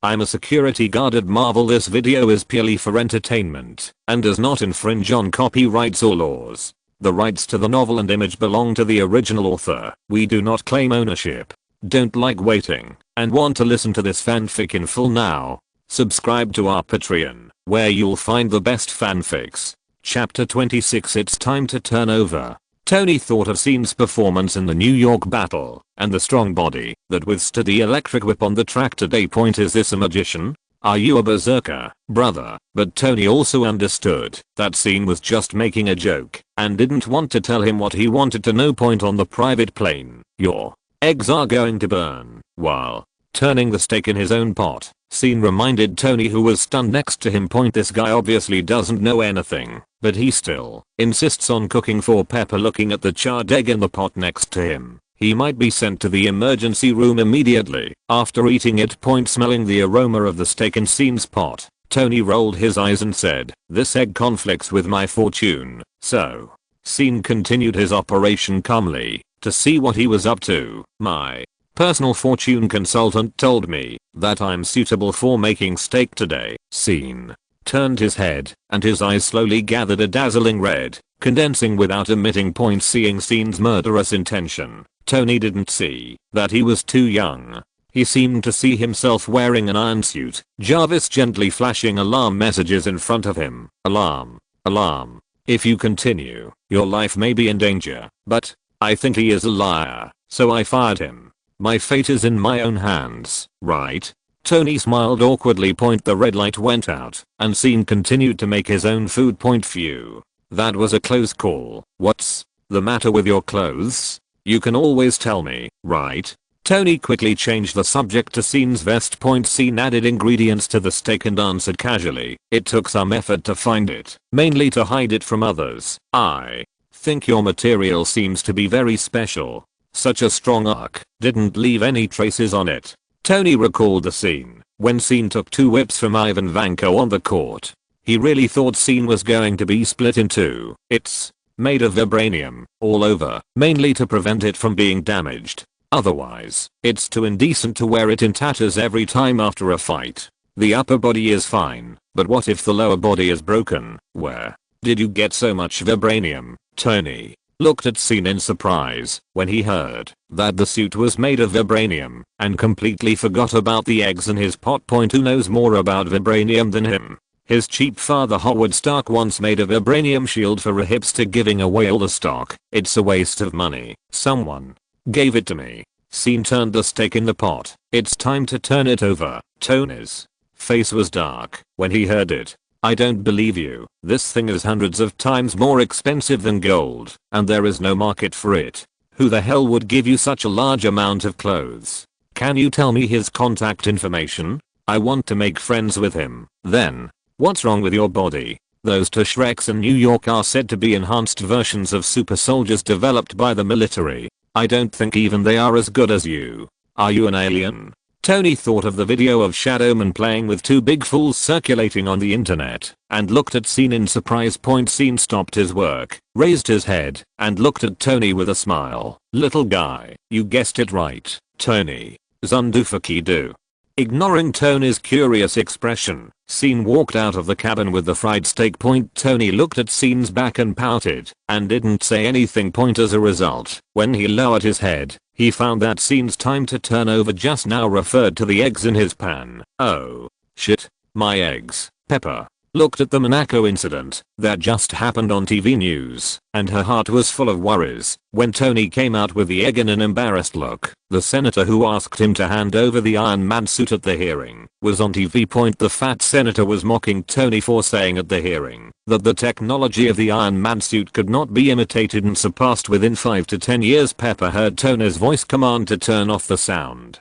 I'm a security guard at Marvel. This video is purely for entertainment and does not infringe on copyrights or laws. The rights to the novel and image belong to the original author. We do not claim ownership. Don't like waiting and want to listen to this fanfic in full now? Subscribe to our Patreon, where you'll find the best fanfics. Chapter 26. It's time to turn over. Tony thought of Scene's performance in the New York battle and the strong body that withstood the electric whip on the track today. Is this a magician? Are you a berserker, brother? But Tony also understood that Scene was just making a joke and didn't want to tell him what he wanted to know. On the private plane, your eggs are going to burn while turning the steak in his own pot. Scene reminded Tony, who was stunned next to him. This guy obviously doesn't know anything, but he still insists on cooking for Pepper. Looking at the charred egg in the pot next to him, he might be sent to the emergency room immediately after eating it. Smelling the aroma of the steak in Scene's pot, Tony rolled his eyes and said, "This egg conflicts with my fortune." So Scene continued his operation calmly to see what he was up to. "My personal fortune consultant told me that I'm suitable for making steak today." Scene turned his head and his eyes slowly gathered a dazzling red, condensing without emitting. Seeing Scene's murderous intention, Tony didn't see that he was too young. He seemed to see himself wearing an iron suit. Jarvis gently flashing alarm messages in front of him. "Alarm, alarm. If you continue, your life may be in danger." "But I think he is a liar, so I fired him. My fate is in my own hands, right?" Tony smiled awkwardly. The red light went out and Scene continued to make his own food. Phew. That was a close call. "What's the matter with your clothes? You can always tell me, right?" Tony quickly changed the subject to Scene's vest. Scene added ingredients to the steak and answered casually, "It took some effort to find it, mainly to hide it from others. I think your material seems to be very special. Such a strong arc, didn't leave any traces on it." Tony recalled the scene when Scene took 2 whips from Ivan Vanko on the court. He really thought Scene was going to be split in 2. "It's made of vibranium all over, mainly to prevent it from being damaged. Otherwise, it's too indecent to wear it in tatters every time after a fight. The upper body is fine, but what if the lower body is broken? Where did you get so much vibranium?" Tony looked at Scene in surprise when he heard that the suit was made of vibranium and completely forgot about the eggs in his pot. Who knows more about vibranium than him? His cheap father Howard Stark once made a vibranium shield for a hipster, giving away all the stock. "It's a waste of money. Someone gave it to me." Scene turned the steak in the pot. "It's time to turn it over." Tony's face was dark when he heard it. "I don't believe you. This thing is hundreds of times more expensive than gold, and there is no market for it. Who the hell would give you such a large amount of clothes? Can you tell me his contact information? I want to make friends with him." "Then what's wrong with your body? Those 2 Shreks in New York are said to be enhanced versions of super soldiers developed by the military. I don't think even they are as good as you. Are you an alien?" Tony thought of the video of Shadowman playing with 2 big fools circulating on the internet and looked at Scene in surprise. Scene stopped his work, raised his head, and looked at Tony with a smile. "Little guy, you guessed it right, Tony. Zundufuki-do." Ignoring Tony's curious expression, Scene walked out of the cabin with the fried steak. Tony looked at Scene's back and pouted and didn't say anything. As a result, when he lowered his head, he found that Scene's time to turn over just now referred to the eggs in his pan. "Oh shit, my eggs." Pepper looked at the Monaco incident that just happened on TV news, and her heart was full of worries when Tony came out with the egg in an embarrassed look. The senator who asked him to hand over the Iron Man suit at the hearing was on TV. The fat senator was mocking Tony for saying at the hearing that the technology of the Iron Man suit could not be imitated and surpassed within 5 to 10 years. Pepper heard Tony's voice command to turn off the sound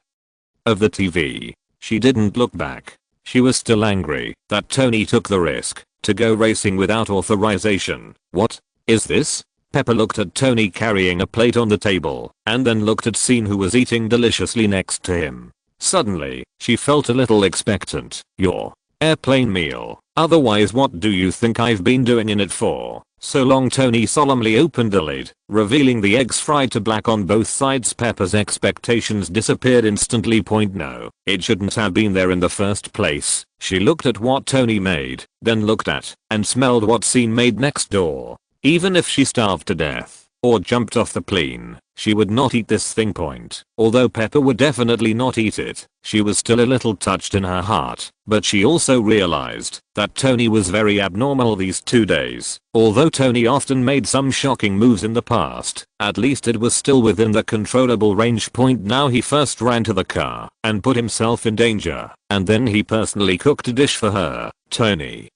of the TV. She didn't look back. She was still angry that Tony took the risk to go racing without authorization. "What is this?" Pepper looked at Tony carrying a plate on the table and then looked at Scene, who was eating deliciously next to him. Suddenly, she felt a little expectant. "Your airplane meal. Otherwise what do you think I've been doing in it for?" So long. Tony solemnly opened the lid, revealing the eggs fried to black on both sides. Pepper's expectations disappeared instantly. No, it shouldn't have been there in the first place. She looked at what Tony made, then looked at and smelled what Scene made next door. Even if she starved to death or jumped off the plane, she would not eat this thing. Although Pepper would definitely not eat it, she was still a little touched in her heart, but she also realized that Tony was very abnormal these 2 days. Although Tony often made some shocking moves in the past, at least it was still within the controllable range. Now he first ran to the car and put himself in danger, and then he personally cooked a dish for her. Tony,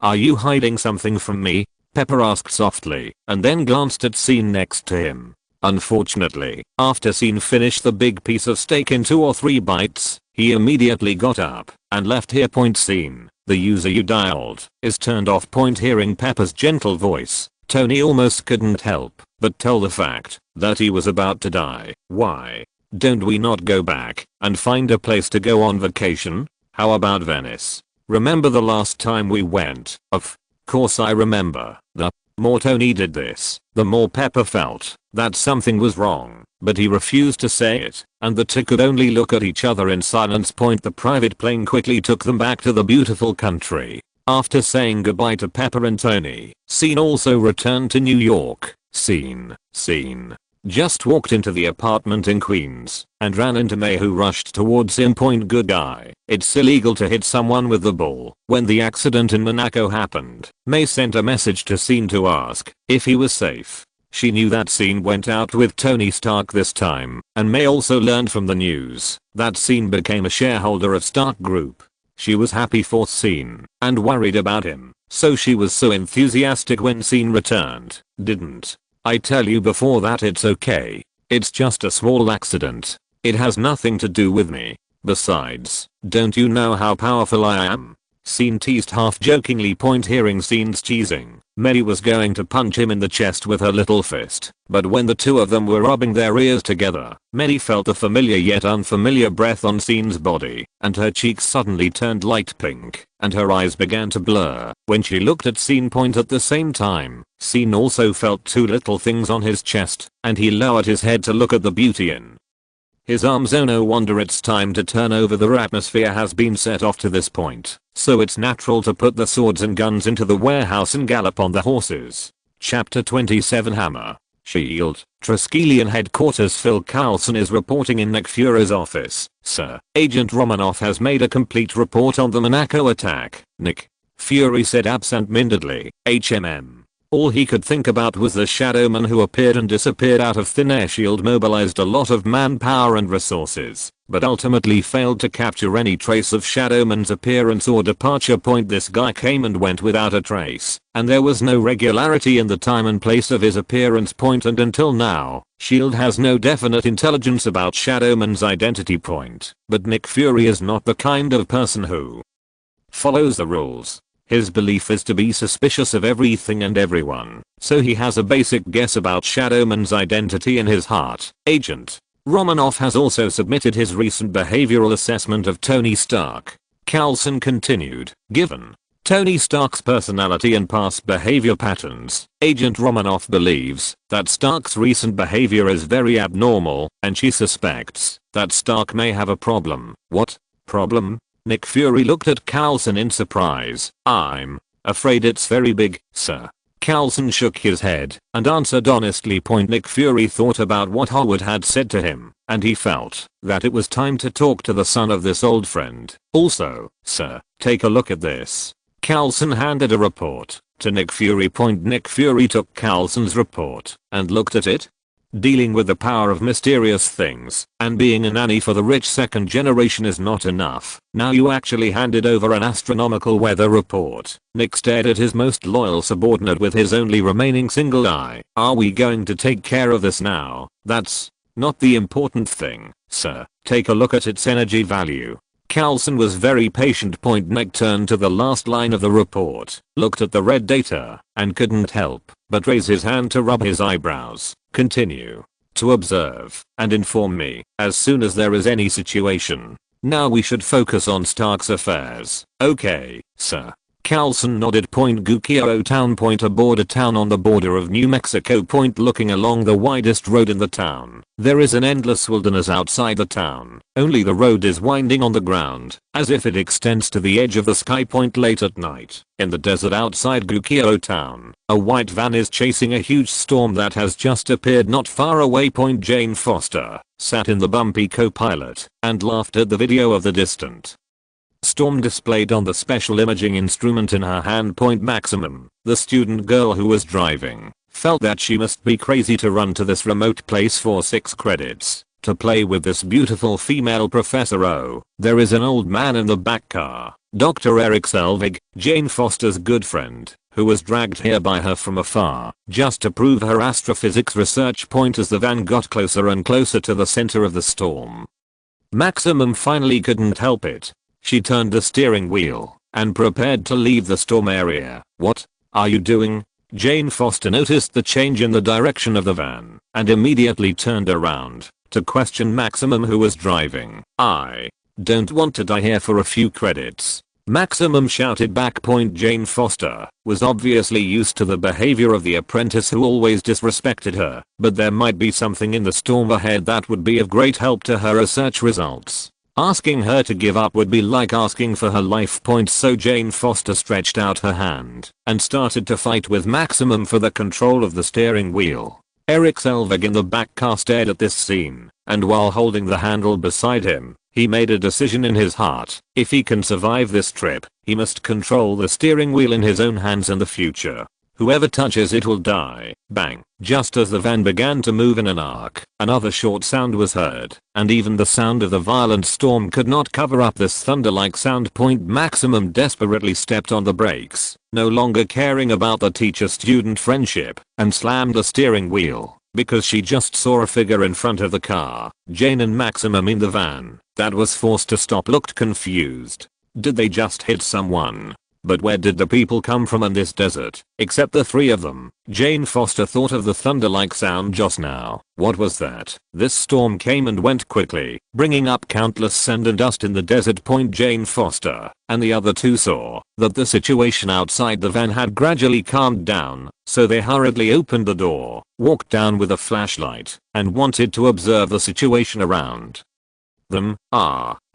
are you hiding something from me? Pepper asked softly, and then glanced at Scene next to him. Unfortunately, after Scene finished the big piece of steak in 2 or 3 bites, he immediately got up and left here. Scene, the user you dialed is turned off. Hearing Pepper's gentle voice, Tony almost couldn't help but tell the fact that he was about to die. Why don't we not go back and find a place to go on vacation? How about Venice? Remember the last time we went? Of course I remember. The more Tony did this, the more Pepper felt that something was wrong, but he refused to say it, and the two could only look at each other in silence. The private plane quickly took them back to the beautiful country. After saying goodbye to Pepper and Tony, Scene also returned to New York. Scene just walked into the apartment in Queens and ran into May, who rushed towards him. Good guy. It's illegal to hit someone with the ball. When the accident in Monaco happened, May sent a message to Scene to ask if he was safe. She knew that Scene went out with Tony Stark this time, and May also learned from the news that Scene became a shareholder of Stark Group. She was happy for Scene and worried about him, so she was so enthusiastic when Scene returned. Didn't I tell you before that it's okay? It's just a small accident. It has nothing to do with me. Besides, don't you know how powerful I am? Scene teased half jokingly. Hearing Scene's teasing, May was going to punch him in the chest with her little fist, but when the two of them were rubbing their ears together, May felt a familiar yet unfamiliar breath on Scene's body, and her cheeks suddenly turned light pink, and her eyes began to blur when she looked at Scene. At the same time, Scene also felt 2 little things on his chest, and he lowered his head to look at the beauty in his arms. Oh no wonder it's time to turn over. The atmosphere has been set off to this point, so it's natural to put the swords and guns into the warehouse and gallop on the horses. Chapter 27. Hammer. Shield. Triskelion headquarters. Phil Coulson is reporting in Nick Fury's office. Sir, Agent Romanoff has made a complete report on the Monaco attack. Nick Fury said absent-mindedly. All he could think about was the Shadowman who appeared and disappeared out of thin air. Shield mobilized a lot of manpower and resources, but ultimately failed to capture any trace of Shadowman's appearance or departure. This guy came and went without a trace, and there was no regularity in the time and place of his appearance. And until now, Shield has no definite intelligence about Shadowman's identity. But Nick Fury is not the kind of person who follows the rules. His belief is to be suspicious of everything and everyone, so he has a basic guess about Shadowman's identity in his heart. Agent Romanoff has also submitted his recent behavioral assessment of Tony Stark. Coulson continued, given Tony Stark's personality and past behavior patterns, Agent Romanoff believes that Stark's recent behavior is very abnormal, and she suspects that Stark may have a problem. What problem? Nick Fury looked at Coulson in surprise. I'm afraid it's very big, sir. Coulson shook his head and answered honestly. Nick Fury thought about what Howard had said to him, and he felt that it was time to talk to the son of this old friend. Also, sir, take a look at this. Coulson handed a report to Nick Fury. Nick Fury took Coulson's report and looked at it. Dealing with the power of mysterious things and being a nanny for the rich second generation is not enough. Now you actually handed over an astronomical weather report. Nick stared at his most loyal subordinate with his only remaining single eye. Are we going to take care of this now? That's not the important thing, sir. Take a look at its energy value. Coulson was very patient. Nick turned to the last line of the report, looked at the red data, and couldn't help but raise his hand to rub his eyebrows. Continue to observe and inform me as soon as there is any situation. Now we should focus on Stark's affairs. Okay, sir. Carlson nodded. Gukio Town. A border town on the border of New Mexico. Looking along the widest road in the town, there is an endless wilderness outside the town. Only the road is winding on the ground, as if it extends to the edge of the sky. Late at night, in the desert outside Gukio Town, a white van is chasing a huge storm that has just appeared not far away. Jane Foster sat in the bumpy co-pilot and laughed at the video of the distant storm displayed on the special imaging instrument in her hand. Maximum, the student girl who was driving, felt that she must be crazy to run to this remote place for 6 credits to play with this beautiful female professor. Oh, there is an old man in the back car, Dr. Eric Selvig, Jane Foster's good friend, who was dragged here by her from afar just to prove her astrophysics research. As the van got closer and closer to the center of the storm, Maximum finally couldn't help it. She turned the steering wheel and prepared to leave the storm area. "What are you doing?" Jane Foster noticed the change in the direction of the van and immediately turned around to question Maximum, who was driving. "I don't want to die here for a few credits," Maximum shouted back. Jane Foster was obviously used to the behavior of the apprentice who always disrespected her, but there might be something in the storm ahead that would be of great help to her research results. Asking her to give up would be like asking for her life. So Jane Foster stretched out her hand and started to fight with Maximum for the control of the steering wheel. Eric Selvig in the back car stared at this scene, and while holding the handle beside him, he made a decision in his heart. If he can survive this trip, he must control the steering wheel in his own hands in the future. Whoever touches it will die. Bang. Just as the van began to move in an arc, another short sound was heard, and even the sound of the violent storm could not cover up this thunder-like sound. Maximum desperately stepped on the brakes, no longer caring about the teacher-student friendship, and slammed the steering wheel because she just saw a figure in front of the car. Jane and Maximum in the van that was forced to stop looked confused. Did they just hit someone? But where did the people come from in this desert, except the 3 of them? Jane Foster thought of the thunder-like sound just now. What was that? This storm came and went quickly, bringing up countless sand and dust in the desert. Jane Foster and the other 2 saw that the situation outside the van had gradually calmed down, so they hurriedly opened the door, walked down with a flashlight, and wanted to observe the situation around them.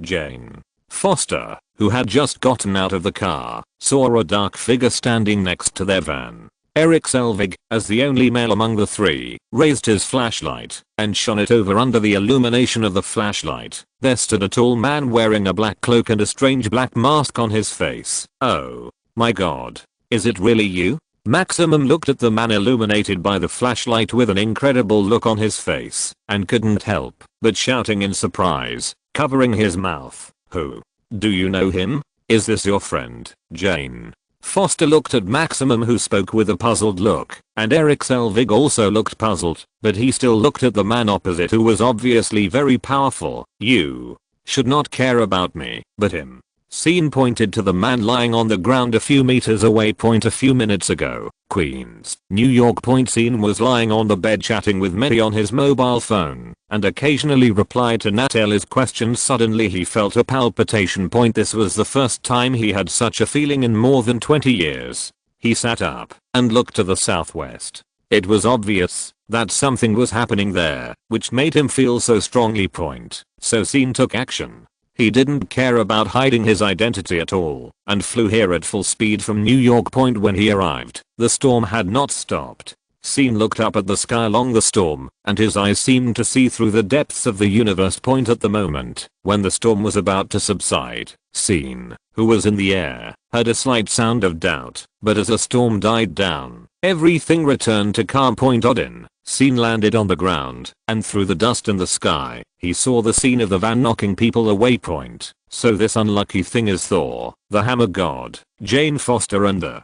Jane Foster, who had just gotten out of the car, saw a dark figure standing next to their van. Eric Selvig, as the only male among the 3, raised his flashlight and shone it over. Under the illumination of the flashlight, there stood a tall man wearing a black cloak and a strange black mask on his face. "Oh my god, is it really you?" Maximum looked at the man illuminated by the flashlight with an incredible look on his face and couldn't help but shouting in surprise, covering his mouth. "Who? Do you know him? Is this your friend, Jane?" Foster looked at Maximum, who spoke with a puzzled look, and Eric Selvig also looked puzzled, but he still looked at the man opposite, who was obviously very powerful. "You should not care about me, but him." Scene pointed to the man lying on the ground a few meters away. A few minutes ago, Queens, New York. Scene was lying on the bed chatting with Mary on his mobile phone and occasionally replied to Natalie's questions. Suddenly he felt a palpitation. This was the first time he had such a feeling in more than 20 years. He sat up and looked to the southwest. It was obvious that something was happening there, which made him feel so strongly. So Scene took action. He didn't care about hiding his identity at all and flew here at full speed from New York. When he arrived, the storm had not stopped. Scene looked up at the sky along the storm, and his eyes seemed to see through the depths of the universe. At the moment when the storm was about to subside, Scene, who was in the air, heard a slight sound of doubt, but as the storm died down, everything returned to calm. Odin, Scene landed on the ground, and through the dust in the sky, he saw the scene of the van knocking people away. So this unlucky thing is Thor, the hammer god. Jane Foster and the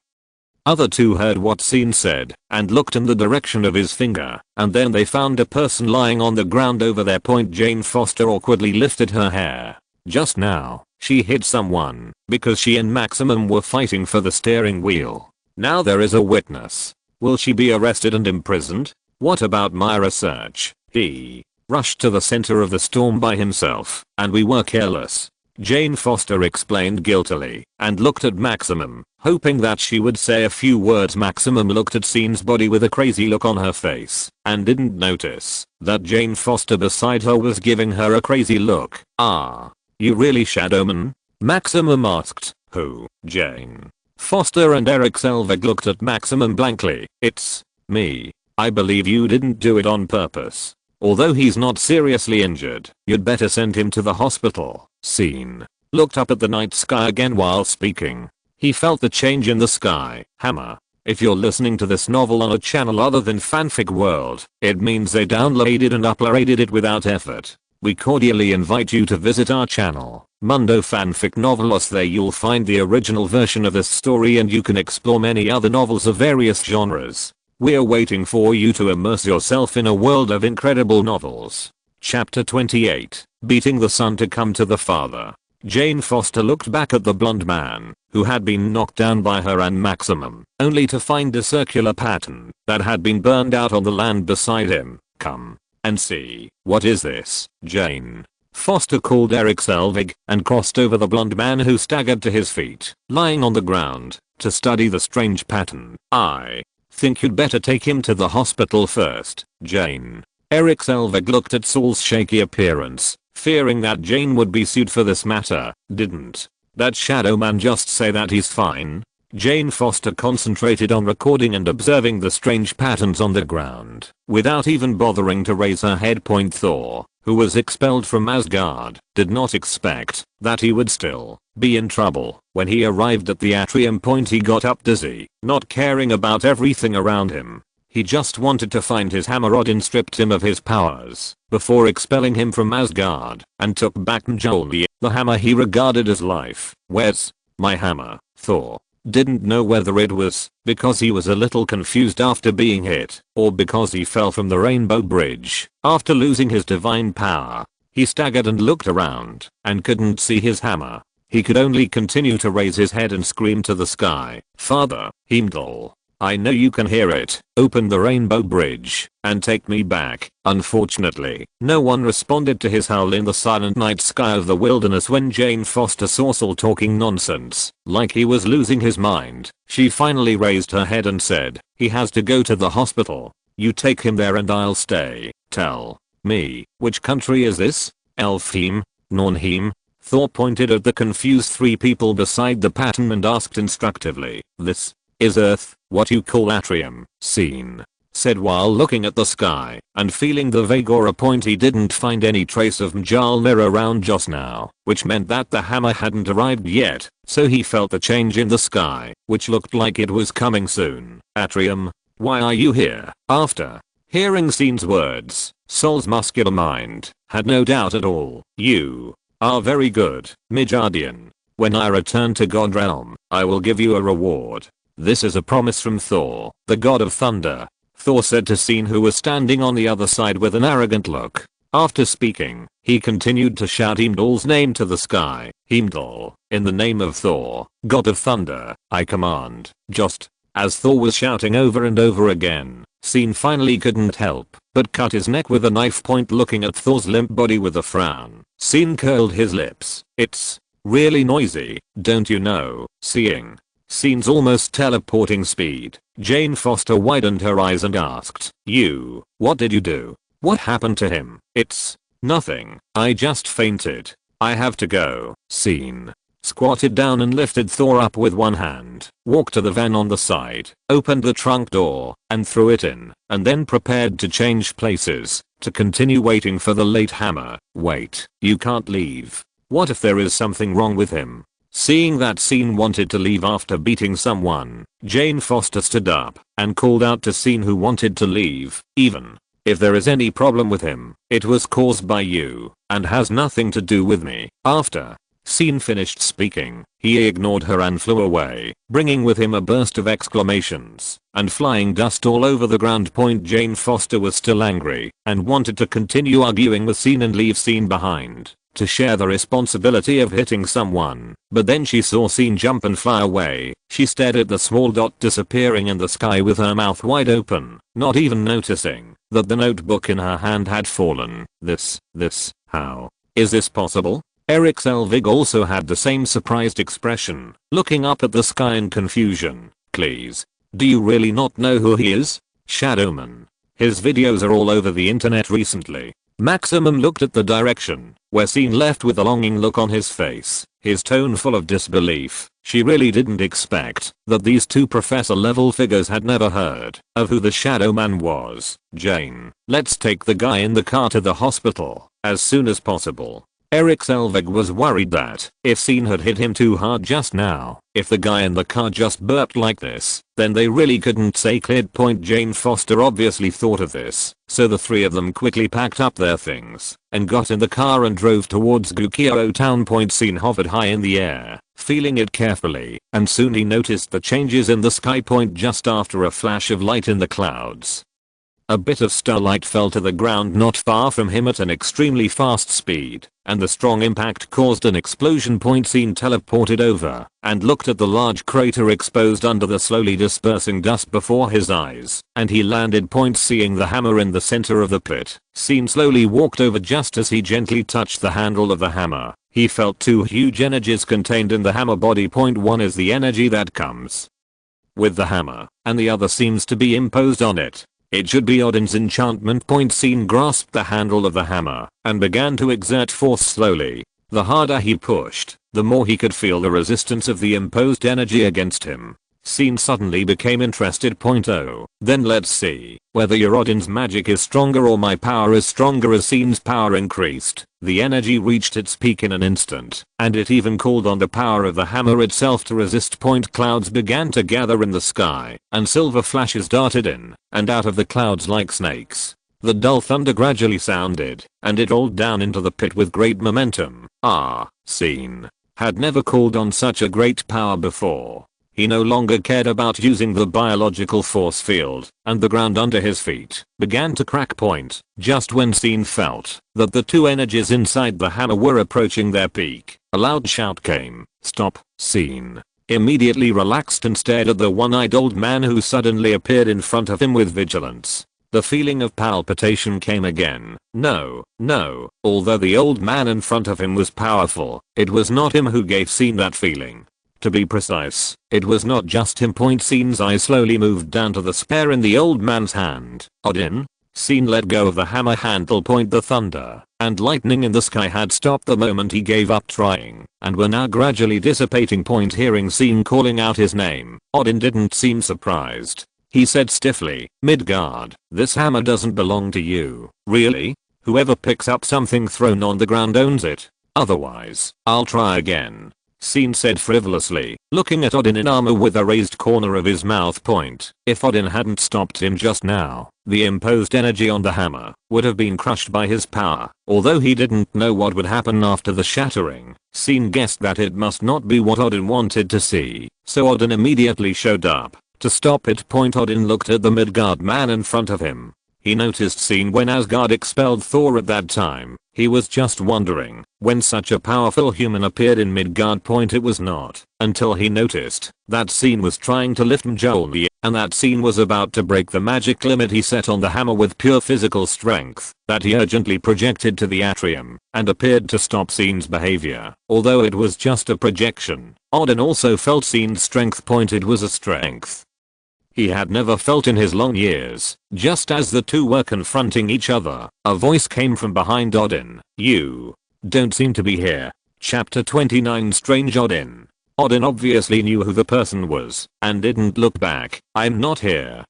other 2 heard what Scene said and looked in the direction of his finger, and then they found a person lying on the ground over there. Jane Foster awkwardly lifted her hair. Just now, she hit someone because she and Maximum were fighting for the steering wheel. Now there is a witness. Will she be arrested and imprisoned? What about my research? He rushed to the center of the storm by himself, and we were careless. Jane Foster explained guiltily and looked at Maximum, hoping that she would say a few words. Maximum looked at Scene's body with a crazy look on her face and didn't notice that Jane Foster beside her was giving her a crazy look. "Ah, you really Shadowman?" Maximum asked. "Who?" Jane Foster and Eric Selvig looked at Maximum blankly. "It's me. I believe you didn't do it on purpose. Although he's not seriously injured, you'd better send him to the hospital." Scene looked up at the night sky again while speaking. He felt the change in the sky. Hammer. If you're listening to this novel on a channel other than Fanfic World, it means they downloaded and uploaded it without effort. We cordially invite you to visit our channel, Mundo Fanfic Novelos. There you'll find the original version of this story and you can explore many other novels of various genres. We're waiting for you to immerse yourself in a world of incredible novels. Chapter 28. Beating the Sun to Come to the Father. Jane Foster looked back at the blonde man, who had been knocked down by her and Maximum, only to find a circular pattern that had been burned out on the land beside him. "Come and see. What is this?" Jane Foster called Eric Selvig and crossed over the blonde man, who staggered to his feet, lying on the ground, to study the strange pattern. "I think you'd better take him to the hospital first, Jane." Eric Selvig looked at Saul's shaky appearance, fearing that Jane would be sued for this matter. "Didn't that shadow man just say that he's fine?" Jane Foster concentrated on recording and observing the strange patterns on the ground, without even bothering to raise her head. Thor, who was expelled from Asgard, did not expect that he would still be in trouble. When he arrived at the atrium point, he got up dizzy, not caring about everything around him. He just wanted to find his hammer. Odin stripped him of his powers before expelling him from Asgard and took back Mjolnir, the hammer he regarded as life. "Where's my hammer?" Thor didn't know whether it was because he was a little confused after being hit, or because he fell from the Rainbow Bridge after losing his divine power. He staggered and looked around and couldn't see his hammer. He could only continue to raise his head and scream to the sky, "Father, Heimdall, I know you can hear it. Open the Rainbow Bridge and take me back." Unfortunately, no one responded to his howl in the silent night sky of the wilderness. When Jane Foster saw Saul talking nonsense, like he was losing his mind, she finally raised her head and said, "He has to go to the hospital. You take him there and I'll stay." "Tell me, which country is this? Elfheim? Nornheim?" Thor pointed at the confused three people beside the pattern and asked instructively, "This is Earth, what you call atrium." Scene said while looking at the sky and feeling the vague aura point. He didn't find any trace of Mjolnir around just now, which meant that the hammer hadn't arrived yet, so he felt the change in the sky, which looked like it was coming soon. "Atrium? Why are you here?" After hearing Scene's words, Saul's muscular mind had no doubt at all. "You are very good, Midgardian. When I return to God Realm, I will give you a reward. This is a promise from Thor, the god of thunder," Thor said to Scene, who was standing on the other side with an arrogant look. After speaking, he continued to shout Heimdall's name to the sky. "Heimdall, in the name of Thor, god of thunder, I command." Just as Thor was shouting over and over again, Scene finally couldn't help but cut his neck with a knife point. Looking at Thor's limp body with a frown, Scene curled his lips. "It's really noisy, don't you know?" Seeing Scene's almost teleporting speed, Jane Foster widened her eyes and asked, What did you do? What happened to him?" "It's nothing. I just fainted. I have to go." Scene squatted down and lifted Thor up with one hand, walked to the van on the side, opened the trunk door, and threw it in, and then prepared to change places, to continue waiting for the late hammer. "Wait, you can't leave. What if there is something wrong with him?" Seeing that Scene wanted to leave after beating someone, Jane Foster stood up and called out to Scene, who wanted to leave. "Even if there is any problem with him, it was caused by you and has nothing to do with me." After Scene finished speaking, he ignored her and flew away, bringing with him a burst of exclamations and flying dust all over the ground. Jane Foster was still angry and wanted to continue arguing with Scene and leave Scene behind to share the responsibility of hitting someone, but then she saw Scene jump and fly away. She stared at the small dot disappearing in the sky with her mouth wide open, not even noticing that the notebook in her hand had fallen. How is this possible?" Eric Selvig also had the same surprised expression, looking up at the sky in confusion. Please. Do you really not know who he is? Shadowman. His videos are all over the internet recently. Maximum looked at the direction, where seen left with a longing look on his face, his tone full of disbelief. She really didn't expect that these two professor level figures had never heard of who the Shadow Man was. Jane, let's take the guy in the car to the hospital as soon as possible. Eric Selvig was worried that if Scene had hit him too hard just now, if the guy in the car just burped like this, then they really couldn't say cleared point. Jane Foster obviously thought of this, so the three of them quickly packed up their things and got in the car and drove towards Gukio Town. Scene hovered high in the air, feeling it carefully, and soon he noticed the changes in the sky. Just after a flash of light in the clouds, a bit of starlight fell to the ground not far from him at an extremely fast speed, and the strong impact caused an explosion. Scene teleported over and looked at the large crater exposed under the slowly dispersing dust before his eyes, and he landed. Seeing the hammer in the center of the pit, Scene slowly walked over. Just as he gently touched the handle of the hammer, he felt two huge energies contained in the hammer body. One is the energy that comes with the hammer, and the other seems to be imposed on it. It should be Odin's enchantment. Scene grasped the handle of the hammer and began to exert force slowly. The harder he pushed, the more he could feel the resistance of the imposed energy against him. Scene suddenly became interested. Oh, then let's see whether your Odin's magic is stronger or my power is stronger. As Scene's power increased, the energy reached its peak in an instant, and it even called on the power of the hammer itself to resist. Clouds began to gather in the sky, and silver flashes darted in and out of the clouds like snakes. The dull thunder gradually sounded, and it rolled down into the pit with great momentum. Scene had never called on such a great power before. He no longer cared about using the biological force field, and the ground under his feet began to crack. Just when Scene felt that the two energies inside the hammer were approaching their peak, a loud shout came. Stop! Scene immediately relaxed and stared at the one-eyed old man who suddenly appeared in front of him with vigilance. The feeling of palpitation came again. No. Although the old man in front of him was powerful, it was not him who gave Scene that feeling. To be precise, it was not just him. Scene's eyes slowly moved down to the spear in the old man's hand. Odin? Scene let go of the hammer handle. The thunder and lightning in the sky had stopped the moment he gave up trying, and were now gradually dissipating. Hearing Scene calling out his name, Odin didn't seem surprised. He said stiffly, Midgard, this hammer doesn't belong to you. Really? Whoever picks up something thrown on the ground owns it. Otherwise, I'll try again. Scene said frivolously, looking at Odin in armor with a raised corner of his mouth. If Odin hadn't stopped him just now, the imposed energy on the hammer would have been crushed by his power. Although he didn't know what would happen after the shattering, Scene guessed that it must not be what Odin wanted to see, so Odin immediately showed up to stop it. Odin looked at the Midgard man in front of him. He noticed Scene when Asgard expelled Thor at that time. He was just wondering when such a powerful human appeared in Midgard. It was not until he noticed that Scene was trying to lift Mjolnir, and that Scene was about to break the magic limit he set on the hammer with pure physical strength, that he urgently projected to the atrium and appeared to stop Scene's behavior. Although it was just a projection, Odin also felt Scene's strength. It was a strength he had never felt in his long years. Just as the two were confronting each other, a voice came from behind Odin. You don't seem to be here. Chapter 29 Strange Odin. Odin obviously knew who the person was, and didn't look back. I'm not here.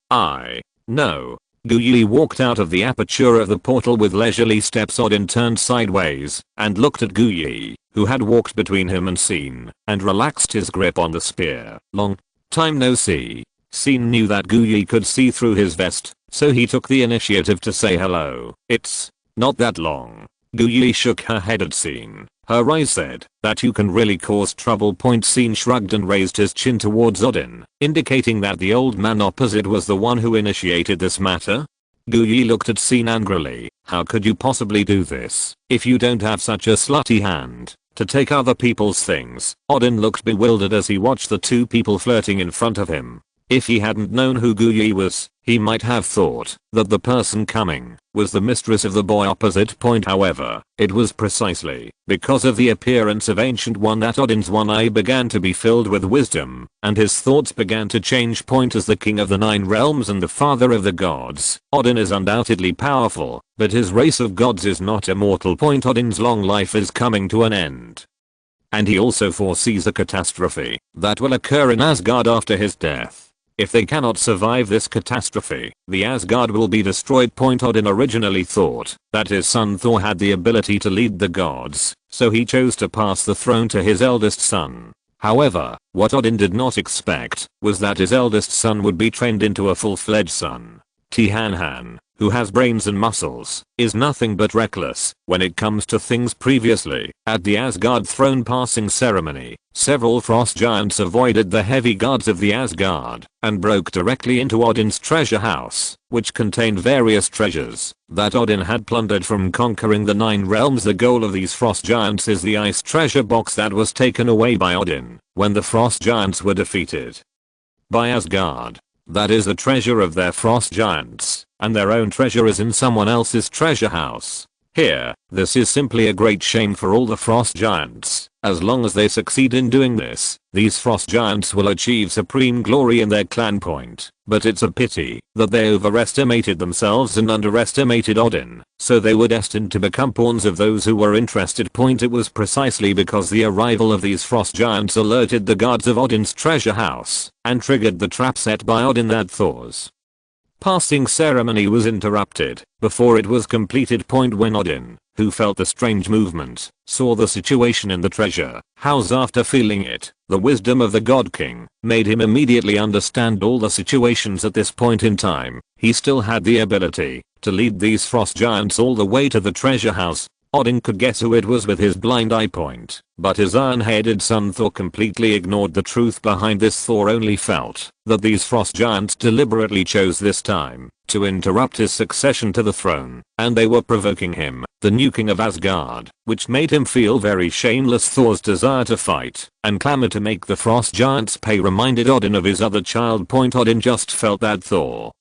No. Gu Yi walked out of the aperture of the portal with leisurely steps. Odin turned sideways and looked at Gu Yi, who had walked between him and Scene, and relaxed his grip on the spear. Long time no see. Scene knew that Gu Yi could see through his vest, so he took the initiative to say hello. It's not that long. Gu Yi shook her head at Scene. Her eyes said that you can really cause trouble. Scene shrugged and raised his chin towards Odin, indicating that the old man opposite was the one who initiated this matter. Gu Yi looked at Scene angrily. How could you possibly do this if you don't have such a slutty hand to take other people's things? Odin looked bewildered as he watched the two people flirting in front of him. If he hadn't known who Guyi was, he might have thought that the person coming was the mistress of the boy opposite. However, it was precisely because of the appearance of Ancient One that Odin's one eye began to be filled with wisdom, and his thoughts began to change. As the king of the 9 realms and the father of the gods, Odin is undoubtedly powerful, but his race of gods is not immortal. Odin's long life is coming to an end. And he also foresees a catastrophe that will occur in Asgard after his death. If they cannot survive this catastrophe, the Asgard will be destroyed. Odin originally thought that his son Thor had the ability to lead the gods, so he chose to pass the throne to his eldest son. However, what Odin did not expect was that his eldest son would be trained into a full-fledged son. Tihanhan, who has brains and muscles, is nothing but reckless when it comes to things. Previously, at the Asgard throne passing ceremony, several frost giants avoided the heavy guards of the Asgard and broke directly into Odin's treasure house, which contained various treasures that Odin had plundered from conquering the 9 realms. The goal of these frost giants is the ice treasure box that was taken away by Odin when the frost giants were defeated by Asgard. That is the treasure of their frost giants, and their own treasure is in someone else's treasure house. Here, this is simply a great shame for all the frost giants. As long as they succeed in doing this, these frost giants will achieve supreme glory in their clan. But it's a pity that they overestimated themselves and underestimated Odin, so they were destined to become pawns of those who were interested. It was precisely because the arrival of these frost giants alerted the guards of Odin's treasure house and triggered the trap set by Odin that Thor's passing ceremony was interrupted before it was completed. When Odin, who felt the strange movement, saw the situation in the treasure house after feeling it, the wisdom of the God King made him immediately understand all the situations at this point in time. He still had the ability to lead these frost giants all the way to the treasure house. Odin could guess who it was with his blind eye, but his iron-headed son Thor completely ignored the truth behind this. Thor only felt that these frost giants deliberately chose this time to interrupt his succession to the throne, and they were provoking him, the new king of Asgard, which made him feel very shameless. Thor's desire to fight and clamor to make the frost giants pay reminded Odin of his other child. Odin just felt that Thor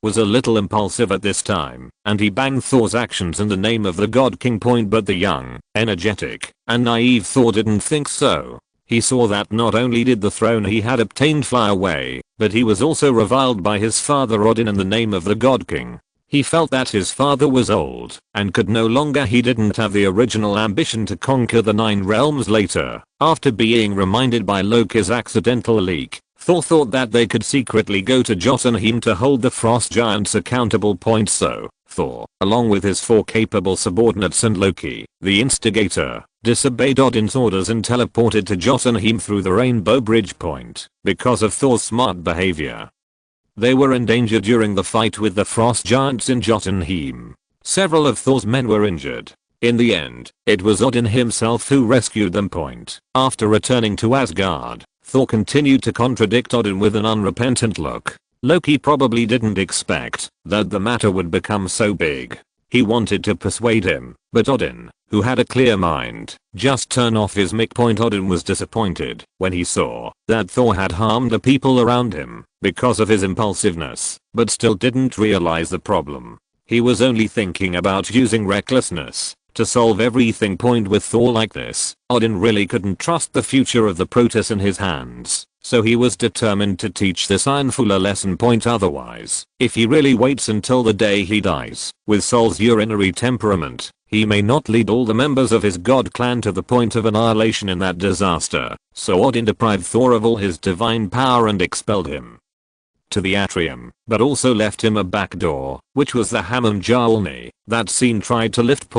was a little impulsive at this time, and he banged Thor's actions in the name of the God King. But the young, energetic, and naive Thor didn't think so. He saw that not only did the throne he had obtained fly away, but he was also reviled by his father Odin in the name of the God King. He felt that his father was old and could no longer. He didn't have the original ambition to conquer the 9 realms. Later, after being reminded by Loki's accidental leak, Thor thought that they could secretly go to Jotunheim to hold the frost giants accountable. So, Thor, along with his 4 capable subordinates and Loki, the instigator, disobeyed Odin's orders and teleported to Jotunheim through the Rainbow Bridge. Because of Thor's smart behavior, they were in danger during the fight with the frost giants in Jotunheim. Several of Thor's men were injured. In the end, it was Odin himself who rescued them. After returning to Asgard, Thor continued to contradict Odin with an unrepentant look. Loki probably didn't expect that the matter would become so big. He wanted to persuade him, but Odin, who had a clear mind, just turned off his mic. Odin was disappointed when he saw that Thor had harmed the people around him because of his impulsiveness, but still didn't realize the problem. He was only thinking about using recklessness to solve everything. With Thor like this, Odin really couldn't trust the future of the Protoss in his hands, so he was determined to teach this Ironfool a lesson. Otherwise, if he really waits until the day he dies, with Sol's urinary temperament, he may not lead all the members of his god clan to the point of annihilation in that disaster. So Odin deprived Thor of all his divine power and expelled him to the atrium, but also left him a back door, which was the Hammam Mjolnir. That scene tried to lift.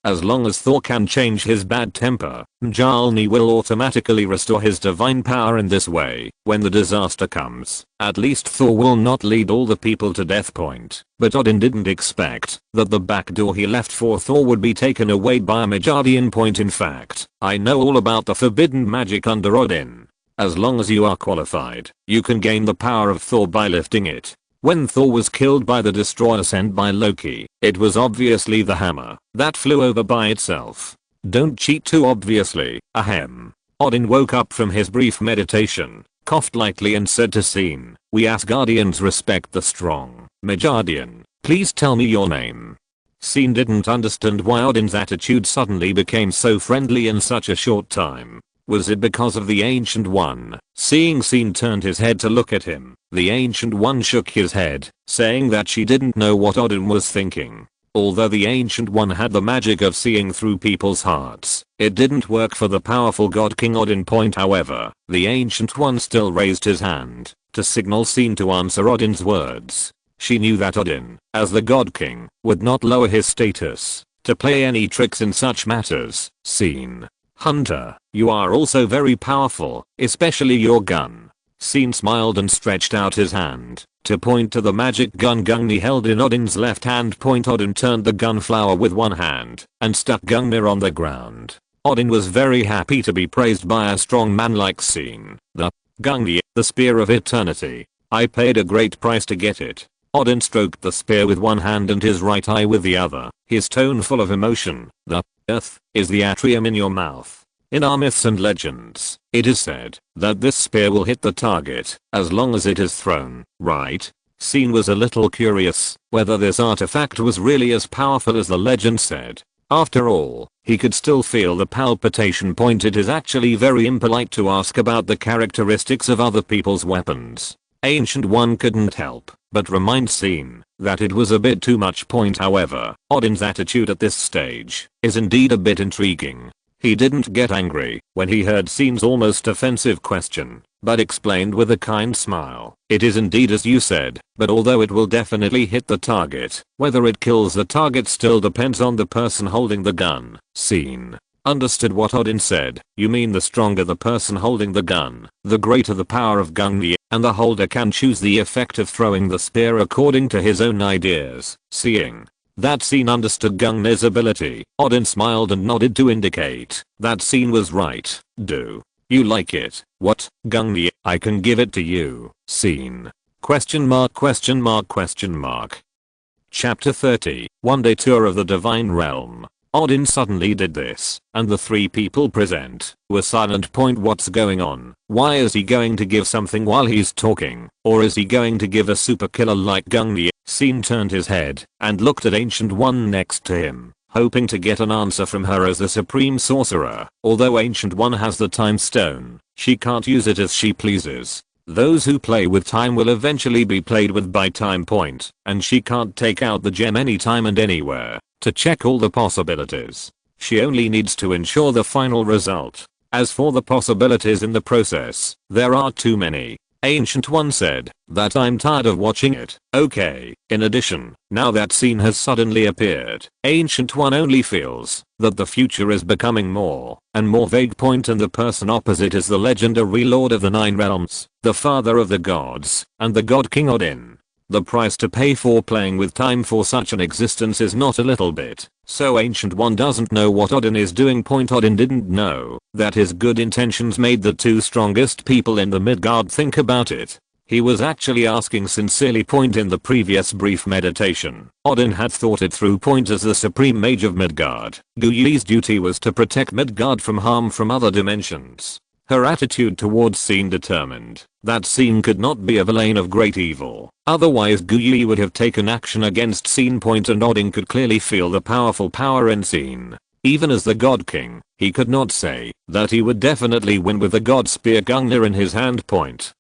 As long as Thor can change his bad temper, Mjolnir will automatically restore his divine power in this way. When the disaster comes, at least Thor will not lead all the people to death. But Odin didn't expect that the back door he left for Thor would be taken away by a Midgardian. In fact, I know all about the forbidden magic under Odin. As long as you are qualified, you can gain the power of Thor by lifting it. When Thor was killed by the destroyer sent by Loki, it was obviously the hammer that flew over by itself. Don't cheat too obviously, ahem. Odin woke up from his brief meditation, coughed lightly and said to Scene, "We Asgardians respect the strong. Midgardian, please tell me your name." Scene didn't understand why Odin's attitude suddenly became so friendly in such a short time. Was it because of the Ancient One? Seeing Scene turned his head to look at him, the Ancient One shook his head, saying that she didn't know what Odin was thinking. Although the Ancient One had the magic of seeing through people's hearts, it didn't work for the powerful God King Odin. However, the Ancient One still raised his hand to signal Scene to answer Odin's words. She knew that Odin, as the God King, would not lower his status to play any tricks in such matters. Scene: "Hunter, you are also very powerful, especially your gun." Scene smiled and stretched out his hand to point to the magic gun Gungnir held in Odin's left hand. Odin turned the gun flower with one hand and stuck Gungnir on the ground. Odin was very happy to be praised by a strong man like Scene. "The Gungnir, the spear of eternity. I paid a great price to get it." Odin stroked the spear with one hand and his right eye with the other, his tone full of emotion. "The earth is the atrium in your mouth. In our myths and legends, it is said that this spear will hit the target as long as it is thrown, right?" Scene was a little curious whether this artifact was really as powerful as the legend said. After all, he could still feel the palpitation. It is actually very impolite to ask about the characteristics of other people's weapons. Ancient One couldn't help but remind Scene that it was a bit too much. However, Odin's attitude at this stage is indeed a bit intriguing. He didn't get angry when he heard Scene's almost offensive question, but explained with a kind smile, "It is indeed as you said, but although it will definitely hit the target, whether it kills the target still depends on the person holding the gun." Scene understood what Odin said. "You mean the stronger the person holding the gun, the greater the power of Gungnir, and the holder can choose the effect of throwing the spear according to his own ideas." Seeing that Scene understood Gungnir's ability, Odin smiled and nodded to indicate that Scene was right. "Do you like it?" "What, Gungnir? I can give it to you." Scene? Chapter 30, One-Day Tour of the Divine Realm. Odin suddenly did this, and the three people present were silent. What's going on? Why is he going to give something while he's talking? Or is he going to give a super killer like Gungnir? Scene turned his head and looked at Ancient One next to him, hoping to get an answer from her as the supreme sorcerer. Although Ancient One has the time stone, she can't use it as she pleases. Those who play with time will eventually be played with by time. And she can't take out the gem anytime and anywhere to check all the possibilities. She only needs to ensure the final result. As for the possibilities in the process, there are too many. Ancient One said that I'm tired of watching it. Okay. In addition, now that Scene has suddenly appeared, Ancient One only feels that the future is becoming more and more vague. And the person opposite is the legendary Lord of the Nine Realms, the father of the gods, and the God King Odin. The price to pay for playing with time for such an existence is not a little bit. So Ancient One doesn't know what Odin is doing. Odin didn't know that his good intentions made the two strongest people in the Midgard think about it. He was actually asking sincerely. In the previous brief meditation, Odin had thought it through. As the supreme mage of Midgard, Guyui's duty was to protect Midgard from harm from other dimensions. Her attitude towards Scene determined that Scene could not be a villain of great evil, otherwise Guyui would have taken action against Scene. And Odin could clearly feel the powerful power in Scene. Even as the God King, he could not say that he would definitely win with the God Spear Gungnir in his hand.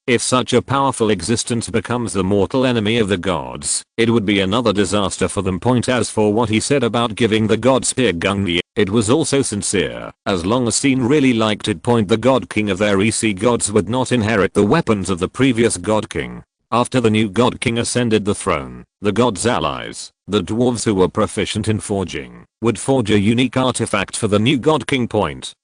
If such a powerful existence becomes the mortal enemy of the gods, it would be another disaster for them. As for what he said about giving the God Spear Gungnir, it was also sincere, as long as Scene really liked it. The God King of their EC gods would not inherit the weapons of the previous God King. After the new God King ascended the throne, the gods' allies, the dwarves who were proficient in forging, would forge a unique artifact for the new God King.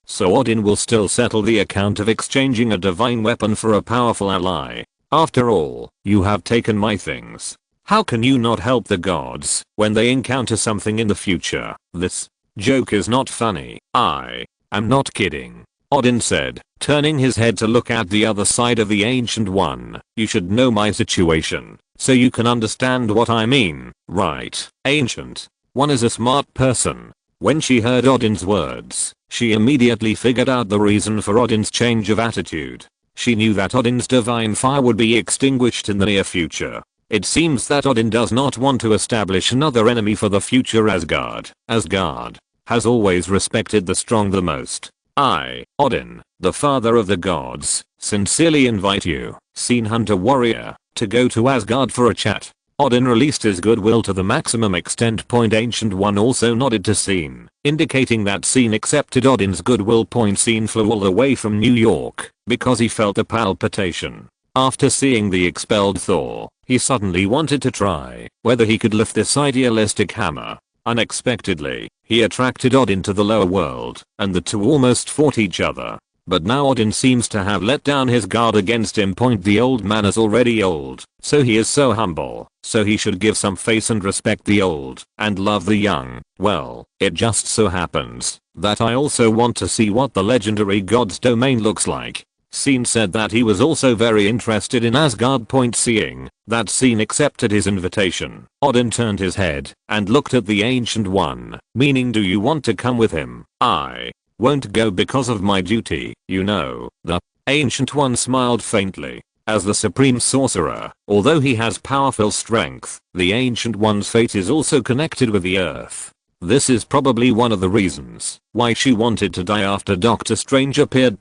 So Odin will still settle the account of exchanging a divine weapon for a powerful ally. After all, you have taken my things. How can you not help the gods when they encounter something in the future? This joke is not funny. I am not kidding. Odin said, turning his head to look at the other side of the Ancient One. You should know my situation, so you can understand what I mean, right? Ancient One is a smart person. When she heard Odin's words, she immediately figured out the reason for Odin's change of attitude. She knew that Odin's divine fire would be extinguished in the near future. It seems that Odin does not want to establish another enemy for the future Asgard. Asgard has always respected the strong the most. I, Odin, the father of the gods, sincerely invite you, Scene Hunter Warrior, to go to Asgard for a chat. Odin released his goodwill to the maximum extent. Ancient One also nodded to Scene, indicating that Scene accepted Odin's goodwill. Scene flew all the way from New York because he felt a palpitation. After seeing the expelled Thor, he suddenly wanted to try whether he could lift this idealistic hammer. Unexpectedly, he attracted Odin to the lower world, and the two almost fought each other. But now Odin seems to have let down his guard against him. The old man is already old, so he is so humble, so he should give some face and respect the old, and love the young. Well, it just so happens that I also want to see what the legendary god's domain looks like. Scene said that he was also very interested in Asgard. Seeing that Scene accepted his invitation, Odin turned his head and looked at the Ancient One, meaning, do you want to come with him? I won't go because of my duty, you know. The Ancient One smiled faintly. As the supreme sorcerer, although he has powerful strength, the Ancient One's fate is also connected with the earth. This is probably one of the reasons why she wanted to die after Doctor Strange appeared.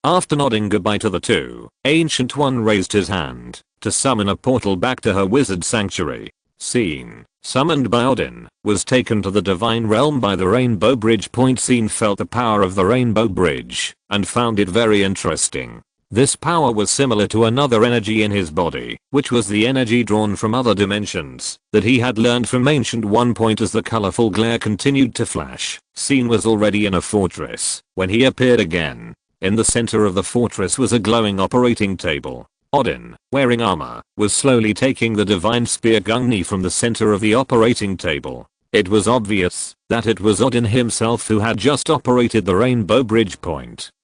After nodding goodbye to the two, Ancient One raised his hand to summon a portal back to her wizard sanctuary. Scene, summoned by Odin, was taken to the divine realm by the Rainbow Bridge. Scene felt the power of the Rainbow Bridge and found it very interesting. This power was similar to another energy in his body, which was the energy drawn from other dimensions that he had learned from Ancient One. As the colorful glare continued to flash, Scene was already in a fortress when he appeared again. In the center of the fortress was a glowing operating table. Odin, wearing armor, was slowly taking the divine spear Gungnir from the center of the operating table. It was obvious that it was Odin himself who had just operated the Rainbow Bridge.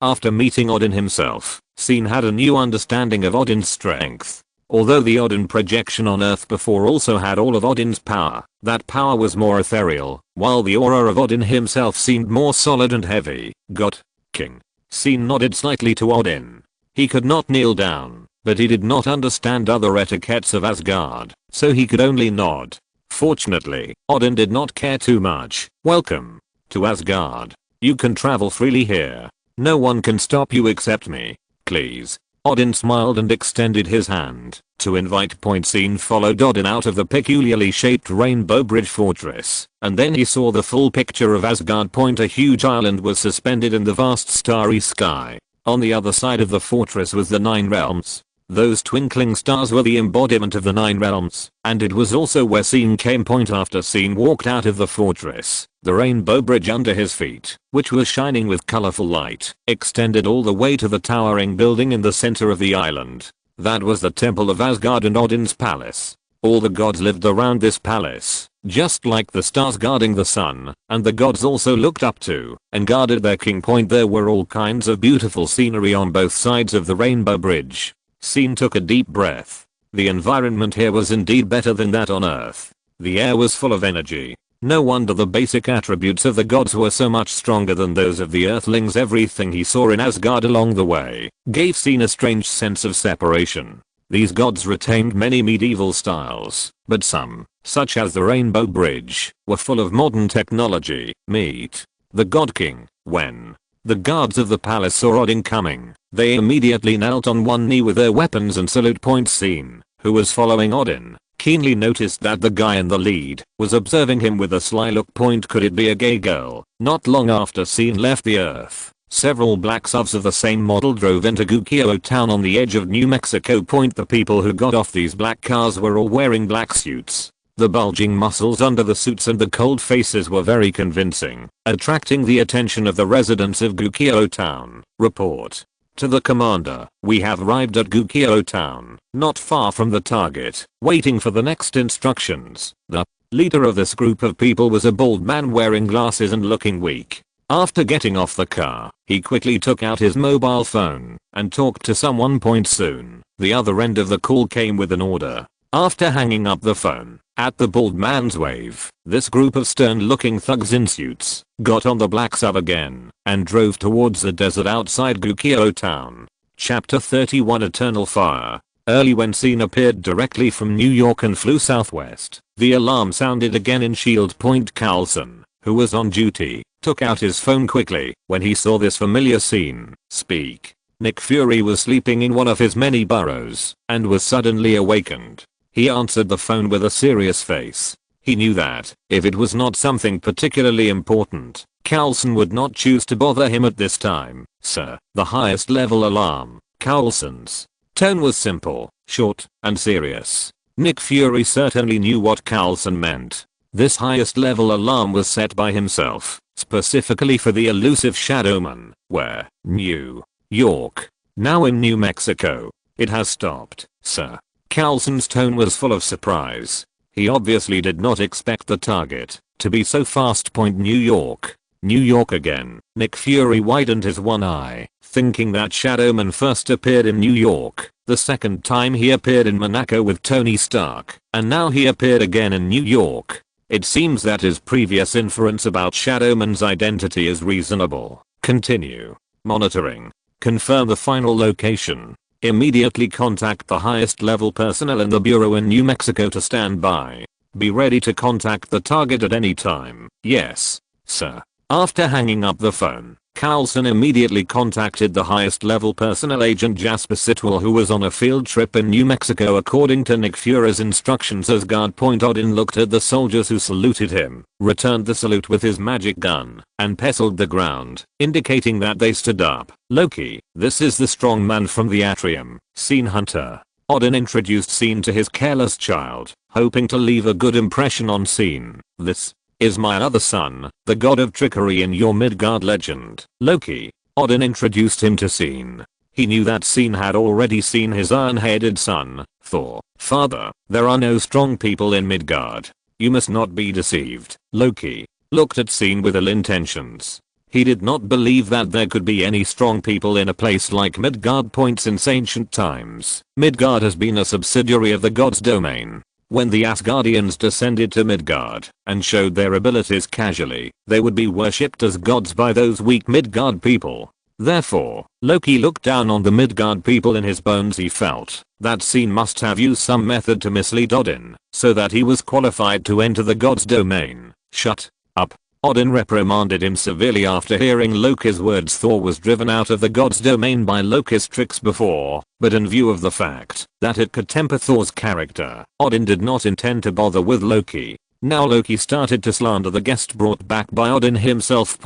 After meeting Odin himself, Scene had a new understanding of Odin's strength. Although the Odin projection on Earth before also had all of Odin's power, that power was more ethereal, while the aura of Odin himself seemed more solid and heavy. God King. Scene nodded slightly to Odin. He could not kneel down, but he did not understand other etiquettes of Asgard, so he could only nod. Fortunately, Odin did not care too much. Welcome to Asgard. You can travel freely here. No one can stop you except me. Please. Odin smiled and extended his hand to invite. Scene followed Odin out of the peculiarly shaped Rainbow Bridge fortress, and then he saw the full picture of Asgard. A huge island was suspended in the vast starry sky. On the other side of the fortress was the 9 realms. Those twinkling stars were the embodiment of the 9 realms, and it was also where Scene came. After Scene walked out of the fortress, the Rainbow Bridge under his feet, which was shining with colorful light, extended all the way to the towering building in the center of the island. That was the Temple of Asgard and Odin's palace. All the gods lived around this palace, just like the stars guarding the sun, and the gods also looked up to and guarded their king. There were all kinds of beautiful scenery on both sides of the Rainbow Bridge. Scene took a deep breath. The environment here was indeed better than that on Earth. The air was full of energy. No wonder the basic attributes of the gods were so much stronger than those of the Earthlings. Everything he saw in Asgard along the way gave Scene a strange sense of separation. These gods retained many medieval styles, but some, such as the Rainbow Bridge, were full of modern technology. Meet the God King. When the guards of the palace saw Odin coming, they immediately knelt on one knee with their weapons and salute. Scene, who was following Odin, keenly noticed that the guy in the lead was observing him with a sly look. Could it be a gay girl? Not long after Scene left the Earth, several black SUVs of the same model drove into Gukio town on the edge of New Mexico. The people who got off these black cars were all wearing black suits. The bulging muscles under the suits and the cold faces were very convincing, attracting the attention of the residents of Gukio town. Report to the commander. We have arrived at Gukio town, not far from the target, waiting for the next instructions. The leader of this group of people was a bald man wearing glasses and looking weak. After getting off the car, he quickly took out his mobile phone and talked to someone. Soon, the other end of the call came with an order. After hanging up the phone, at the bald man's wave, this group of stern-looking thugs in suits got on the black SUV again and drove towards the desert outside Gukio town. Chapter 31 Eternal Fire. Early when SYN appeared directly from New York and flew southwest, the alarm sounded again in Shield Point. Carlson, who was on duty, took out his phone quickly when he saw this familiar scene. Speak. Nick Fury was sleeping in one of his many burrows and was suddenly awakened. He answered the phone with a serious face. He knew that, if it was not something particularly important, Carlson would not choose to bother him at this time. Sir, the highest level alarm. Carlson's tone was simple, short, and serious. Nick Fury certainly knew what Carlson meant. This highest level alarm was set by himself, specifically for the elusive Shadowman. Where? New York. Now in New Mexico. It has stopped, sir. Carlson's tone was full of surprise. He obviously did not expect the target to be so fast. Point New York. New York again. Nick Fury widened his one eye, thinking that Shadowman first appeared in New York, the second time he appeared in Monaco with Tony Stark, and now he appeared again in New York. It seems that his previous inference about Shadowman's identity is reasonable. Continue. Monitoring. Confirm the final location. Immediately contact the highest level personnel in the bureau in New Mexico to stand by. Be ready to contact the target at any time. Yes, sir. After hanging up the phone, Carlson immediately contacted the highest level personnel agent Jasper Sitwell, who was on a field trip in New Mexico according to Nick Fury's instructions. As guard point, Odin looked at the soldiers who saluted him, returned the salute with his magic gun, and pestled the ground, indicating that they stood up. Loki, this is the strong man from the atrium, SYN Hunter. Odin introduced SYN to his careless child, hoping to leave a good impression on SYN. This is my other son, the god of trickery in your Midgard legend, Loki. Odin introduced him to SYN. He knew that SYN had already seen his iron-headed son, Thor. Father, there are no strong people in Midgard. You must not be deceived. Loki looked at SYN with ill intentions. He did not believe that there could be any strong people in a place like Midgard. Since ancient times, Midgard has been a subsidiary of the god's domain. When the Asgardians descended to Midgard and showed their abilities casually, they would be worshipped as gods by those weak Midgard people. Therefore, Loki looked down on the Midgard people. In his bones he felt that SYN must have used some method to mislead Odin, so that he was qualified to enter the god's domain. Shut up. Odin reprimanded him severely after hearing Loki's words. Thor was driven out of the god's domain by Loki's tricks before, but in view of the fact that it could temper Thor's character, Odin did not intend to bother with Loki. Now Loki started to slander the guest brought back by Odin himself.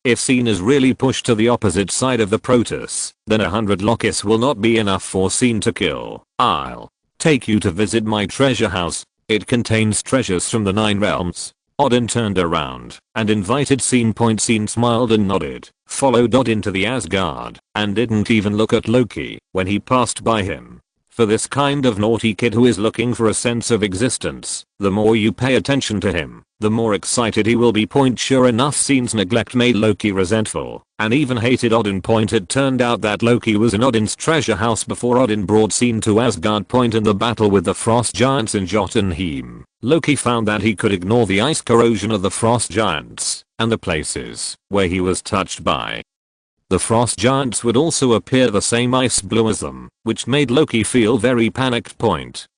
If SYN is really pushed to the opposite side of the Protoss, then 100 Lokis will not be enough for SYN to kill. I'll take you to visit my treasure house. It contains treasures from the 9 realms. Odin turned around and invited SYN. SYN smiled and nodded, followed Odin to the Asgard, and didn't even look at Loki when he passed by him. For this kind of naughty kid who is looking for a sense of existence, the more you pay attention to him, the more excited he will be. Sure enough, SYN's neglect made Loki resentful and even hated Odin. It turned out that Loki was in Odin's treasure house before Odin brought SYN to Asgard. In the battle with the frost giants in Jotunheim, Loki found that he could ignore the ice corrosion of the frost giants and the places where he was touched by the frost giants would also appear the same ice blue as them, which made Loki feel very panicked.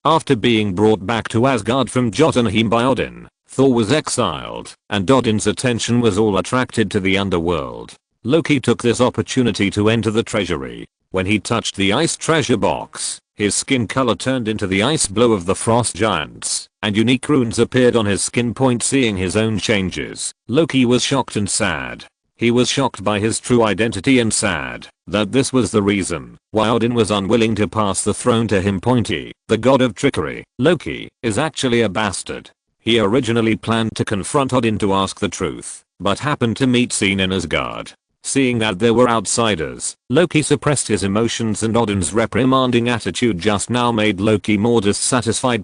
After being brought back to Asgard from Jotunheim by Odin, Thor was exiled, and Odin's attention was all attracted to the underworld. Loki took this opportunity to enter the treasury. When he touched the ice treasure box, his skin color turned into the ice blue of the frost giants, and unique runes appeared on his skin. Seeing his own changes, Loki was shocked and sad. He was shocked by his true identity and sad that this was the reason why Odin was unwilling to pass the throne to him. The god of trickery, Loki, is actually a bastard. He originally planned to confront Odin to ask the truth, but happened to meet SYN in Asgard. Seeing that there were outsiders, Loki suppressed his emotions, and Odin's reprimanding attitude just now made Loki more dissatisfied.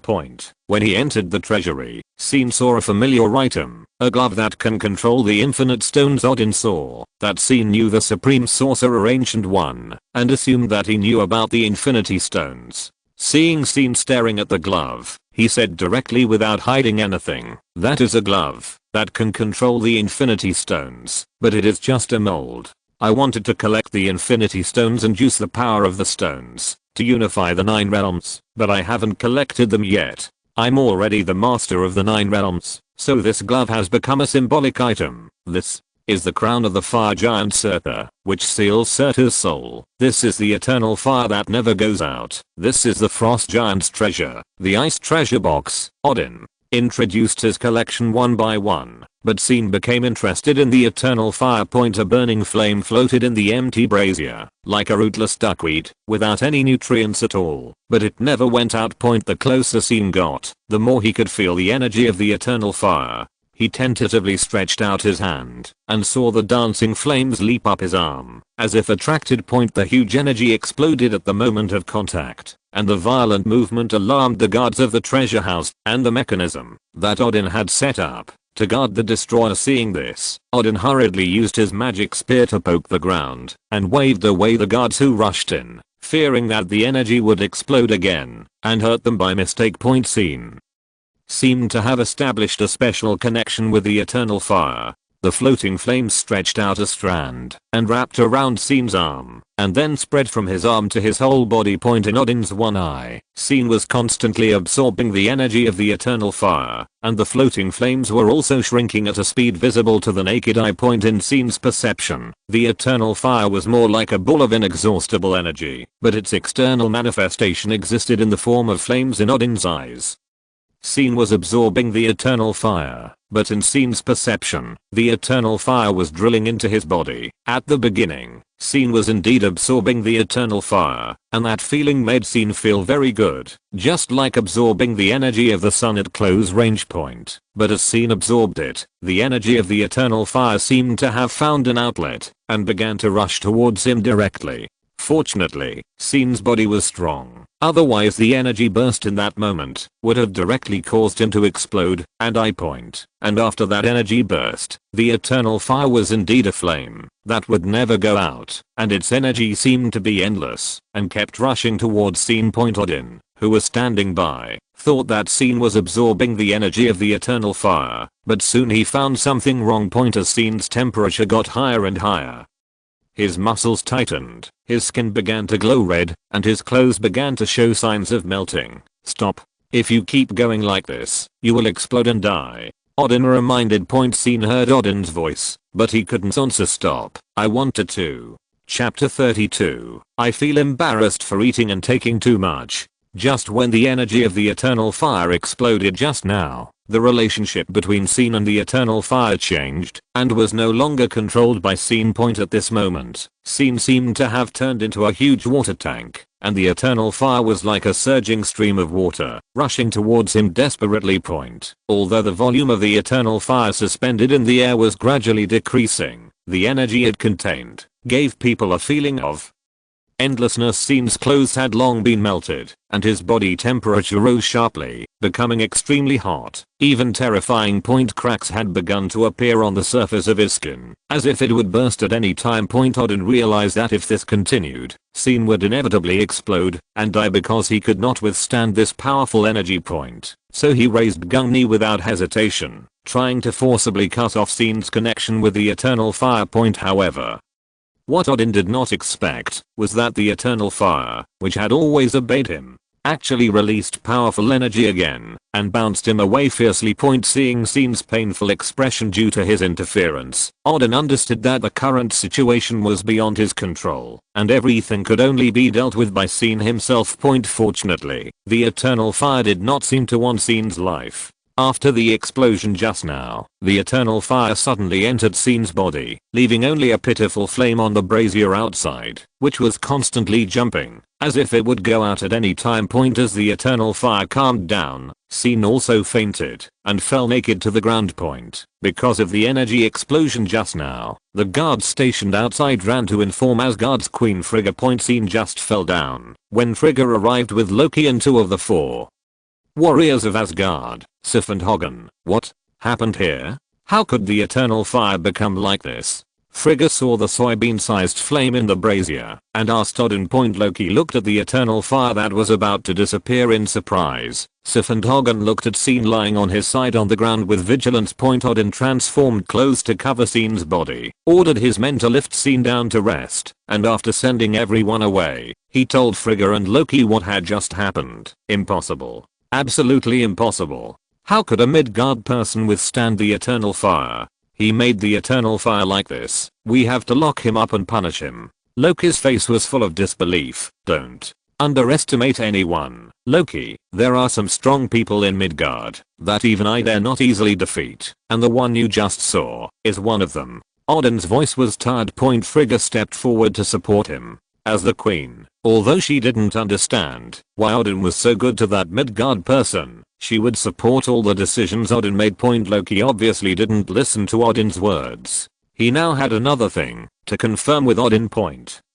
When he entered the treasury, SYN saw a familiar item, a glove that can control the infinite stones. Odin saw that SYN knew the supreme sorcerer Ancient One, and assumed that he knew about the infinity stones. Seeing SYN staring at the glove, he said directly without hiding anything, "That is a glove that can control the infinity stones, but it is just a mold. I wanted to collect the Infinity Stones and use the power of the stones to unify the 9 realms, but I haven't collected them yet. I'm already the master of the 9 realms, so this glove has become a symbolic item. This is the crown of the fire giant Surtur, which seals Surtur's soul. This is the eternal fire that never goes out. This is the frost giant's treasure, the ice treasure box. Odin introduced his collection one by one, but Syn became interested in the eternal fire point. A burning flame floated in the empty brazier, like a rootless duckweed, without any nutrients at all, but it never went out. The closer Syn got, the more he could feel the energy of the eternal fire. He tentatively stretched out his hand and saw the dancing flames leap up his arm, as if attracted. The huge energy exploded at the moment of contact, and the violent movement alarmed the guards of the treasure house and the mechanism that Odin had set up to guard the destroyer. Seeing this, Odin hurriedly used his magic spear to poke the ground and waved away the guards who rushed in, fearing that the energy would explode again and hurt them by mistake. Syn seemed to have established a special connection with the eternal fire. The floating flames stretched out a strand and wrapped around Syn's arm, and then spread from his arm to his whole body. In Odin's one eye, Syn was constantly absorbing the energy of the eternal fire, and the floating flames were also shrinking at a speed visible to the naked eye. In Syn's perception, the eternal fire was more like a ball of inexhaustible energy, but its external manifestation existed in the form of flames in Odin's eyes. Syn was absorbing the eternal fire, but in Syn's perception, the eternal fire was drilling into his body. At the beginning, Syn was indeed absorbing the eternal fire, and that feeling made Syn feel very good, just like absorbing the energy of the sun at close range. But as Syn absorbed it, the energy of the eternal fire seemed to have found an outlet and began to rush towards him directly. Fortunately, Syn's body was strong, otherwise the energy burst in that moment would have directly caused him to explode. And after that energy burst, the eternal fire was indeed a flame that would never go out, and its energy seemed to be endless and kept rushing towards Syn. Odin, who was standing by, thought that Syn was absorbing the energy of the eternal fire, but soon he found something wrong. As Syn's temperature got higher and higher, his muscles tightened, his skin began to glow red, and his clothes began to show signs of melting. Stop. If you keep going like this, you will explode and die, Odin reminded. Syn heard Odin's voice, but he couldn't answer. Stop. I wanted to. Chapter 32. I feel embarrassed for eating and taking too much. Just when the energy of the eternal fire exploded just now, the relationship between Syn and the eternal fire changed and was no longer controlled by Syn. At this moment, Syn seemed to have turned into a huge water tank, and the eternal fire was like a surging stream of water rushing towards him desperately. Although the volume of the eternal fire suspended in the air was gradually decreasing, the energy it contained gave people a feeling of endlessness. Syn's clothes had long been melted, and his body temperature rose sharply, becoming extremely hot. Even terrifying. Cracks had begun to appear on the surface of his skin, as if it would burst at any time. Odin realized that if this continued, Syn would inevitably explode and die because he could not withstand this powerful energy. So he raised Gungnir without hesitation, trying to forcibly cut off Syn's connection with the eternal fire. However, what Odin did not expect was that the eternal fire, which had always obeyed him, actually released powerful energy again and bounced him away fiercely. Seeing Syn's painful expression due to his interference, Odin understood that the current situation was beyond his control and everything could only be dealt with by Syn himself. Fortunately, the eternal fire did not seem to want Syn's life. After the explosion just now, the eternal fire suddenly entered Syn's body, leaving only a pitiful flame on the brazier outside, which was constantly jumping, as if it would go out at any time. As the eternal fire calmed down, Syn also fainted and fell naked to the ground. Because of the energy explosion just now, the guards stationed outside ran to inform Asgard's queen Frigga. Syn just fell down when Frigga arrived with Loki and 2 of the 4 warriors of Asgard, Sif and Hagen. What happened here? How could the eternal fire become like this? Frigga saw the soybean-sized flame in the brazier and asked Odin point. Loki looked at the eternal fire that was about to disappear in surprise. Sif and Hagen looked at Scene lying on his side on the ground with vigilance point. Odin transformed clothes to cover Scene's body, ordered his men to lift Scene down to rest, and after sending everyone away, he told Frigga and Loki what had just happened. Impossible. Absolutely impossible. How could a Midgard person withstand the eternal fire? He made the eternal fire like this. We have to lock him up and punish him. Loki's face was full of disbelief. Don't underestimate anyone, Loki. There are some strong people in Midgard that even I dare not easily defeat, and the one you just saw is one of them. Odin's voice was tired. Frigga stepped forward to support him. As the queen, although she didn't understand why Odin was so good to that Midgard person, she would support all the decisions Odin made. Loki obviously didn't listen to Odin's words. He now had another thing to confirm with Odin.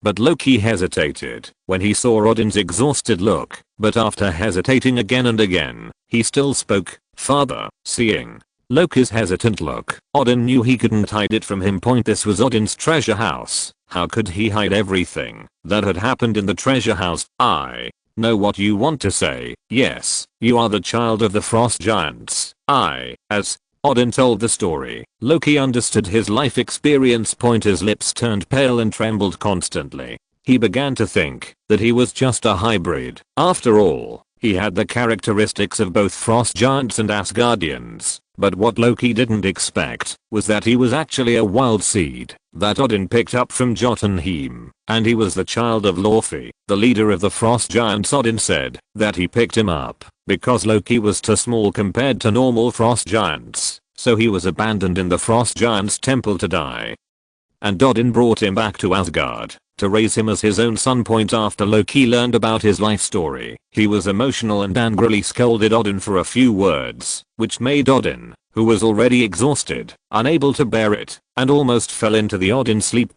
But Loki hesitated when he saw Odin's exhausted look, but after hesitating again and again, he still spoke. Father, seeing Loki's hesitant look, Odin knew he couldn't hide it from him. This was Odin's treasure house. How could he hide everything that had happened in the treasure house? I know what you want to say. Yes, you are the child of the frost giants. As Odin told the story, Loki understood his life experience. His lips turned pale and trembled constantly. He began to think that he was just a hybrid. After all, he had the characteristics of both frost giants and Asgardians. But what Loki didn't expect was that he was actually a wild seed that Odin picked up from Jotunheim, and he was the child of Laufey, the leader of the frost giants. Odin said that he picked him up because Loki was too small compared to normal frost giants, so he was abandoned in the frost giants' temple to die. And Odin brought him back to Asgard to raise him as his own son. After Loki learned about his life story, he was emotional and angrily scolded Odin for a few words, which made Odin, who was already exhausted, unable to bear it, and almost fell into the Odin sleep.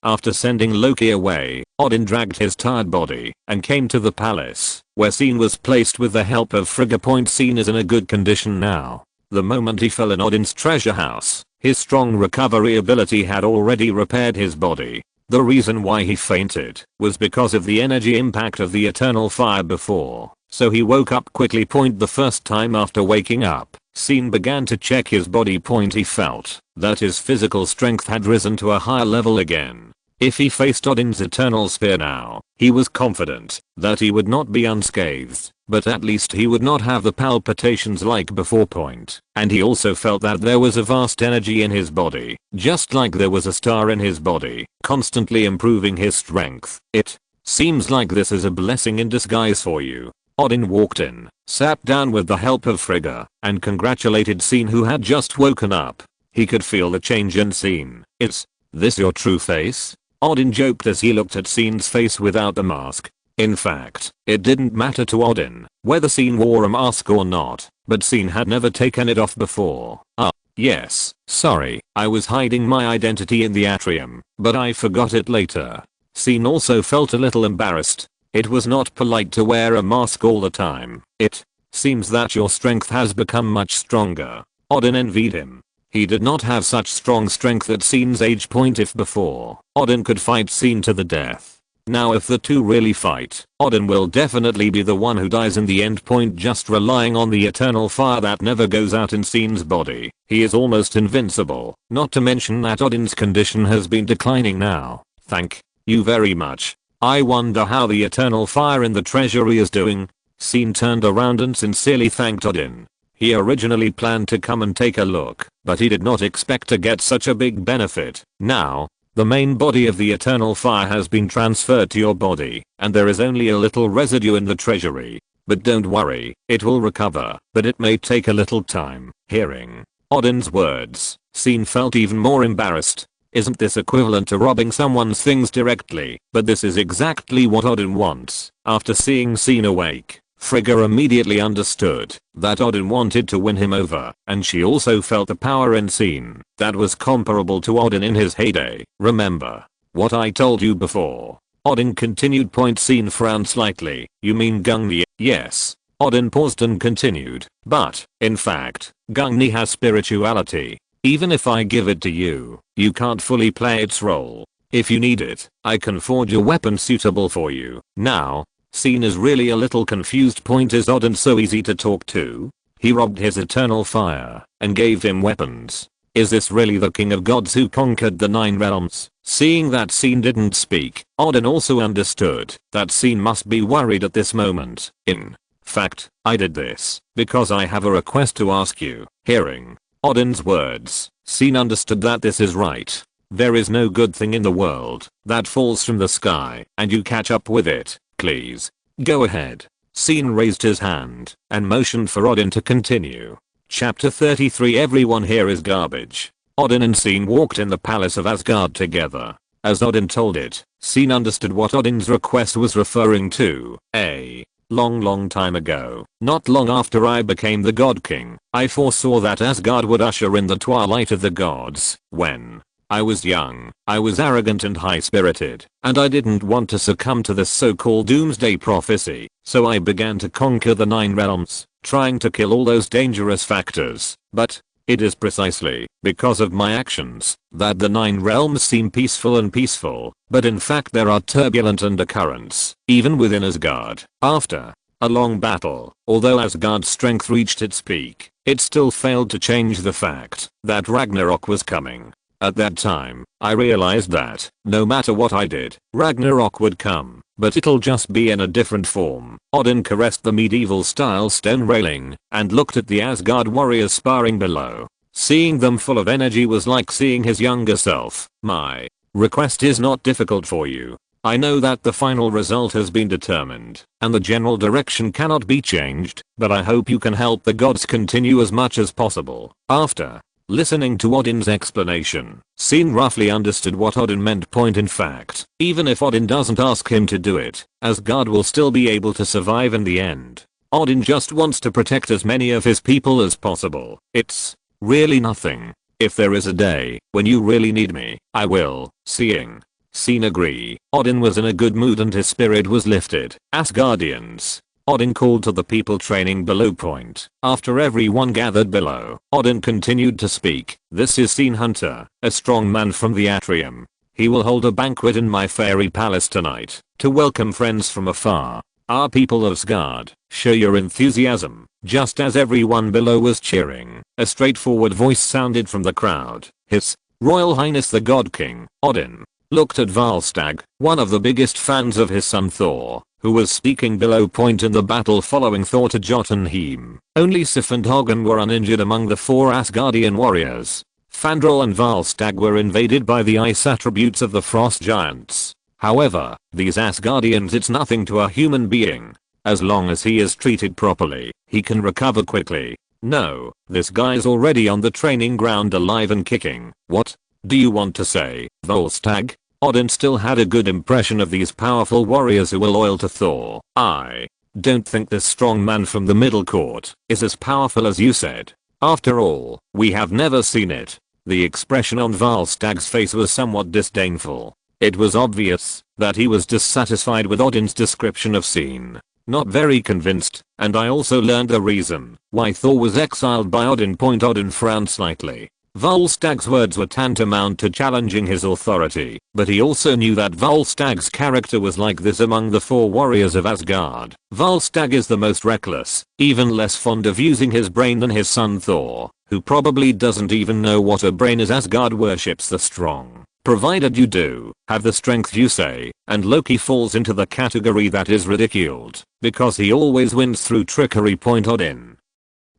After sending Loki away, Odin dragged his tired body and came to the palace, where Scene was placed with the help of Frigga. Scene is in a good condition now. The moment he fell in Odin's treasure house, his strong recovery ability had already repaired his body. The reason why he fainted was because of the energy impact of the eternal fire before, so he woke up quickly. The first time after waking up, Scene began to check his body. He felt that his physical strength had risen to a higher level again. If he faced Odin's eternal spear now, he was confident that he would not be unscathed, but at least he would not have the palpitations like before. And he also felt that there was a vast energy in his body, just like there was a star in his body, constantly improving his strength. It seems like this is a blessing in disguise for you. Odin walked in, sat down with the help of Frigga, and congratulated Scene, who had just woken up. He could feel the change in Scene. Is this your true face? Odin joked as he looked at Scene's face without the mask. In fact, it didn't matter to Odin whether Scene wore a mask or not, but Scene had never taken it off before. Yes, sorry, I was hiding my identity in the atrium, but I forgot it later. Scene also felt a little embarrassed. It was not polite to wear a mask all the time. It seems that your strength has become much stronger. Odin envied him. He did not have such strong strength at Scene's age. If before, Odin could fight Scene to the death. Now if the two really fight, Odin will definitely be the one who dies in the end. Just relying on the eternal fire that never goes out in Scene's body, he is almost invincible, not to mention that Odin's condition has been declining now. Thank you very much. I wonder how the eternal fire in the treasury is doing. Scene turned around and sincerely thanked Odin. He originally planned to come and take a look, but he did not expect to get such a big benefit. Now, the main body of the eternal fire has been transferred to your body, and there is only a little residue in the treasury. But don't worry, it will recover, but it may take a little time. Hearing Odin's words, Scene felt even more embarrassed. Isn't this equivalent to robbing someone's things directly? But this is exactly what Odin wants. After seeing Scene awake, Frigga immediately understood that Odin wanted to win him over, and she also felt the power in Scene that was comparable to Odin in his heyday. Remember what I told you before? Odin continued. Scene frowned slightly. You mean Gungnir? Yes. Odin paused and continued. But, in fact, Gungnir has spirituality. Even if I give it to you, you can't fully play its role. If you need it, I can forge a weapon suitable for you. Now, Scene is really a little confused. Is Odin so easy to talk to? He robbed his eternal fire and gave him weapons. Is this really the king of gods who conquered the 9 realms? Seeing that Scene didn't speak, Odin also understood that Scene must be worried at this moment. In fact, I did this because I have a request to ask you. Hearing Odin's words, Scene understood that this is right. There is no good thing in the world that falls from the sky and you catch up with it. Please, go ahead. Scene raised his hand and motioned for Odin to continue. Chapter 33. Everyone here is garbage. Odin and Scene walked in the palace of Asgard together. As Odin told it, Scene understood what Odin's request was referring to. A long time ago, not long after I became the God King, I foresaw that Asgard would usher in the twilight of the gods. When I was young, I was arrogant and high-spirited, and I didn't want to succumb to this so-called doomsday prophecy, so I began to conquer the 9 realms, trying to kill all those dangerous factors. But it is precisely because of my actions that the 9 realms seem peaceful, but in fact there are turbulent undercurrents, even within Asgard. After a long battle, although Asgard's strength reached its peak, it still failed to change the fact that Ragnarok was coming. At that time, I realized that, no matter what I did, Ragnarok would come, but it'll just be in a different form. Odin caressed the medieval-style stone railing, and looked at the Asgard warriors sparring below. Seeing them full of energy was like seeing his younger self. My request is not difficult for you. I know that the final result has been determined, and the general direction cannot be changed, but I hope you can help the gods continue as much as possible. After listening to Odin's explanation, Scene roughly understood what Odin meant. In fact, even if Odin doesn't ask him to do it, Asgard will still be able to survive in the end. Odin just wants to protect as many of his people as possible. It's really nothing. If there is a day when you really need me, I will. Seeing Scene agree, Odin was in a good mood and his spirit was lifted. Asgardians, Odin called to the people training below. After everyone gathered below, Odin continued to speak. This is Scene Hunter, a strong man from the atrium. He will hold a banquet in my fairy palace tonight to welcome friends from afar. Our people of Asgard, show your enthusiasm. Just as everyone below was cheering, a straightforward voice sounded from the crowd. His Royal Highness the God King. Odin looked at Valstag, one of the biggest fans of his son Thor, who was speaking below. In the battle following Thor to Jotunheim, only Sif and Hagen were uninjured among the 4 Asgardian warriors. Fandral and Valstag were invaded by the ice attributes of the frost giants. However, these Asgardians, it's nothing to a human being. As long as he is treated properly, he can recover quickly. No, this guy's already on the training ground alive and kicking. What do you want to say, Volstagg? Odin still had a good impression of these powerful warriors who were loyal to Thor. I don't think this strong man from the middle court is as powerful as you said. After all, we have never seen it. The expression on Valstagg's face was somewhat disdainful. It was obvious that he was dissatisfied with Odin's description of Scene. Not very convinced, and I also learned the reason why Thor was exiled by Odin. Odin frowned slightly. Volstagg's words were tantamount to challenging his authority, but he also knew that Volstagg's character was like this among the 4 warriors of Asgard. Volstagg is the most reckless, even less fond of using his brain than his son Thor, who probably doesn't even know what a brain is. Asgard worships the strong, provided you do have the strength you say, and Loki falls into the category that is ridiculed, because he always wins through trickery. Odin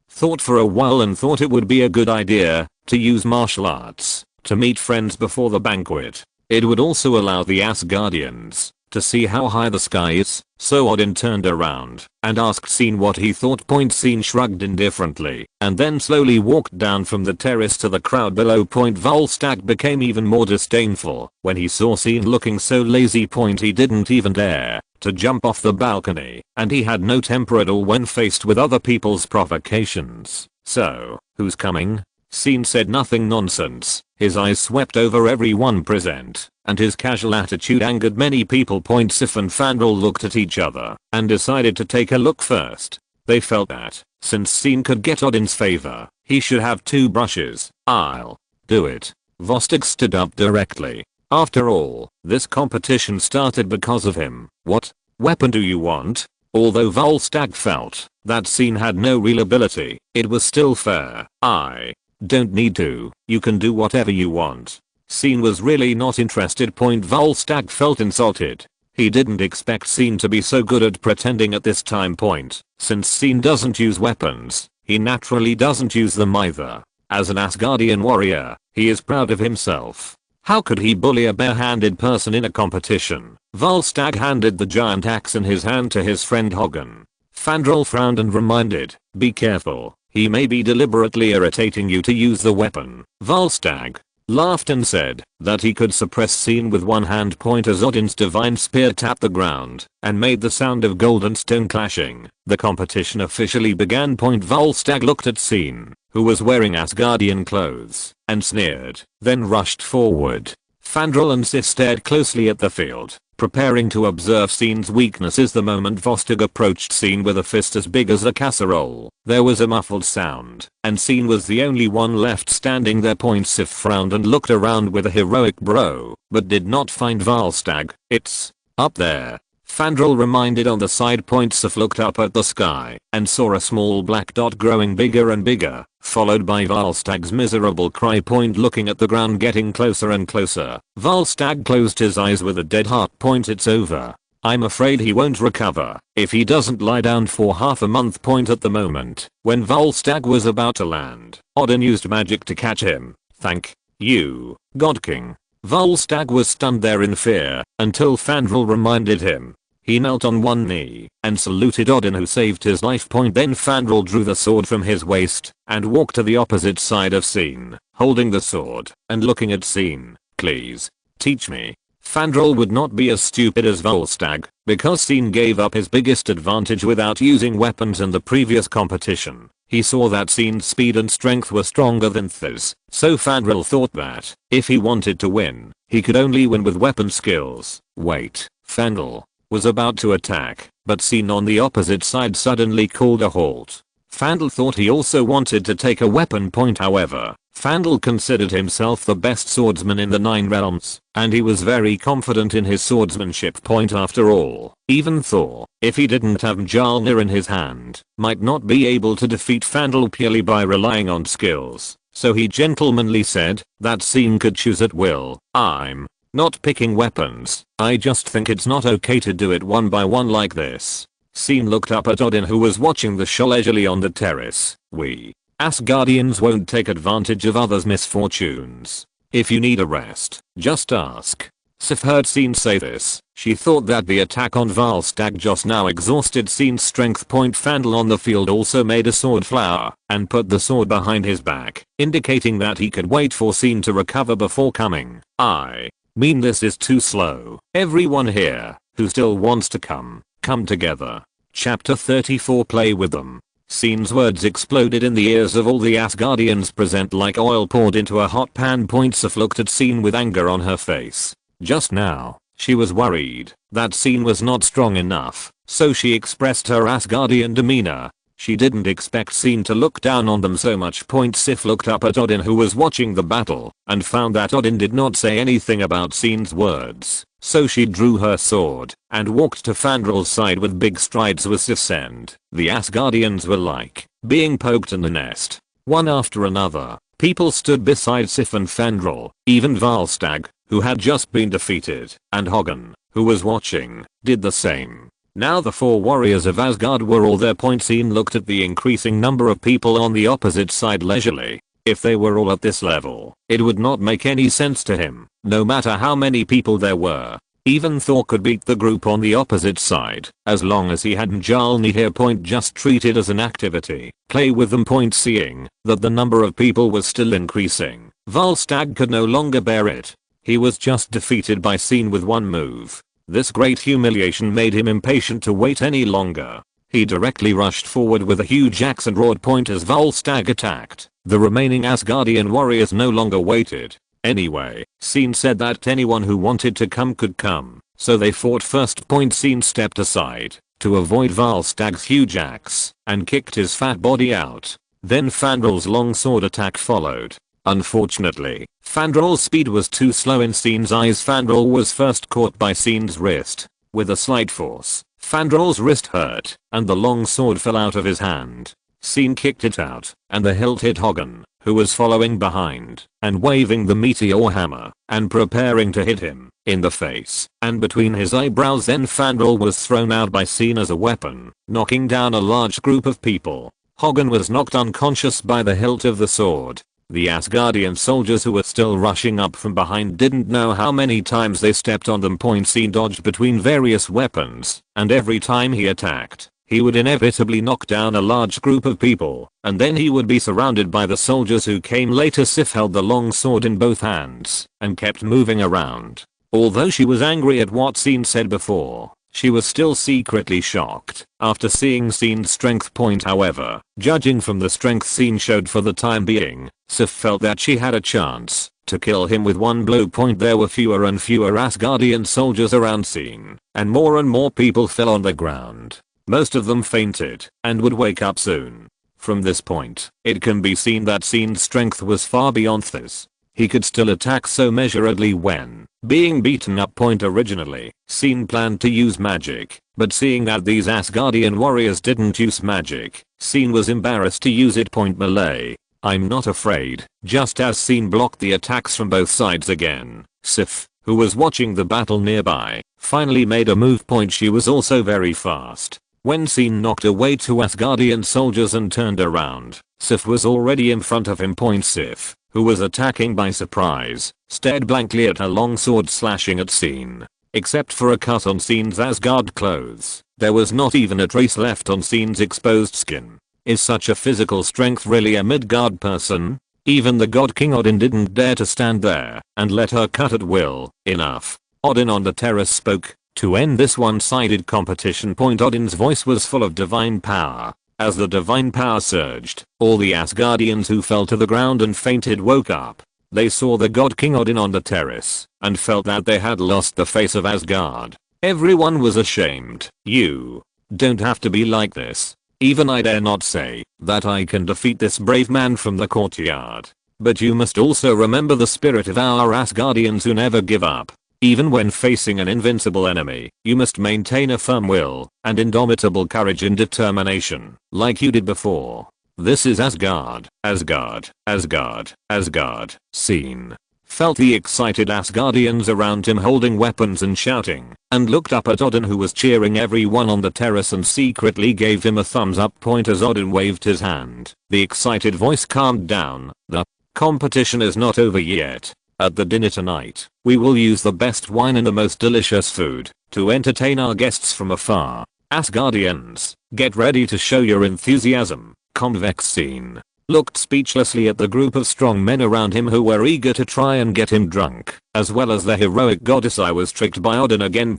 thought for a while and thought it would be a good idea to use martial arts to meet friends before the banquet. It would also allow the Asgardians to see how high the sky is, so Odin turned around and asked Scene what he thought. Scene shrugged indifferently and then slowly walked down from the terrace to the crowd below. Volstagg became even more disdainful when he saw Scene looking so lazy. He didn't even dare to jump off the balcony, and he had no temper at all when faced with other people's provocations. So, who's coming? Scene said nothing. Nonsense. His eyes swept over everyone present, and his casual attitude angered many people. Sif and Fandral looked at each other and decided to take a look first. They felt that, since Scene could get Odin's favor, He should have 2 brushes. I'll do it. Vostok stood up directly. After all, this competition started because of him. What weapon do you want? Although Volstagg felt that scene had no real ability, it was still fair. I don't need to. You can do whatever you want. Scene was really not interested. Volstagg felt insulted. He didn't expect Scene to be so good at pretending at this time point. Since Scene doesn't use weapons, he naturally doesn't use them either. As an Asgardian warrior, he is proud of himself. How could he bully a bare-handed person in a competition? Volstagg handed the giant axe in his hand to his friend Hagen. Fandral frowned and reminded, be careful, he may be deliberately irritating you to use the weapon. Volstagg laughed and said that he could suppress Scene with one hand. As Odin's divine spear tapped the ground and made the sound of gold and stone clashing, the competition officially began. Volstagg looked at Scene, who was wearing Asgardian clothes, and sneered, then rushed forward. Fandral and Sif stared closely at the field, preparing to observe Scene's weaknesses. The moment Vostok approached Scene with a fist as big as a casserole, there was a muffled sound, and Scene was the only one left standing there. Sif frowned and looked around with a heroic bro, but did not find Volstagg. It's up there, Fandral reminded. On the side. Sif looked up at the sky and saw a small black dot growing bigger and bigger, followed by Volstagg's miserable cry. Looking at the ground getting closer and closer, Volstagg closed his eyes with a dead heart. It's over. I'm afraid he won't recover if he doesn't lie down for half a month. At the moment when Volstagg was about to land, Odin used magic to catch him. Thank you, God King. Volstagg was stunned there in fear until Fandral reminded him. He knelt on one knee and saluted Odin, who saved his life. Then Fandral drew the sword from his waist and walked to the opposite side of Scene, holding the sword and looking at Scene. Please, teach me. Fandral would not be as stupid as Volstagg, because Scene gave up his biggest advantage without using weapons in the previous competition. He saw that Scene's speed and strength were stronger than his, so Fandral thought that if he wanted to win, he could only win with weapon skills. Wait, Fandral was about to attack, but Scene on the opposite side suddenly called a halt. Fandral thought he also wanted to take a weapon. However, Fandral considered himself the best swordsman in the 9 realms, and he was very confident in his swordsmanship. After all, even Thor, if he didn't have Mjolnir in his hand, might not be able to defeat Fandral purely by relying on skills. So he gentlemanly said that Scene could choose at will. I'm not picking weapons. I just think it's not okay to do it one by one like this. Scene looked up at Odin, who was watching the show leisurely on the terrace. We Asgardians won't take advantage of others' misfortunes. If you need a rest, just ask. Sif heard Scene say this. She thought that the attack on Volstagg just now exhausted Scene's strength. Fandral on the field also made a sword flower and put the sword behind his back, indicating that he could wait for Scene to recover before coming. I mean, this is too slow. Everyone here who still wants to come together. Chapter 34. Play with them. Scene's words exploded in the ears of all the Asgardians present like oil poured into a hot pan. Sif looked at Scene with anger on her face. Just now, she was worried that Scene was not strong enough, so she expressed her Asgardian demeanor. She didn't expect Scene to look down on them so much. Sif looked up at Odin, who was watching the battle, and found that Odin did not say anything about Scene's words. So she drew her sword and walked to Fandral's side with big strides. With Sif's end, the Asgardians were like being poked in the nest. One after another, people stood beside Sif and Fandral, even Volstagg, who had just been defeated, and Hagen, who was watching, did the same. Now the 4 warriors of Asgard were all there. Scene looked at the increasing number of people on the opposite side leisurely. If they were all at this level, it would not make any sense to him, no matter how many people there were. Even Thor could beat the group on the opposite side, as long as he had Mjolnir here. Just treat it as an activity. Play with them. Seeing that the number of people was still increasing, Volstagg could no longer bear it. He was just defeated by Scene with one move. This great humiliation made him impatient to wait any longer. He directly rushed forward with a huge axe and roared. As Volstagg attacked, the remaining Asgardian warriors no longer waited. Anyway, Scene said that anyone who wanted to come could come, so they fought first. Scene stepped aside to avoid Volstagg's huge axe and kicked his fat body out. Then Fandrel's longsword attack followed. Unfortunately, Fandrel's speed was too slow in Scen's eyes. Fandrel was first caught by Scen's wrist. With a slight force, Fandrel's wrist hurt, and the long sword fell out of his hand. Scene kicked it out, and the hilt hit Hagen, who was following behind, and waving the meteor hammer, and preparing to hit him, in the face, and between his eyebrows. Then Fandrel was thrown out by Scene as a weapon, knocking down a large group of people. Hagen was knocked unconscious by the hilt of the sword. The Asgardian soldiers who were still rushing up from behind didn't know how many times they stepped on them. Scene dodged between various weapons, and every time he attacked, he would inevitably knock down a large group of people, and then he would be surrounded by the soldiers who came later. Sif held the long sword in both hands, and kept moving around. Although she was angry at what Scene said before, she was still secretly shocked after seeing Scene's strength. However, judging from the strength Scene showed for the time being, Sif felt that she had a chance to kill him with one blow. There were fewer and fewer Asgardian soldiers around Scene, and more people fell on the ground. Most of them fainted and would wake up soon. From this point, it can be seen that Scene's strength was far beyond this. He could still attack so measurably when being beaten up. Originally, Scene planned to use magic, but seeing that these Asgardian warriors didn't use magic, Scene was embarrassed to use it. Melee. I'm not afraid. Just as Scene blocked the attacks from both sides again, Sif, who was watching the battle nearby, finally made a move. She was also very fast. When Scene knocked away 2 Asgardian soldiers and turned around, Sif was already in front of him. Sif, who was attacking by surprise, stared blankly at her longsword slashing at Scene. Except for a cut on Scene's Asgard clothes, there was not even a trace left on Scene's exposed skin. Is such a physical strength really a Midgard person? Even the god King Odin didn't dare to stand there and let her cut at will. Enough. Odin on the terrace spoke. To end this one-sided competition. Odin's voice was full of divine power. As the divine power surged, all the Asgardians who fell to the ground and fainted woke up. They saw the god King Odin on the terrace, and felt that they had lost the face of Asgard. Everyone was ashamed. You don't have to be like this. Even I dare not say that I can defeat this brave man from the courtyard. But you must also remember the spirit of our Asgardians who never give up. Even when facing an invincible enemy, you must maintain a firm will and indomitable courage and determination, like you did before. This is Asgard, Asgard, Asgard, Asgard. Scene felt the excited Asgardians around him holding weapons and shouting, and looked up at Odin, who was cheering everyone on the terrace and secretly gave him a thumbs up. As Odin waved his hand, the excited voice calmed down. The competition is not over yet. At the dinner tonight, we will use the best wine and the most delicious food to entertain our guests from afar. Asgardians, get ready to show your enthusiasm. Convex Scene looked speechlessly at the group of strong men around him who were eager to try and get him drunk, as well as the heroic goddess. I was tricked by Odin again.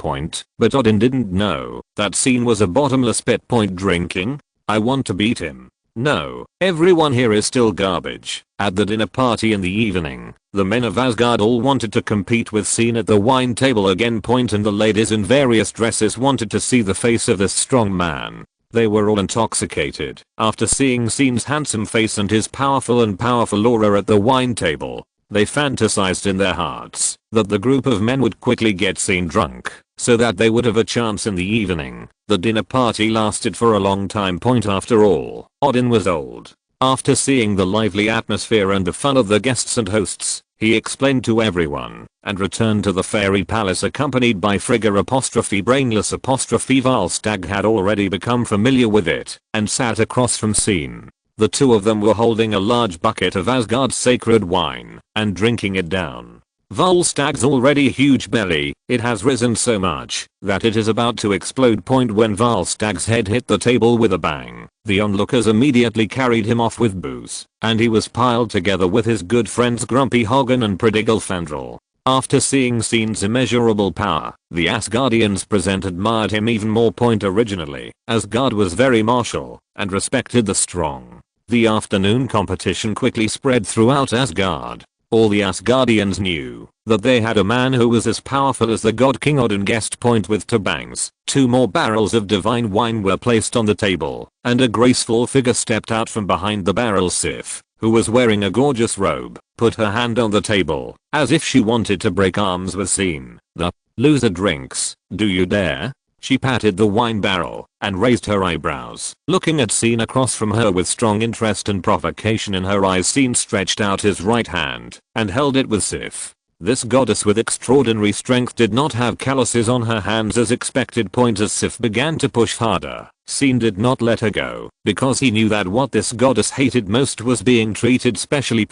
But Odin didn't know that Scene was a bottomless pit. Drinking? I want to beat him. No, everyone here is still garbage. At the dinner party in the evening, the men of Asgard all wanted to compete with Scene at the wine table again. And the ladies in various dresses wanted to see the face of this strong man. They were all intoxicated after seeing Scene's handsome face and his powerful aura at the wine table. They fantasized in their hearts that the group of men would quickly get Scene drunk, so that they would have a chance in the evening. The dinner party lasted for a long time. After all, Odin was old. After seeing the lively atmosphere and the fun of the guests and hosts, he explained to everyone, and returned to the fairy palace accompanied by Frigga brainless Valstag had already become familiar with it, and sat across from Scene. The two of them were holding a large bucket of Asgard's sacred wine, and drinking it down. Volstag's already huge belly, it has risen so much that it is about to explode. When Volstag's head hit the table with a bang, the onlookers immediately carried him off with booze, and he was piled together with his good friends Grumpy Hagen and Prodigal Fandral. After seeing Scene's immeasurable power, the Asgardians present admired him even more. Originally, Asgard was very martial and respected the strong. The afternoon competition quickly spread throughout Asgard. All the Asgardians knew that they had a man who was as powerful as the god King Odin. Guest point with two bangs. 2 more barrels of divine wine were placed on the table, and a graceful figure stepped out from behind the barrel. Sif, who was wearing a gorgeous robe, put her hand on the table, as if she wanted to break arms with Scene. The loser drinks, do you dare? She patted the wine barrel and raised her eyebrows, looking at Scene across from her with strong interest and provocation in her eyes. Scene stretched out his right hand and held it with Sif. This goddess with extraordinary strength did not have calluses on her hands as expected. As Sif began to push harder, Scene did not let her go, because he knew that what this goddess hated most was being treated specially.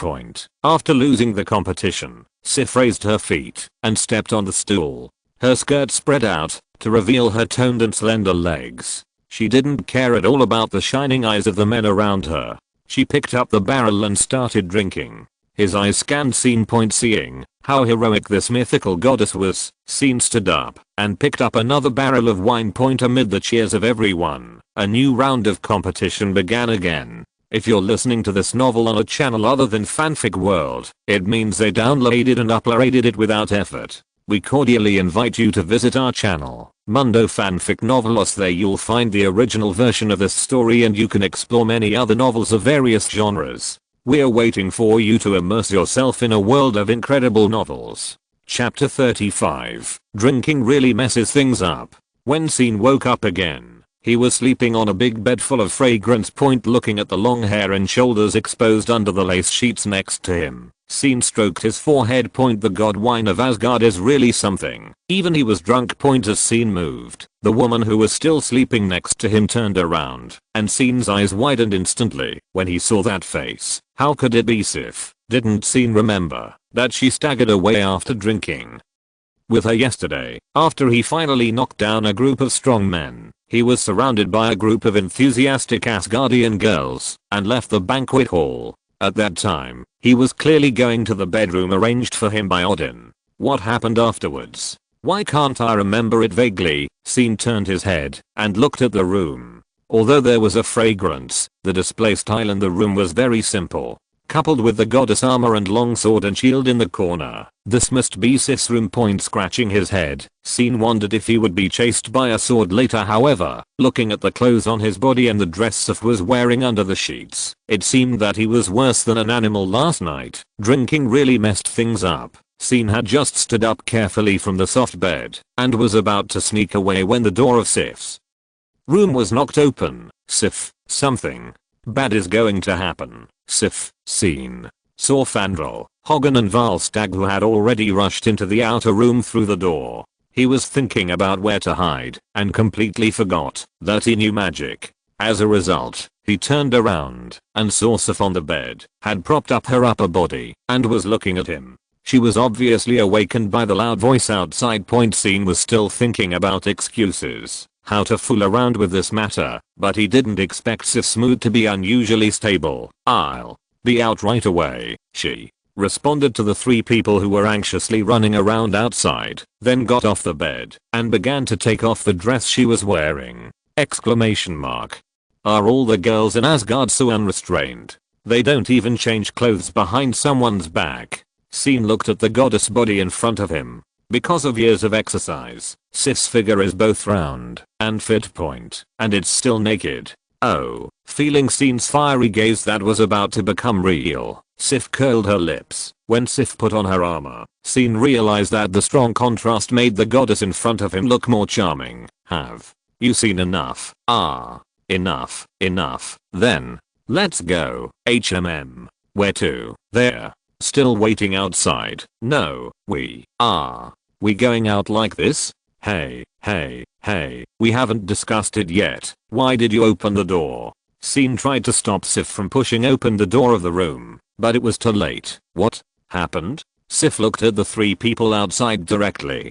After losing the competition, Sif raised her feet and stepped on the stool. Her skirt spread out to reveal her toned and slender legs. She didn't care at all about the shining eyes of the men around her. She picked up the barrel and started drinking. His eyes scanned Scene. Seeing how heroic this mythical goddess was, Scene stood up and picked up another barrel of wine. Amid the cheers of everyone, a new round of competition began again. If you're listening to this novel on a channel other than Fanfic World, it means they downloaded and uploaded it without effort. We cordially invite you to visit our channel, Mundo Fanfic Novelos. There you'll find the original version of this story, and you can explore many other novels of various genres. We're waiting for you to immerse yourself in a world of incredible novels. Chapter 35. Drinking really messes things up. When Scene woke up again, he was sleeping on a big bed full of fragrance. Looking at the long hair and shoulders exposed under the lace sheets next to him, Scene stroked his forehead. The god wine of Asgard is really something. Even he was drunk. As Scene moved, the woman who was still sleeping next to him turned around, and Scene's eyes widened instantly when he saw that face. How could it be Sif? Didn't Scene remember that she staggered away after drinking with her yesterday? After he finally knocked down a group of strong men, he was surrounded by a group of enthusiastic Asgardian girls and left the banquet hall. At that time, he was clearly going to the bedroom arranged for him by Odin. What happened afterwards? Why can't I remember it vaguely? Scene turned his head and looked at the room. Although there was a fragrance, the display style in the room was very simple. Coupled with the goddess armor and long sword and shield in the corner, this must be Sif's room. Scratching his head, Scene wondered if he would be chased by a sword later. However, looking at the clothes on his body and the dress Sif was wearing under the sheets, it seemed that he was worse than an animal last night. Drinking really messed things up. Scene had just stood up carefully from the soft bed and was about to sneak away when the door of Sif's room was knocked open. Sif, something bad is going to happen. Sif, Scene saw Fandral, Hagen and Valstag, who had already rushed into the outer room through the door. He was thinking about where to hide and completely forgot that he knew magic. As a result, he turned around and saw Sif on the bed, had propped up her upper body and was looking at him. She was obviously awakened by the loud voice outside. Scene was still thinking about excuses, how to fool around with this matter, but he didn't expect Sif's mood to be unusually stable. "I'll be out right away," she responded to the 3 people who were anxiously running around outside, then got off the bed and began to take off the dress she was wearing. Exclamation mark. Are all the girls in Asgard so unrestrained? They don't even change clothes behind someone's back. Scene looked at the goddess body in front of him. Because of years of exercise, Sif's figure is both round and fit. And it's still naked. Oh, feeling Scene's fiery gaze that was about to become real, Sif curled her lips. When Sif put on her armor, Scene realized that the strong contrast made the goddess in front of him look more charming. Have you seen enough? Enough. Then, let's go. Where to? There. Still waiting outside. No, we going out like this? Hey, we haven't discussed it yet. Why did you open the door? Scene tried to stop Sif from pushing open the door of the room, but it was too late. What happened? Sif looked at the 3 people outside directly.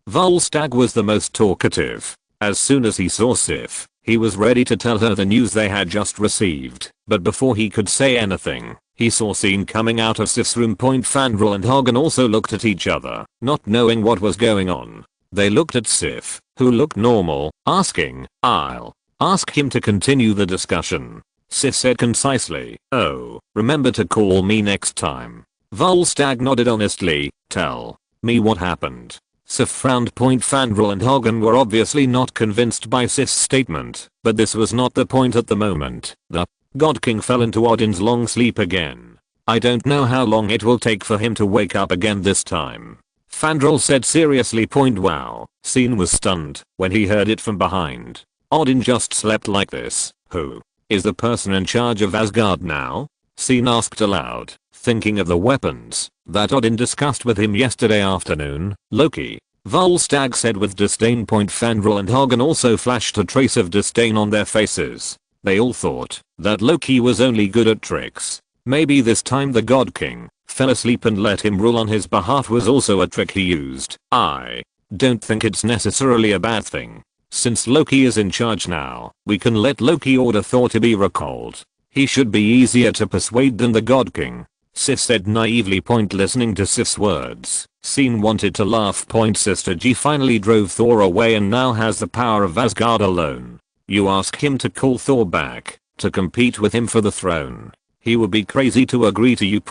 Volstagg was the most talkative. As soon as he saw Sif, he was ready to tell her the news they had just received, but before he could say anything, he saw Scene coming out of Sif's room. Fandral and Hagen also looked at each other, not knowing what was going on. They looked at Sif, who looked normal, asking, "I'll ask him to continue the discussion." Sif said concisely, "Oh, remember to call me next time." Volstagg nodded honestly. Tell me what happened. Sif frowned. Fandral and Hagen were obviously not convinced by Sif's statement, but this was not the point at the moment. The God King fell into Odin's long sleep again. I don't know how long it will take for him to wake up again this time. Fandral said seriously. Wow. Scene was stunned when he heard it from behind. Odin just slept like this. Who is the person in charge of Asgard now? Scene asked aloud, thinking of the weapons that Odin discussed with him yesterday afternoon. Loki. Volstagg said with disdain. Fandral and Hagen also flashed a trace of disdain on their faces. They all thought that Loki was only good at tricks. Maybe this time the God King fell asleep and let him rule on his behalf was also a trick he used. I don't think it's necessarily a bad thing. Since Loki is in charge now, we can let Loki order Thor to be recalled. He should be easier to persuade than the God King. Sif said naively. Listening to Sif's words, Scene wanted to laugh. Sister G finally drove Thor away and now has the power of Asgard alone. You ask him to call Thor back to compete with him for the throne. He would be crazy to agree to you.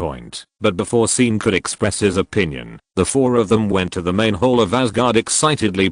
But before Scene could express his opinion, the four of them went to the main hall of Asgard excitedly.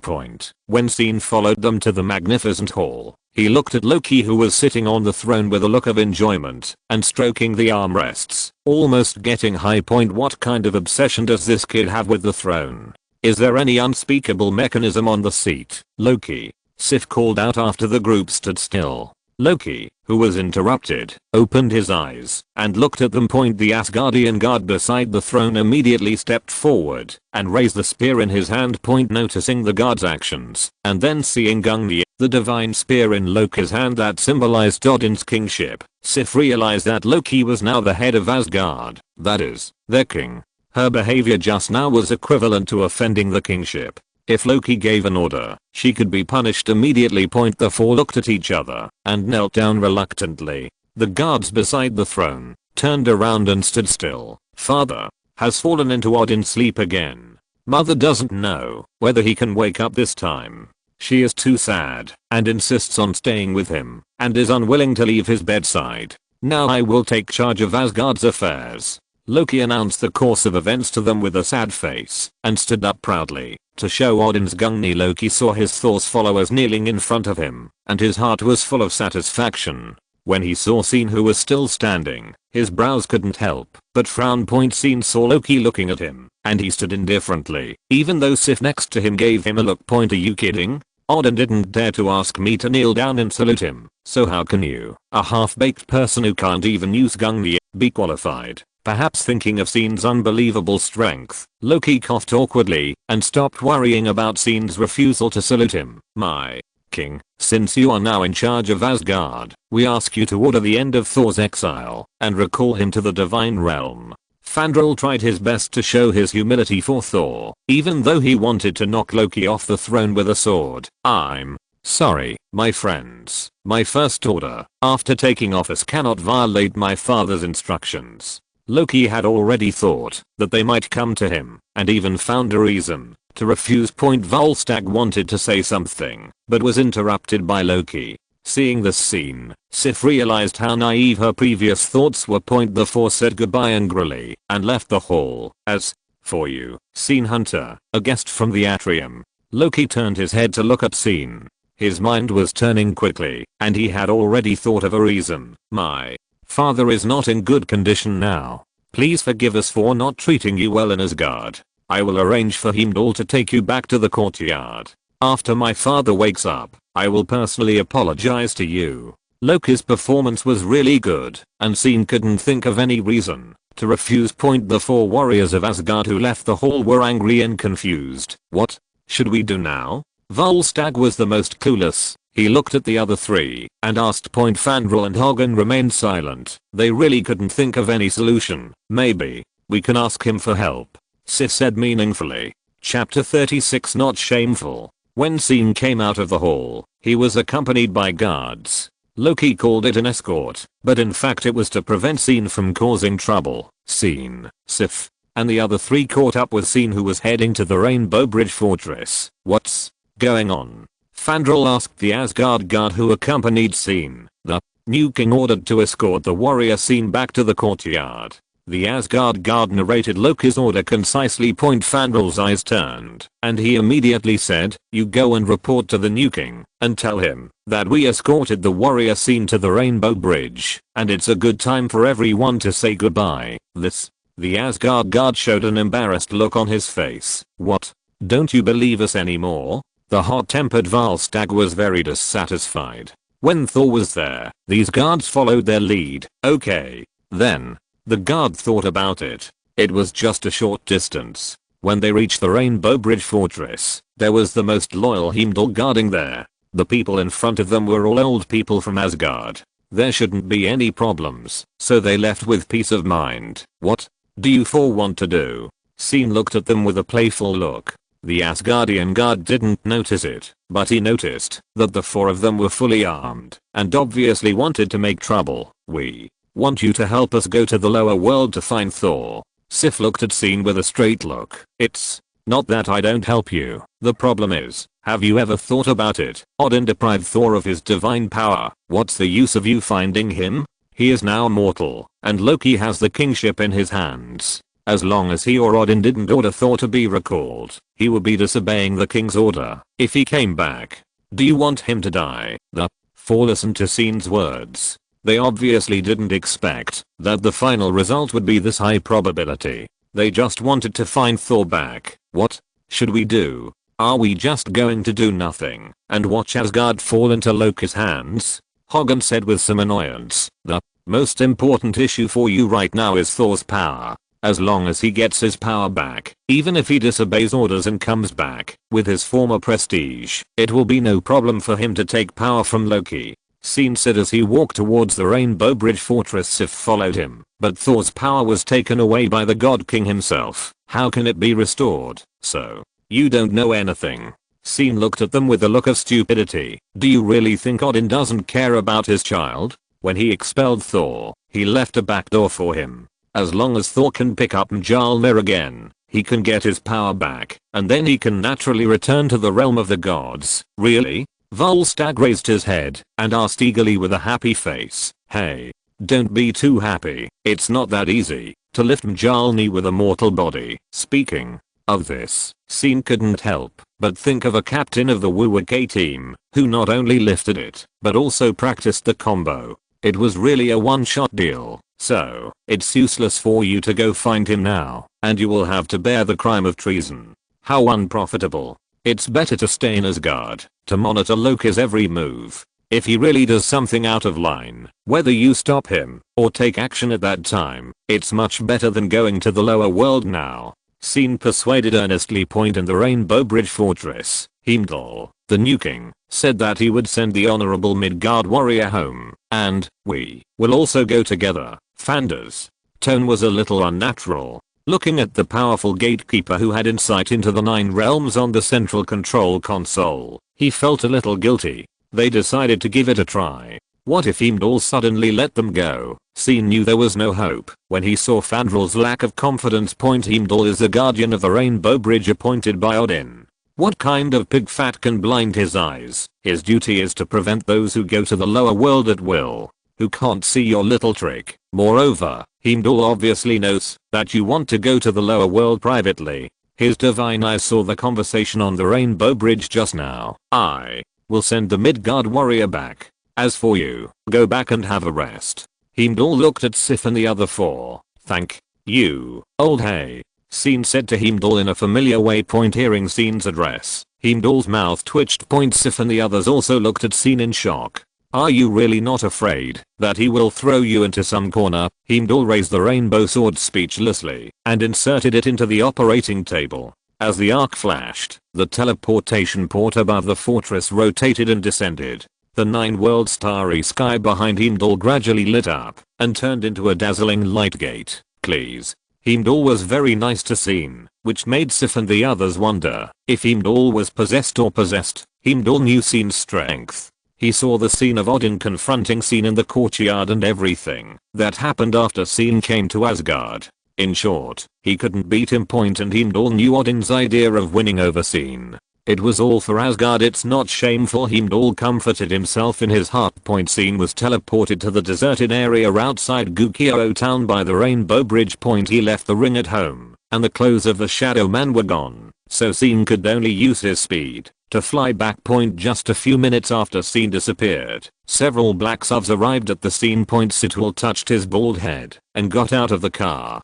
When Scene followed them to the magnificent hall, he looked at Loki, who was sitting on the throne with a look of enjoyment and stroking the armrests, almost getting high. What kind of obsession does this kid have with the throne? Is there any unspeakable mechanism on the seat? Loki, Sif called out after the group stood still. Loki, who was interrupted, opened his eyes and looked at them. The Asgardian guard beside the throne immediately stepped forward and raised the spear in his hand. Noticing the guard's actions and then seeing Gungnir, the divine spear in Loki's hand that symbolized Odin's kingship, Sif realized that Loki was now the head of Asgard, that is, their king. Her behavior just now was equivalent to offending the kingship. If Loki gave an order, she could be punished immediately. The four looked at each other and knelt down reluctantly. The guards beside the throne turned around and stood still. Father has fallen into Odin's sleep again. Mother doesn't know whether he can wake up this time. She is too sad and insists on staying with him and is unwilling to leave his bedside. Now I will take charge of Asgard's affairs. Loki announced the course of events to them with a sad face and stood up proudly to show Odin's Gungnir. Loki saw his Thor's followers kneeling in front of him and his heart was full of satisfaction. When he saw Scene, who was still standing, his brows couldn't help but frown. Scene saw Loki looking at him and he stood indifferently, even though Sif next to him gave him a look. Are you kidding? Odin didn't dare to ask me to kneel down and salute him, so how can you, a half-baked person who can't even use Gungnir, be qualified? Perhaps thinking of Scene's unbelievable strength, Loki coughed awkwardly and stopped worrying about Scene's refusal to salute him. My king, since you are now in charge of Asgard, we ask you to order the end of Thor's exile and recall him to the divine realm. Fandral tried his best to show his humility for Thor, even though he wanted to knock Loki off the throne with a sword. I'm sorry, my friends. My first order after taking office cannot violate my father's instructions. Loki had already thought that they might come to him and even found a reason to refuse. Volstagg wanted to say something but was interrupted by Loki. Seeing this scene, Sif realized how naive her previous thoughts were. The four said goodbye angrily and left the hall. As for you, Scene Hunter, a guest from the atrium. Loki turned his head to look at Scene. His mind was turning quickly and he had already thought of a reason. My father is not in good condition now. Please forgive us for not treating you well in Asgard. I will arrange for Heimdall to take you back to the courtyard. After my father wakes up, I will personally apologize to you. Loki's performance was really good, and Scene couldn't think of any reason to refuse. The four warriors of Asgard who left the hall were angry and confused. What should we do now? Volstagg was the most clueless. He looked at the other three and asked. Fandral and Hagen remained silent. They really couldn't think of any solution. Maybe we can ask him for help, Sif said meaningfully. Chapter 36 Not Shameful. When Scene came out of the hall, he was accompanied by guards. Loki called it an escort, but in fact it was to prevent Scene from causing trouble. Scene, Sif, and the other three caught up with Scene, who was heading to the Rainbow Bridge Fortress. What's going on? Fandral asked the Asgard guard who accompanied Scene. The new king ordered to escort the warrior Scene back to the courtyard. The Asgard guard narrated Loki's order concisely. Fandor's eyes turned, and he immediately said, "You go and report to the new king, and tell him that we escorted the warrior scene to the Rainbow Bridge, and it's a good time for everyone to say goodbye." The Asgard guard showed an embarrassed look on his face. "What? Don't you believe us anymore?" The hot-tempered Valstag was very dissatisfied. When Thor was there, these guards followed their lead. Okay. Then, the guard thought about it. It was just a short distance. When they reached the Rainbow Bridge fortress, there was the most loyal Heimdall guarding there. The people in front of them were all old people from Asgard. There shouldn't be any problems, so they left with peace of mind. "What do you four want to do?" Scene looked at them with a playful look. The Asgardian guard didn't notice it, but he noticed that the four of them were fully armed and obviously wanted to make trouble. "We want you to help us go to the lower world to find Thor." Sif looked at Scene with a straight look. "It's not that I don't help you. The problem is, have you ever thought about it? Odin deprived Thor of his divine power. What's the use of you finding him? He is now mortal, and Loki has the kingship in his hands. As long as he or Odin didn't order Thor to be recalled, he would be disobeying the king's order. If he came back, do you want him to die?" The four listened to Scene's words. They obviously didn't expect that the final result would be this high probability. They just wanted to find Thor back. "What should we do? Are we just going to do nothing and watch Asgard fall into Loki's hands?" Hogan said with some annoyance. "The most important issue for you right now is Thor's power. As long as he gets his power back, even if he disobeys orders and comes back with his former prestige, it will be no problem for him to take power from Loki." Scene said as he walked towards the Rainbow Bridge fortress. Sif followed him, but Thor's power was taken away by the God King himself. How can it be restored? "So, you don't know anything." Scene looked at them with a look of stupidity. "Do you really think Odin doesn't care about his child? When he expelled Thor, he left a back door for him. As long as Thor can pick up Mjolnir again, he can get his power back, and then he can naturally return to the realm of the gods." "Really?" Volstagg raised his head and asked eagerly with a happy face. "Hey, don't be too happy. It's not that easy to lift Mjolnir with a mortal body." Speaking of this, Scene couldn't help but think of a captain of the Wuwake team who not only lifted it, but also practiced the combo. It was really a one-shot deal. "So, it's useless for you to go find him now, and you will have to bear the crime of treason." How unprofitable. It's better to stay in Asgard to monitor Loki's every move. If he really does something out of line, whether you stop him or take action at that time, it's much better than going to the lower world now. Scene persuaded earnestly. In the Rainbow Bridge fortress, Heimdall, the new king, said that he would send the honorable Midgard warrior home, and we will also go together. Fandor's tone was a little unnatural. Looking at the powerful gatekeeper who had insight into the 9 realms on the central control console, he felt a little guilty. They decided to give it a try. What if Heimdall suddenly let them go? Scene knew there was no hope when he saw Fandor's lack of confidence. Heimdall is the guardian of the Rainbow Bridge appointed by Odin. What kind of pig fat can blind his eyes? His duty is to prevent those who go to the lower world at will, who can't see your little trick. Moreover, Heimdall obviously knows that you want to go to the lower world privately. His divine eyes saw the conversation on the Rainbow Bridge just now. "I will send the Midgard warrior back. As for you, go back and have a rest." Heimdall looked at Sif and the other 4. "Thank you, old hay," Scene said to Heimdall in a familiar way. Hearing Scene's address, Heimdall's mouth twitched. Sif and the others also looked at Scene in shock. "Are you really not afraid that he will throw you into some corner?" Heimdall raised the rainbow sword speechlessly and inserted it into the operating table. As the arc flashed, the teleportation port above the fortress rotated and descended. The 9-world starry sky behind Heimdall gradually lit up and turned into a dazzling light gate. "Please." Heimdall was very nice to Scene, which made Sif and the others wonder if Heimdall was possessed or possessed. Heimdall knew Scene's strength. He saw the scene of Odin confronting Scene in the courtyard and everything that happened after Scene came to Asgard. In short, he couldn't beat him. And Heimdall knew Odin's idea of winning over Scene It was all for Asgard, it's not shameful. He all comforted himself in his heart. Scene was teleported to the deserted area outside Gukio town by the Rainbow Bridge. He left the ring at home, and the clothes of the Shadow Man were gone, so Scene could only use his speed to fly back. Just a few minutes after Scene disappeared, several black subs arrived at the scene. Sitwell touched his bald head and got out of the car.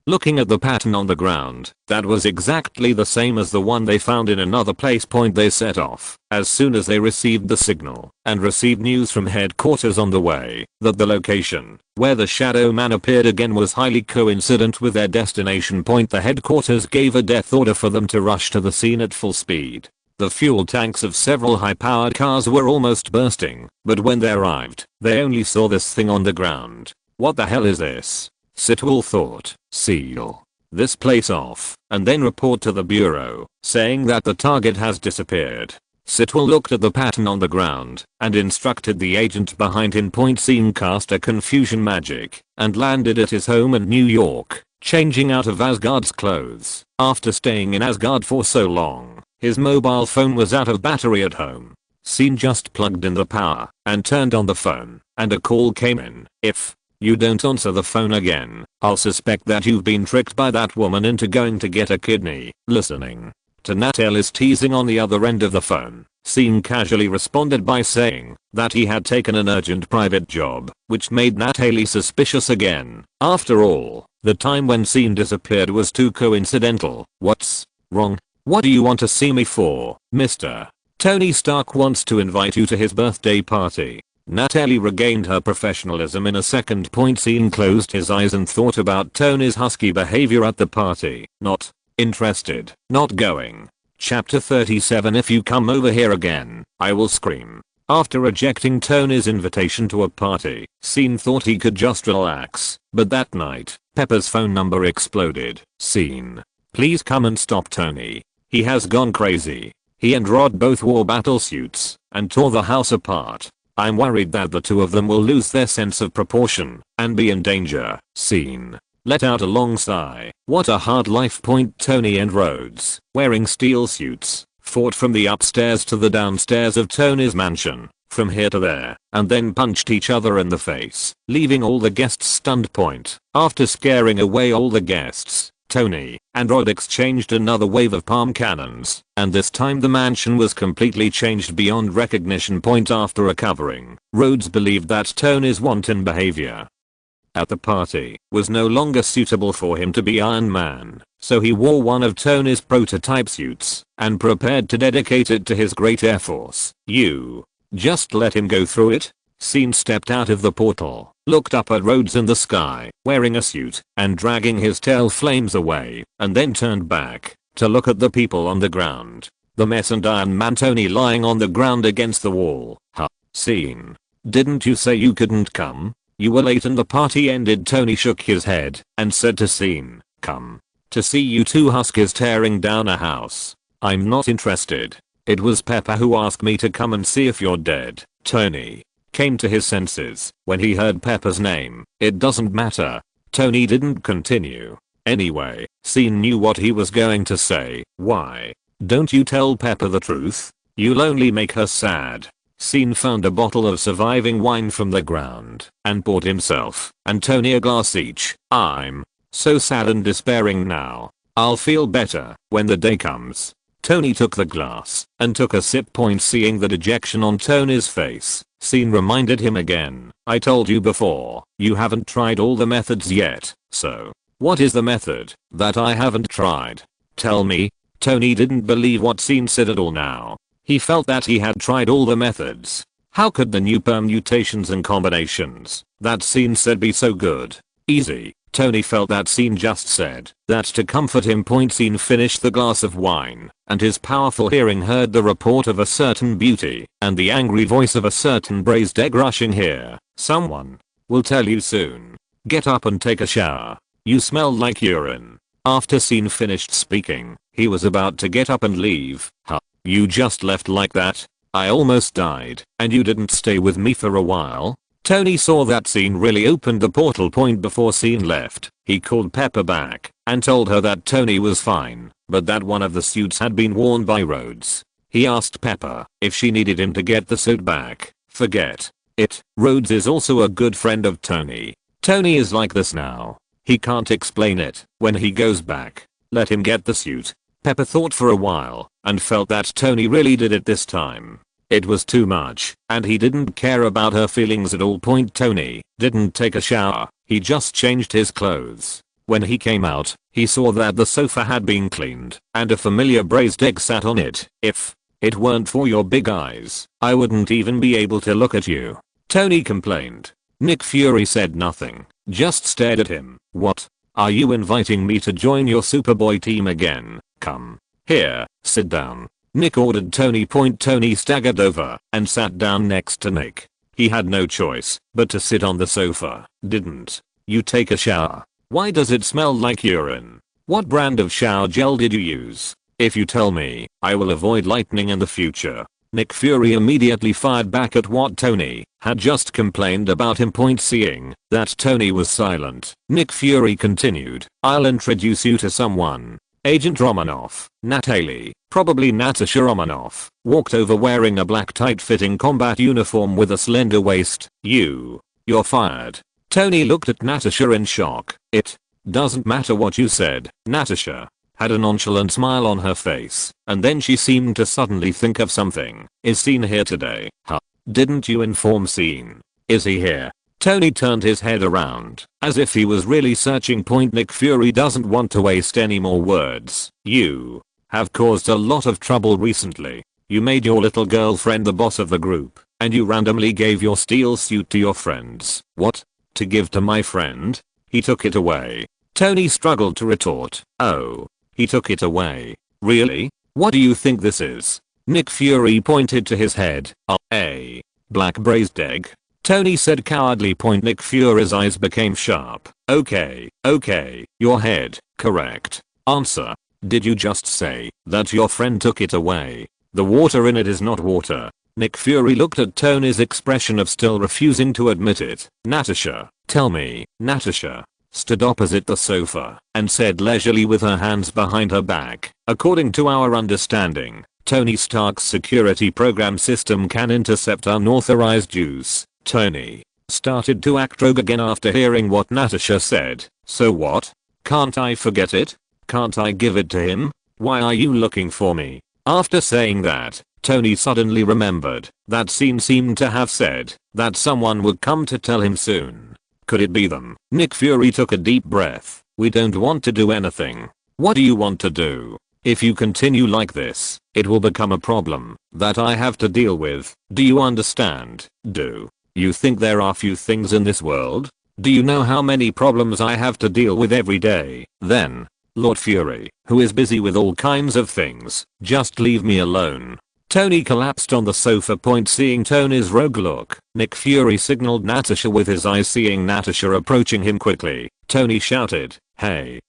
Looking at the pattern on the ground, that was exactly the same as the one they found in another place. They set off as soon as they received the signal and received news from headquarters on the way that the location where the Shadow Man appeared again was highly coincident with their destination. The headquarters gave a death order for them to rush to the scene at full speed. The fuel tanks of several high-powered cars were almost bursting, but when they arrived, they only saw this thing on the ground. What the hell is this? Sitwell thought. Seal this place off and then report to the bureau saying that the target has disappeared. Sitwell looked at the pattern on the ground and instructed the agent behind him. Scene cast a confusion magic and landed at his home in New York, changing out of Asgard's clothes. After staying in Asgard for so long, his mobile phone was out of battery at home. Scene just plugged in the power and turned on the phone, and a call came in. If you don't answer the phone again, I'll suspect that you've been tricked by that woman into going to get a kidney. Listening to Natalis teasing on the other end of the phone, Scene casually responded by saying that he had taken an urgent private job, which made Natalie suspicious again. After all, the time when Scene disappeared was too coincidental. What's wrong? What do you want to see me for, mister? Tony Stark wants to invite you to his birthday party. Natalie regained her professionalism in a second. Scene closed his eyes and thought about Tony's husky behavior at the party. Not interested. Not going. Chapter 37. If you come over here again, I will scream. After rejecting Tony's invitation to a party, Scene thought he could just relax, but that night, Pepper's phone number exploded. Scene, please come and stop Tony. He has gone crazy. He and Rod both wore battle suits and tore the house apart. I'm worried that the two of them will lose their sense of proportion and be in danger. Scene let out a long sigh. What a hard life. Tony and Rhodes, wearing steel suits, fought from the upstairs to the downstairs of Tony's mansion, from here to there, and then punched each other in the face, leaving all the guests stunned. After scaring away all the guests, Tony and Rod exchanged another wave of palm cannons, and this time the mansion was completely changed beyond recognition. After recovering, Rhodes believed that Tony's wanton behavior at the party was no longer suitable for him to be Iron Man, so he wore one of Tony's prototype suits and prepared to dedicate it to his great air force. You just let him go through it? Scene stepped out of the portal, looked up at Rhodes in the sky, wearing a suit and dragging his tail flames away, and then turned back to look at the people on the ground. The mess and Iron Man Tony lying on the ground against the wall. Huh. Scene, didn't you say you couldn't come? You were late and the party ended. Tony shook his head and said to Scene, come to see you two huskies tearing down a house. I'm not interested. It was Pepper who asked me to come and see if you're dead. Tony came to his senses when he heard Pepper's name. It doesn't matter. Tony didn't continue. Anyway, Scene knew what he was going to say. Why don't you tell Pepper the truth? You'll only make her sad. Scene found a bottle of surviving wine from the ground and poured himself and Tony a glass each. I'm so sad and despairing now. I'll feel better when the day comes. Tony took the glass and took a sip. Seeing the dejection on Tony's face, Scene reminded him again. I told you before, you haven't tried all the methods yet, so what is the method that I haven't tried? Tell me. Tony didn't believe what Scene said at all now. He felt that he had tried all the methods. How could the new permutations and combinations that Scene said be so good? Easy. Tony felt that Scene just said that to comfort him. Scene finished the glass of wine, and his powerful hearing heard the report of a certain beauty and the angry voice of a certain braised egg rushing here. Someone will tell you soon. Get up and take a shower. You smell like urine. After Scene finished speaking, he was about to get up and leave. Huh. You just left like that? I almost died, and you didn't stay with me for a while? Tony saw that Scene really opened the portal. Before Scene left, he called Pepper back and told her that Tony was fine, but that one of the suits had been worn by Rhodes. He asked Pepper if she needed him to get the suit back. Forget it. Rhodes is also a good friend of Tony. Tony is like this now. He can't explain it. When he goes back, let him get the suit. Pepper thought for a while and felt that Tony really did it this time. It was too much, and he didn't care about her feelings at all. Tony didn't take a shower, he just changed his clothes. When he came out, he saw that the sofa had been cleaned, and a familiar braised egg sat on it. If it weren't for your big eyes, I wouldn't even be able to look at you, Tony complained. Nick Fury said nothing, just stared at him. What? Are you inviting me to join your Superboy team again? Come here, sit down, Nick ordered Tony. Tony staggered over and sat down next to Nick. He had no choice but to sit on the sofa. Didn't you take a shower? Why does it smell like urine? What brand of shower gel did you use? If you tell me, I will avoid lightning in the future. Nick Fury immediately fired back at what Tony had just complained about him. Seeing that Tony was silent, Nick Fury continued, I'll introduce you to someone. Agent Romanoff. Natalie, probably Natasha Romanoff, walked over wearing a black tight-fitting combat uniform with a slender waist. You're fired. Tony looked at Natasha in shock. It doesn't matter what you said. Natasha had a nonchalant smile on her face, and then she seemed to suddenly think of something. Is Scene here today? Huh? Didn't you inform Scene? Is he here? Tony turned his head around, as if he was really searching. Nick Fury doesn't want to waste any more words. You have caused a lot of trouble recently. You made your little girlfriend the boss of the group, and you randomly gave your steel suit to your friends. What? To give to my friend? He took it away. Tony struggled to retort. Oh, he took it away. Really? What do you think this is? Nick Fury pointed to his head. A black braised egg. Tony said cowardly. Nick Fury's eyes became sharp. Okay, your head, correct. Answer. Did you just say that your friend took it away? The water in it is not water. Nick Fury looked at Tony's expression of still refusing to admit it. Natasha, tell me. Natasha stood opposite the sofa and said leisurely with her hands behind her back, according to our understanding, Tony Stark's security program system can intercept unauthorized use. Tony started to act rogue again after hearing what Natasha said. So what? Can't I forget it? Can't I give it to him? Why are you looking for me? After saying that, Tony suddenly remembered that Scene seemed to have said that someone would come to tell him soon. Could it be them? Nick Fury took a deep breath. We don't want to do anything. What do you want to do? If you continue like this, it will become a problem that I have to deal with. Do you understand? Do you think there are few things in this world? Do you know how many problems I have to deal with every day? Then, Lord Fury, who is busy with all kinds of things, just leave me alone. Tony collapsed on the sofa. Seeing Tony's rogue look, Nick Fury signaled Natasha with his eyes. Seeing Natasha approaching him quickly, Tony shouted, hey,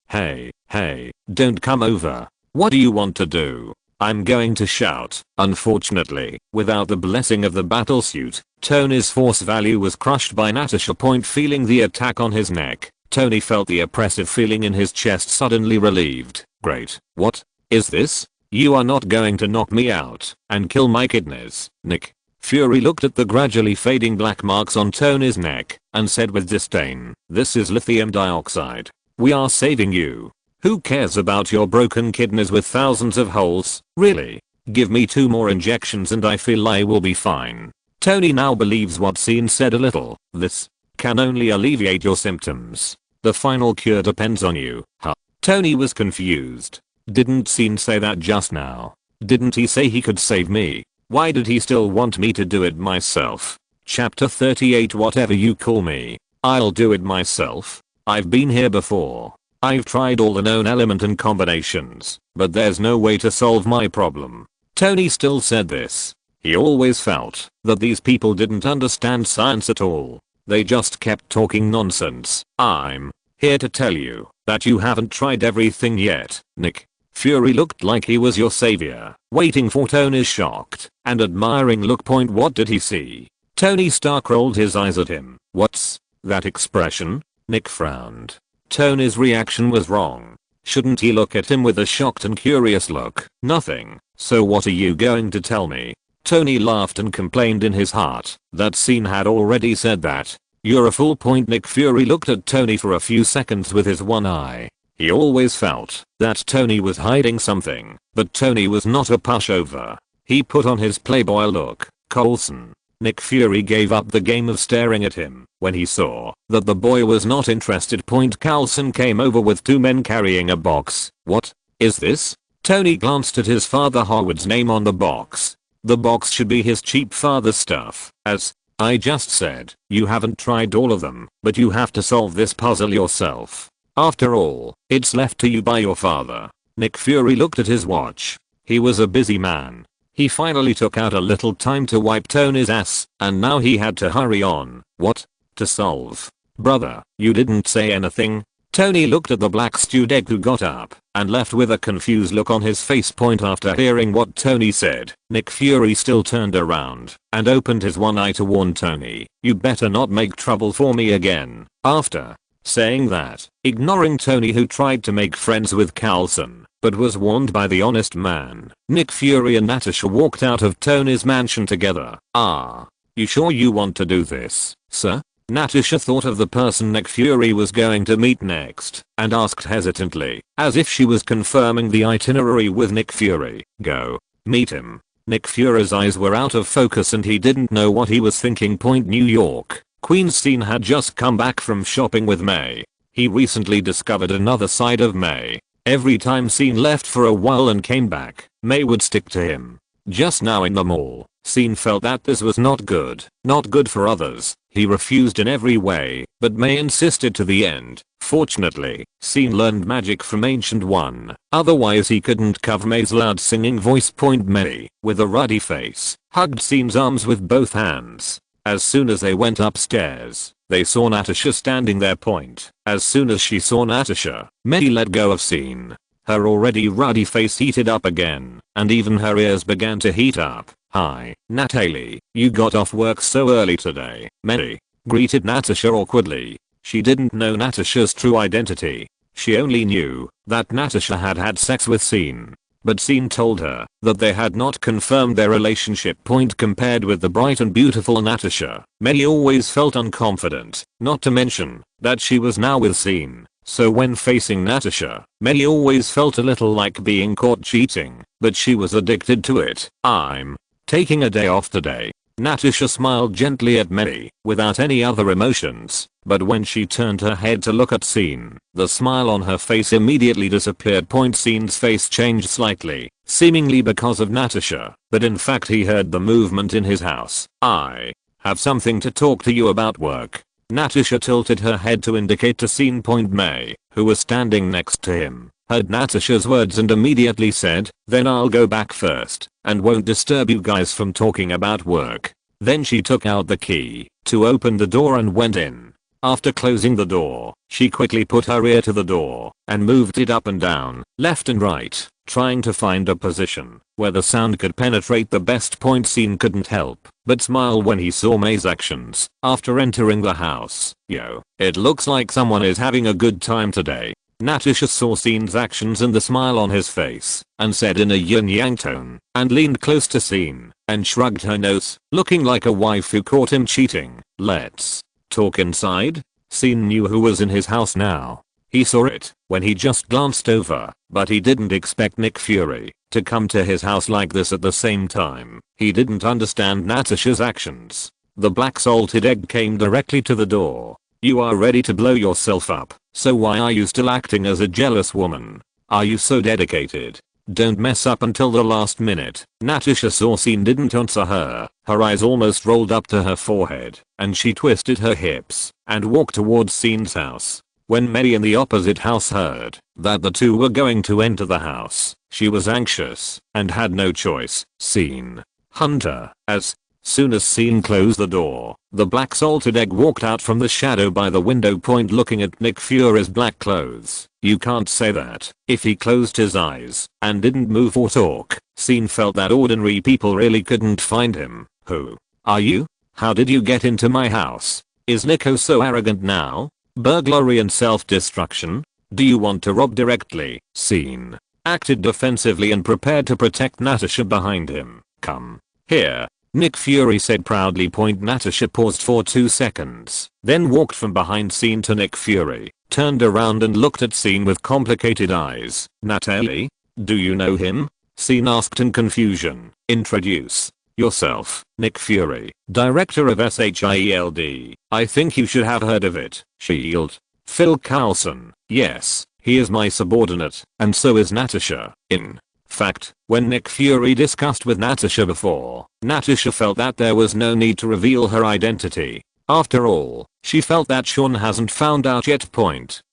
don't come over. What do you want to do? I'm going to shout. Unfortunately, without the blessing of the battlesuit, Tony's force value was crushed by Natasha. Feeling the attack on his neck, Tony felt the oppressive feeling in his chest suddenly relieved. Great. What is this? You are not going to knock me out and kill my kidneys. Nick Fury looked at the gradually fading black marks on Tony's neck and said with disdain, this is lithium dioxide. We are saving you. Who cares about your broken kidneys with thousands of holes? Really? Give me 2 more injections and I feel I will be fine. Tony now believes what Scene said a little. This can only alleviate your symptoms. The final cure depends on you. Huh? Tony was confused. Didn't Scene say that just now? Didn't he say he could save me? Why did he still want me to do it myself? Chapter 38. Whatever you call me, I'll do it myself. I've been here before. I've tried all the known element and combinations, but there's no way to solve my problem. Tony still said this. He always felt that these people didn't understand science at all. They just kept talking nonsense. I'm here to tell you that you haven't tried everything yet. Nick Fury looked like he was your savior, waiting for Tony's shocked and admiring look. What did he see? Tony Stark rolled his eyes at him. What's that expression? Nick frowned. Tony's reaction was wrong. Shouldn't he look at him with a shocked and curious look? Nothing. So what are you going to tell me? Tony laughed and complained in his heart that Scene had already said that. You're a fool. Nick Fury looked at Tony for a few seconds with his one eye. He always felt that Tony was hiding something, but Tony was not a pushover. He put on his playboy look. Coulson. Nick Fury gave up the game of staring at him when he saw that the boy was not interested. Coulson came over with two men carrying a box. What is this? Tony glanced at his father Howard's name on the box. The box should be his cheap father's stuff. As I just said, you haven't tried all of them, but you have to solve this puzzle yourself. After all, it's left to you by your father. Nick Fury looked at his watch. He was a busy man. He finally took out a little time to wipe Tony's ass, and now he had to hurry on. What? To solve? Brother, you didn't say anything? Tony looked at the black stewed egg who got up and left with a confused look on his face. After hearing what Tony said, Nick Fury still turned around and opened his one eye to warn Tony, you better not make trouble for me again. After saying that, ignoring Tony who tried to make friends with Coulson, but was warned by the honest man, Nick Fury and Natasha walked out of Tony's mansion together. You sure you want to do this, sir? Natasha thought of the person Nick Fury was going to meet next and asked hesitantly, as if she was confirming the itinerary with Nick Fury. Go meet him. Nick Fury's eyes were out of focus and he didn't know what he was thinking. New York. Queen's Scene had just come back from shopping with May. He recently discovered another side of May. Every time Scene left for a while and came back, May would stick to him. Just now in the mall, Scene felt that this was not good. Not good for others. He refused in every way, but May insisted to the end. Fortunately, Scene learned magic from Ancient One. Otherwise he couldn't cover May's loud singing voice. May, with a ruddy face, hugged Scene's arms with both hands. As soon as they went upstairs, they saw Natasha standing there. As soon as she saw Natasha, May let go of Scene. Her already ruddy face heated up again, and even her ears began to heat up. Hi, Natalie, you got off work so early today. May greeted Natasha awkwardly. She didn't know Natasha's true identity. She only knew that Natasha had had sex with Scene. But Scene told her that they had not confirmed their relationship. Compared with the bright and beautiful Natasha, May always felt unconfident, not to mention that she was now with Scene. So when facing Natasha, May always felt a little like being caught cheating, but she was addicted to it. I'm taking a day off today. Natasha smiled gently at May, without any other emotions, but when she turned her head to look at Scene, the smile on her face immediately disappeared. Scene's face changed slightly, seemingly because of Natasha, but in fact he heard the movement in his house. I have something to talk to you about work. Natasha tilted her head to indicate to Scene. May, who was standing next to him, heard Natasha's words and immediately said, then I'll go back first, and won't disturb you guys from talking about work. Then she took out the key to open the door and went in. After closing the door, she quickly put her ear to the door and moved it up and down, left and right, trying to find a position where the sound could penetrate the best. Scene couldn't help but smile when he saw May's actions after entering the house. Yo, it looks like someone is having a good time today. Natasha saw Scene's actions and the smile on his face, and said in a yin-yang tone, and leaned close to Scene, and shrugged her nose, looking like a wife who caught him cheating. Let's talk inside. Scene knew who was in his house now. He saw it when he just glanced over, but he didn't expect Nick Fury to come to his house like this at the same time. He didn't understand Natasha's actions. The black salted egg came directly to the door. You are ready to blow yourself up, so why are you still acting as a jealous woman? Are you so dedicated? Don't mess up until the last minute. Natasha saw Scene didn't answer her. Her eyes almost rolled up to her forehead, and she twisted her hips and walked towards Scene's house. When May in the opposite house heard that the two were going to enter the house, she was anxious and had no choice. Scene Hunter. As soon as Scene closed the door, the black salted egg walked out from the shadow by the window. Looking at Nick Fury's black clothes. You can't say that. If he closed his eyes and didn't move or talk, Scene felt that ordinary people really couldn't find him. Who are you? How did you get into my house? Is Nico so arrogant now? Burglary and self-destruction? Do you want to rob directly? Scene. Acted defensively and prepared to protect Natasha behind him. Come here. Nick Fury said proudly. Natasha paused for 2 seconds, then walked from behind Scene to Nick Fury, turned around and looked at Scene with complicated eyes. Natalie? Do you know him? Scene asked in confusion. Introduce yourself. Nick Fury, director of SHIELD. I think you should have heard of it. Shield. Phil Coulson. Yes, he is my subordinate, and so is Natasha. In fact, when Nick Fury discussed with Natasha before, Natasha felt that there was no need to reveal her identity. After all, she felt that Sean hasn't found out yet.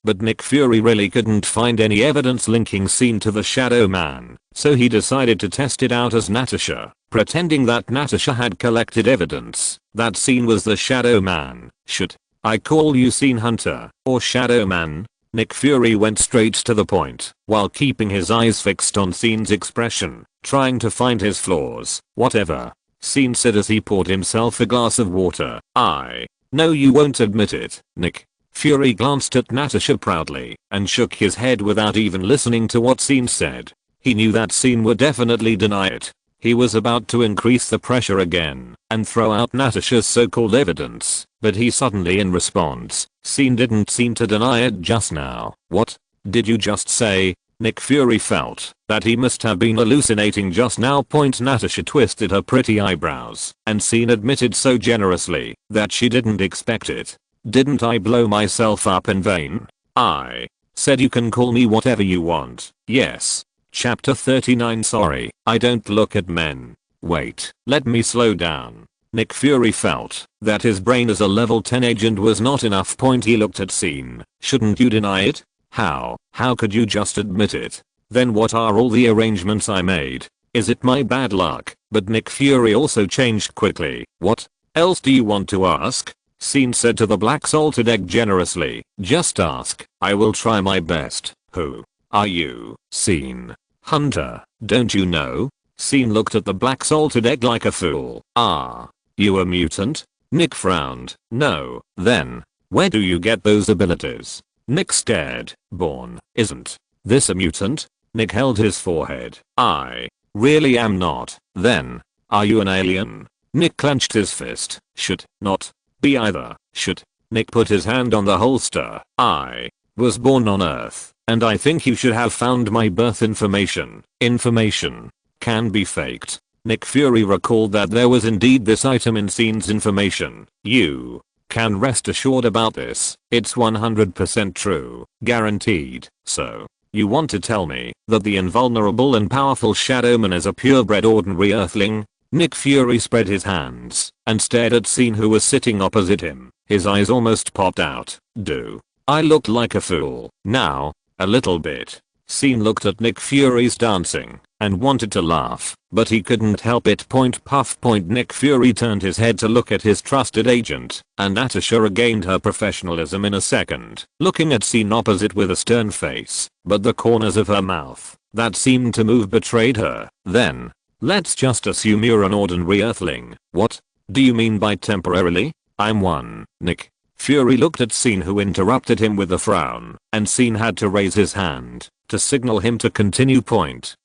But Nick Fury really couldn't find any evidence linking Scene to the Shadow Man, so he decided to test it out as Natasha, pretending that Natasha had collected evidence that Scene was the Shadow Man. Should I call you Scene Hunter or Shadow Man? Nick Fury went straight to the point, while keeping his eyes fixed on Scene's expression, trying to find his flaws. Whatever, Scene said as he poured himself a glass of water. I know you won't admit it, Nick. Fury glanced at Natasha proudly and shook his head without even listening to what Scene said. He knew that Scene would definitely deny it. He was about to increase the pressure again and throw out Natasha's so-called evidence, but he suddenly in response, Scene didn't seem to deny it just now. What did you just say? Nick Fury felt that he must have been hallucinating just now. Natasha twisted her pretty eyebrows, and Scene admitted so generously that she didn't expect it. Didn't I blow myself up in vain? I said you can call me whatever you want. Yes. Chapter 39. Sorry, I don't look at men. Wait, let me slow down. Nick Fury felt that his brain as a level 10 agent was not enough. He looked at Scene. Shouldn't you deny it? How could you just admit it? Then what are all the arrangements I made? Is it my bad luck? But Nick Fury also changed quickly. What else do you want to ask? Scene said to the black salted egg generously. Just ask. I will try my best. Who are you? Scene. Hunter, don't you know? Scene looked at the black salted egg like a fool. Ah, you a mutant? Nick frowned. No. Then, where do you get those abilities? Nick stared. Born. Isn't this a mutant? Nick held his forehead. I really am not. Then, are you an alien? Nick clenched his fist. Should not be either. Should. Nick put his hand on the holster. I was born on Earth, and I think you should have found my birth information. Information can be faked. Nick Fury recalled that there was indeed this item in Scene's information. You can rest assured about this. It's 100% true. Guaranteed. So, you want to tell me that the invulnerable and powerful Shadowman is a purebred ordinary Earthling? Nick Fury spread his hands and stared at Scene, who was sitting opposite him. His eyes almost popped out. Do I look like a fool now? A little bit. Scene looked at Nick Fury's dancing and wanted to laugh, but he couldn't help it. Puff. Nick Fury turned his head to look at his trusted agent, and Natasha regained her professionalism in a second, looking at Scene opposite with a stern face, but the corners of her mouth that seemed to move betrayed her. Then, let's just assume you're an ordinary Earthling. What do you mean by temporarily? I'm one. Nick Fury looked at Scene, who interrupted him with a frown, and Scene had to raise his hand to signal him to continue.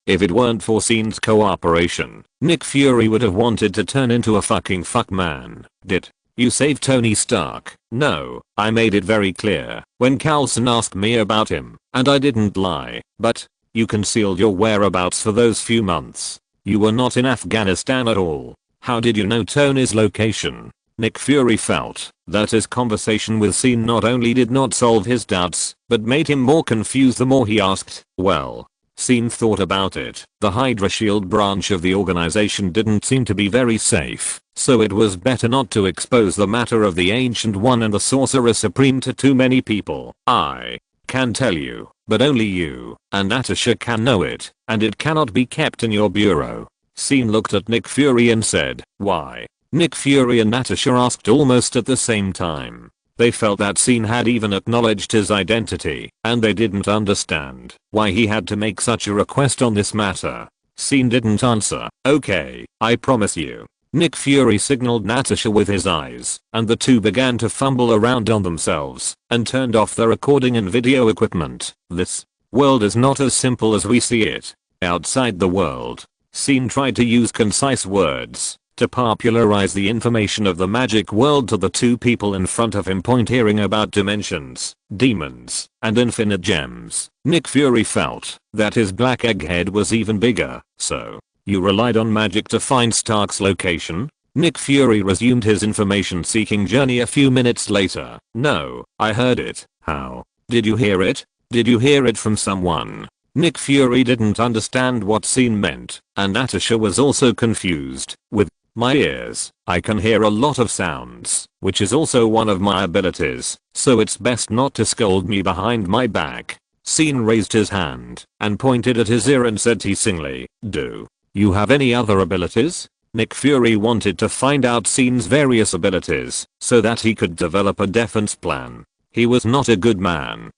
If it weren't for Scene's cooperation, Nick Fury would have wanted to turn into a fucking fuckman. Did you save Tony Stark? No, I made it very clear when Coulson asked me about him, and I didn't lie. But you concealed your whereabouts for those few months. You were not in Afghanistan at all. How did you know Tony's location? Nick Fury felt that his conversation with Scene not only did not solve his doubts, but made him more confused the more he asked. Well, Scene thought about it. The Hydra Shield branch of the organization didn't seem to be very safe, so it was better not to expose the matter of the Ancient One and the Sorcerer Supreme to too many people. I can tell you, but only you and Natasha can know it, and it cannot be kept in your bureau. Scene looked at Nick Fury and said, why? Nick Fury and Natasha asked almost at the same time. They felt that Scene had even acknowledged his identity, and they didn't understand why he had to make such a request on this matter. Scene didn't answer. Okay, I promise you. Nick Fury signaled Natasha with his eyes, and the two began to fumble around on themselves and turned off the recording and video equipment. This world is not as simple as we see it. Outside the world, SYN tried to use concise words to popularize the information of the magic world to the two people in front of him, hearing about dimensions, demons, and infinite gems. Nick Fury felt that his black egghead was even bigger. So, you relied on magic to find Stark's location? Nick Fury resumed his information-seeking journey a few minutes later. No, I heard it. How? Did you hear it? Did you hear it from someone? Nick Fury didn't understand what SYN meant, and Natasha was also confused. With my ears, I can hear a lot of sounds, which is also one of my abilities, so it's best not to scold me behind my back. SYN raised his hand and pointed at his ear and said teasingly, "Do you have any other abilities?" Nick Fury wanted to find out SYN's various abilities so that he could develop a defense plan. He was not a good man.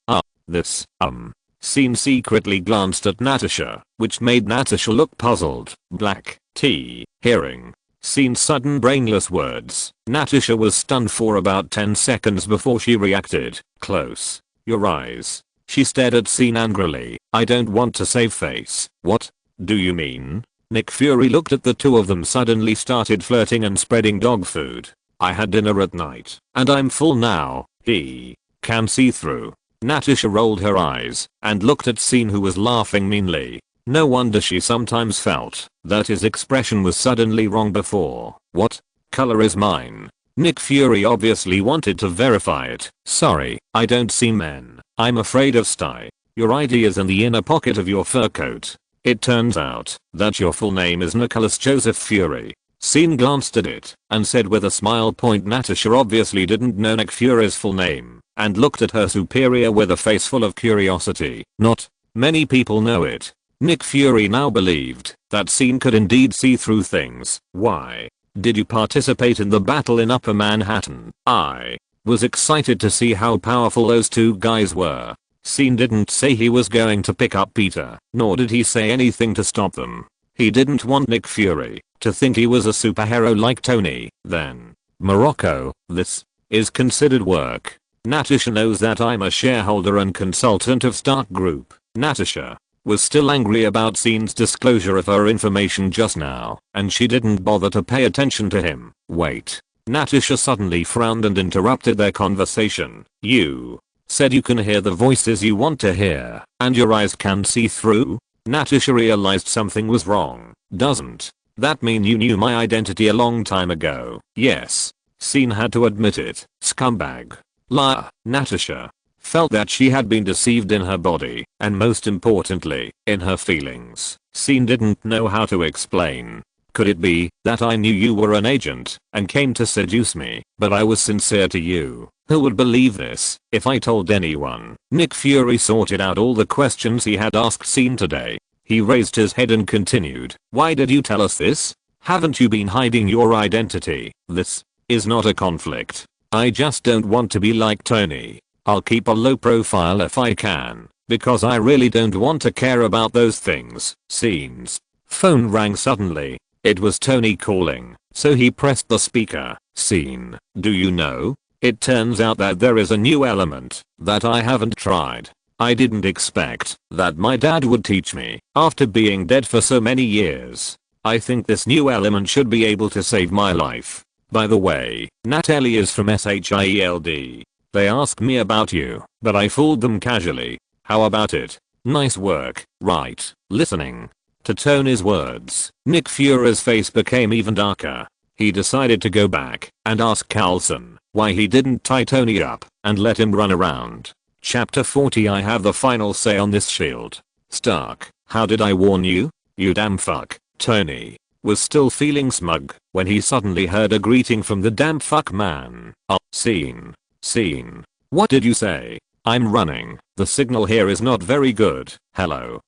SYN secretly glanced at Natasha, which made Natasha look puzzled. Black tea, hearing SYN's sudden brainless words. Natasha was stunned for about 10 seconds before she reacted. Close your eyes. She stared at SYN angrily. I don't want to save face. What do you mean? Nick Fury looked at the two of them, suddenly started flirting and spreading dog food. I had dinner at night, and I'm full now. He can see through. Natasha rolled her eyes and looked at SYN, who was laughing meanly. No wonder she sometimes felt that his expression was suddenly wrong before. What color is mine? Nick Fury obviously wanted to verify it. Sorry, I don't see men. I'm afraid of Sty. Your ID is in the inner pocket of your fur coat. It turns out that your full name is Nicholas Joseph Fury. SYN glanced at it and said with a smile. Natasha obviously didn't know Nick Fury's full name and looked at her superior with a face full of curiosity. Not many people know it. Nick Fury now believed that SYN could indeed see through things. Why did you participate in the battle in Upper Manhattan? I was excited to see how powerful those two guys were. SYN didn't say he was going to pick up Peter, nor did he say anything to stop them. He didn't want Nick Fury to think he was a superhero like Tony. Then, Morocco, this is considered work. Natasha knows that I'm a shareholder and consultant of Stark Group. Natasha was still angry about SYN's disclosure of her information just now, and she didn't bother to pay attention to him. Wait. Natasha suddenly frowned and interrupted their conversation. You said you can hear the voices you want to hear, and your eyes can see through? Natasha realized something was wrong. Doesn't that mean you knew my identity a long time ago? Yes. SYN had to admit it. Scumbag. Liar. Natasha felt that she had been deceived in her body, and most importantly, in her feelings. SYN didn't know how to explain. Could it be that I knew you were an agent and came to seduce me, but I was sincere to you? Who would believe this if I told anyone? Nick Fury sorted out all the questions he had asked SYN today. He raised his head and continued. Why did you tell us this? Haven't you been hiding your identity? This is not a conflict. I just don't want to be like Tony. I'll keep a low profile if I can, because I really don't want to care about those things. SYN's phone rang suddenly. It was Tony calling, so he pressed the speaker. SYN, do you know? It turns out that there is a new element that I haven't tried. I didn't expect that my dad would teach me after being dead for so many years. I think this new element should be able to save my life. By the way, Natalie is from SHIELD. They asked me about you, but I fooled them casually. How about it? Nice work, right? Listening to Tony's words, Nick Fury's face became even darker. He decided to go back and ask Coulson why he didn't tie Tony up and let him run around. Chapter 40. I have the final say on this shield. Stark, how did I warn you? You damn fuck. Tony was still feeling smug when he suddenly heard a greeting from the damn fuck man. SYN. What did you say? I'm running. The signal here is not very good. Hello.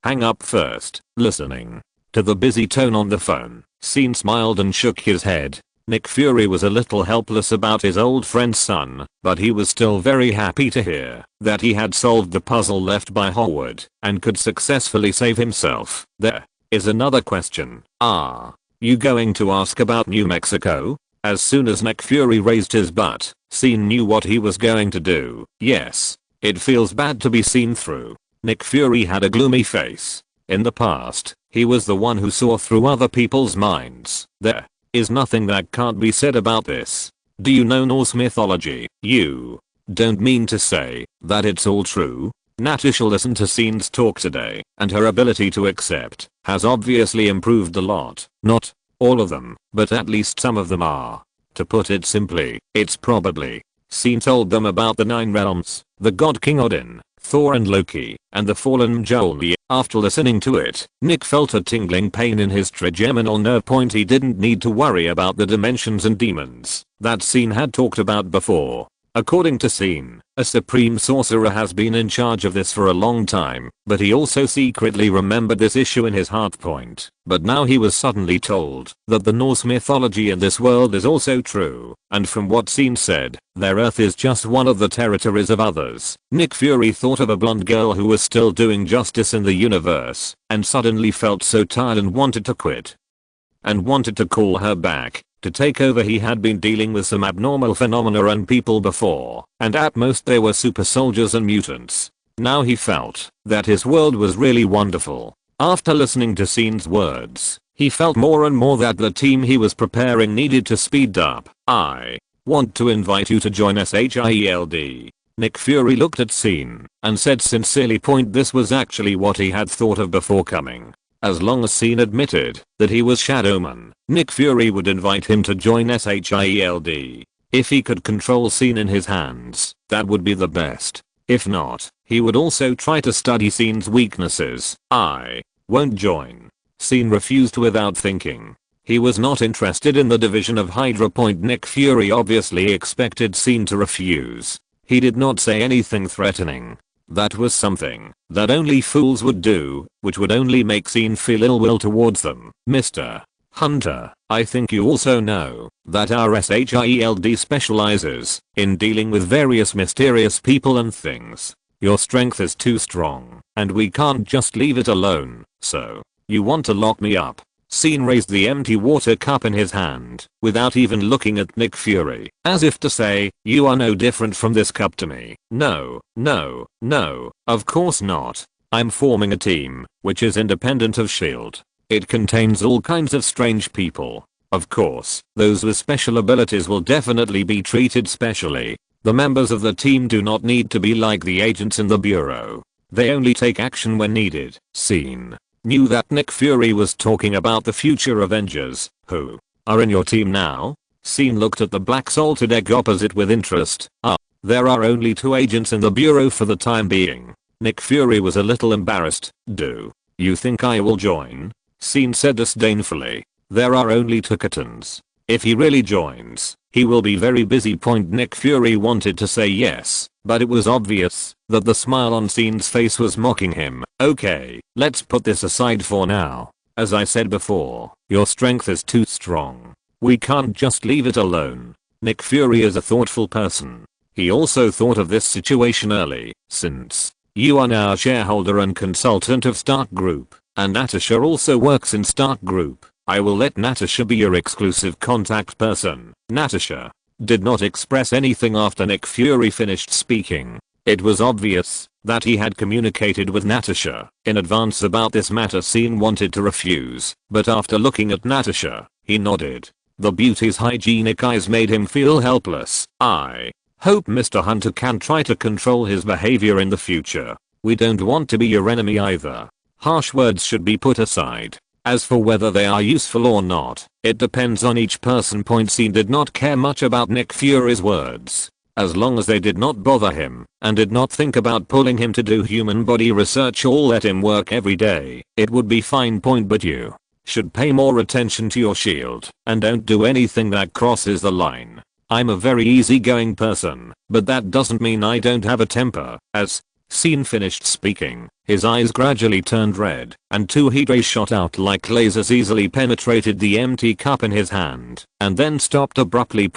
Hang up first. Listening to the busy tone on the phone, SYN smiled and shook his head. Nick Fury was a little helpless about his old friend's son, but he was still very happy to hear that he had solved the puzzle left by Howard and could successfully save himself. There is another question. You going to ask about New Mexico? As soon as Nick Fury raised his butt, Scene knew what he was going to do. Yes. It feels bad to be seen through. Nick Fury had a gloomy face. In the past, he was the one who saw through other people's minds. There is nothing that can't be said about this. Do you know Norse mythology? You don't mean to say that it's all true? Natasha listened to Scene's talk today, and her ability to accept has obviously improved a lot. Not all of them, but at least some of them are. To put it simply, it's probably. Scene told them about the 9 realms, the god King Odin, Thor and Loki, and the fallen Mjolnir. After listening to it, Nick felt a tingling pain in his trigeminal nerve point. He didn't need to worry about the dimensions and demons that Scene had talked about before. According to Scene, a supreme sorcerer has been in charge of this for a long time, but he also secretly remembered this issue in his heart point. But now he was suddenly told that the Norse mythology in this world is also true, and from what Scene said, their Earth is just one of the territories of others. Nick Fury thought of a blonde girl who was still doing justice in the universe, and suddenly felt so tired and wanted to quit. And wanted to call her back to take over. He had been dealing with some abnormal phenomena and people before, and at most they were super soldiers and mutants. Now he felt that his world was really wonderful. After listening to Scene's words, he felt more and more that the team he was preparing needed to speed up. I want to invite you to join SHIELD. Nick Fury looked at Scene and said sincerely. This was actually what he had thought of before coming. As long as Scene admitted that he was Shadowman, Nick Fury would invite him to join SHIELD. If he could control Scene in his hands, that would be the best. If not, he would also try to study Scene's weaknesses. I won't join. Scene refused without thinking. He was not interested in the division of Hydra. Nick Fury obviously expected Scene to refuse. He did not say anything threatening. That was something that only fools would do, which would only make Scene feel ill will towards them. Mr. Hunter, I think you also know that our SHIELD specializes in dealing with various mysterious people and things. Your strength is too strong, and we can't just leave it alone. So, you want to lock me up? Scene raised the empty water cup in his hand, without even looking at Nick Fury, as if to say, you are no different from this cup to me. No, no, no, of course not. I'm forming a team, which is independent of SHIELD. It contains all kinds of strange people. Of course, those with special abilities will definitely be treated specially. The members of the team do not need to be like the agents in the bureau. They only take action when needed. Scene knew that Nick Fury was talking about the future Avengers, who are in your team now. Scene looked at the black salted egg opposite with interest. There are only 2 agents in the bureau for the time being. Nick Fury was a little embarrassed. Do you think I will join? Scene said disdainfully. There are only 2 kittens. If he really joins, he will be very busy. Nick Fury wanted to say yes, but it was obvious that the smile on Scene's face was mocking him. Okay, let's put this aside for now. As I said before, your strength is too strong. We can't just leave it alone. Nick Fury is a thoughtful person. He also thought of this situation early. Since you are now shareholder and consultant of Stark Group, and Natasha also works in Stark Group, I will let Natasha be your exclusive contact person. Natasha did not express anything after Nick Fury finished speaking. It was obvious that he had communicated with Natasha in advance about this matter. Scene wanted to refuse, but after looking at Natasha, he nodded. The beauty's hygienic eyes made him feel helpless. I hope Mr. Hunter can try to control his behavior in the future. We don't want to be your enemy either. Harsh words should be put aside. As for whether they are useful or not, it depends on each person. Scene did not care much about Nick Fury's words. As long as they did not bother him, and did not think about pulling him to do human body research or let him work every day, it would be fine. But you should pay more attention to your shield, and don't do anything that crosses the line. I'm a very easygoing person, but that doesn't mean I don't have a temper. As Scene finished speaking, his eyes gradually turned red, and 2 heat rays shot out like lasers, easily penetrated the empty cup in his hand, and then stopped abruptly.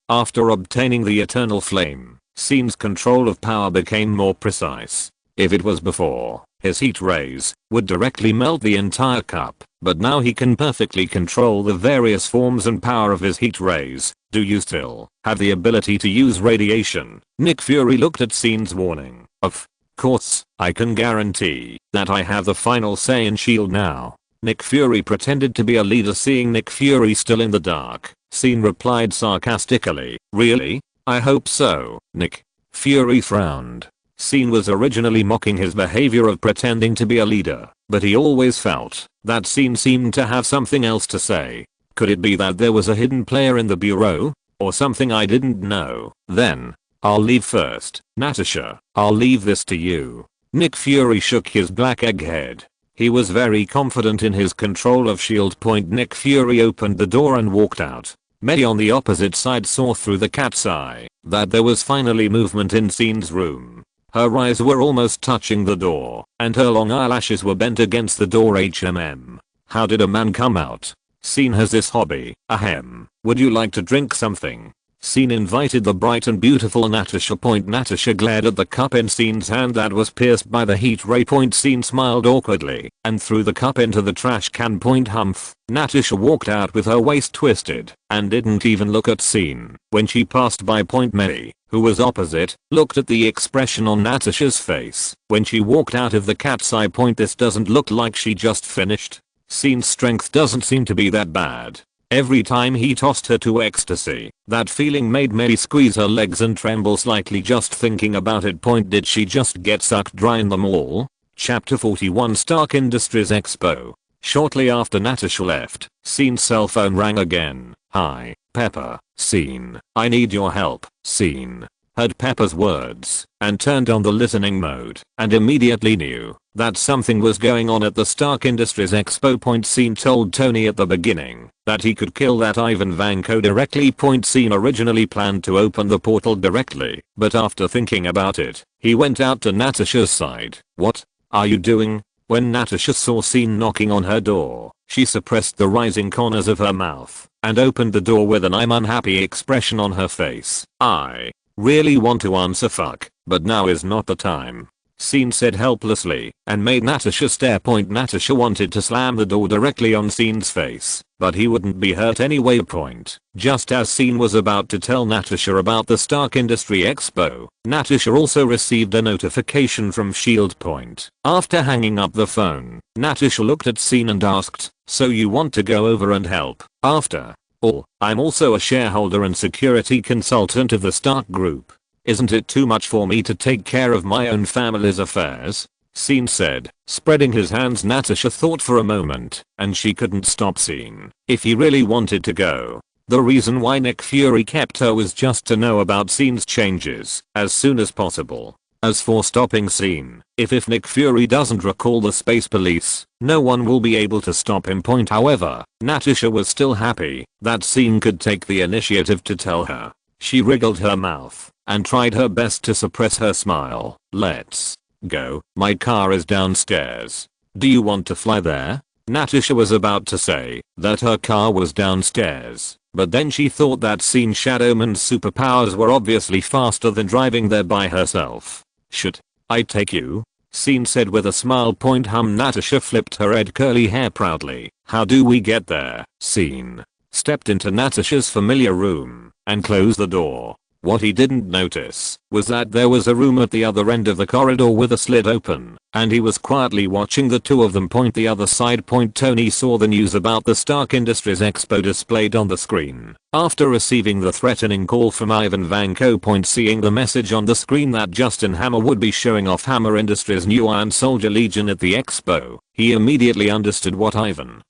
After obtaining the eternal flame, Scene's control of power became more precise. If it was before, his heat rays would directly melt the entire cup, but now he can perfectly control the various forms and power of his heat rays. Do you still have the ability to use radiation? Nick Fury looked at Scene's warning. Of course, I can guarantee that I have the final say in S.H.I.E.L.D. now. Nick Fury pretended to be a leader. Seeing Nick Fury still in the dark, Scene replied sarcastically, "Really? I hope so." Nick Fury frowned. Scene was originally mocking his behavior of pretending to be a leader, but he always felt that Scene seemed to have something else to say. Could it be that there was a hidden player in the bureau? Or something I didn't know? Then, I'll leave first. Natasha, I'll leave this to you. Nick Fury shook his black egg head. He was very confident in his control of S.H.I.E.L.D. Nick Fury opened the door and walked out. Mehdi on the opposite side saw through the cat's eye that there was finally movement in Scene's room. Her eyes were almost touching the door, and her long eyelashes were bent against the door. How did a man come out? Scene has this hobby. Ahem. Would you like to drink something? Scene invited the bright and beautiful Natasha. Natasha glared at the cup in Scene's hand that was pierced by the heat ray. Scene smiled awkwardly and threw the cup into the trash can. Humph. Natasha walked out with her waist twisted and didn't even look at Scene. When she passed by, Mehdi, who was opposite, looked at the expression on Natasha's face when she walked out of the cat's eye. This doesn't look like she just finished. Scene's strength doesn't seem to be that bad. Every time he tossed her to ecstasy, that feeling made Mehdi squeeze her legs and tremble slightly just thinking about it. Did she just get sucked dry in the mall? Chapter 41 Stark Industries Expo. Shortly after Natasha left, Scene's cell phone rang again. "Hi, Pepper." Scene. "I need your help." Scene heard Pepper's words and turned on the listening mode and immediately knew that something was going on at the Stark Industries Expo. Scene told Tony at the beginning that he could kill that Ivan Vanko directly. Scene originally planned to open the portal directly, but after thinking about it, he went out to Natasha's side. "What are you doing?" When Natasha saw Scene knocking on her door, she suppressed the rising corners of her mouth and opened the door with an "I'm unhappy" expression on her face. "I really want to answer fuck, but now is not the time," Scene said helplessly and made Natasha stare. Natasha wanted to slam the door directly on Scene's face, but he wouldn't be hurt anyway. Just as Scene was about to tell Natasha about the Stark Industry Expo, Natasha also received a notification from S.H.I.E.L.D. After hanging up the phone, Natasha looked at Scene and asked, "So you want to go over and help? After all, I'm also a shareholder and security consultant of the Stark Group. Isn't it too much for me to take care of my own family's affairs?" Scene said, spreading his hands. Natasha thought for a moment, and she couldn't stop Scene. If he really wanted to go, the reason why Nick Fury kept her was just to know about Scene's changes as soon as possible. As for stopping Scene, if Nick Fury doesn't recall the space police, no one will be able to stop him. However, Natasha was still happy that Scene could take the initiative to tell her. She wriggled her mouth and tried her best to suppress her smile. "Let's go. My car is downstairs. Do you want to fly there?" Natasha was about to say that her car was downstairs, but then she thought that Scene Shadowman's superpowers were obviously faster than driving there by herself. "Should I take you?" Scene said with a smile. Natasha flipped her red curly hair proudly. "How do we get there?" Scene stepped into Natasha's familiar room and closed the door. What he didn't notice was that there was a room at the other end of the corridor with a slit open, and he was quietly watching the two of them. The other side. Tony saw the news about the Stark Industries Expo displayed on the screen. After receiving the threatening call from Ivan Vanko. Seeing the message on the screen that Justin Hammer would be showing off Hammer Industries' new Iron Soldier Legion at the expo, he immediately understood what Ivan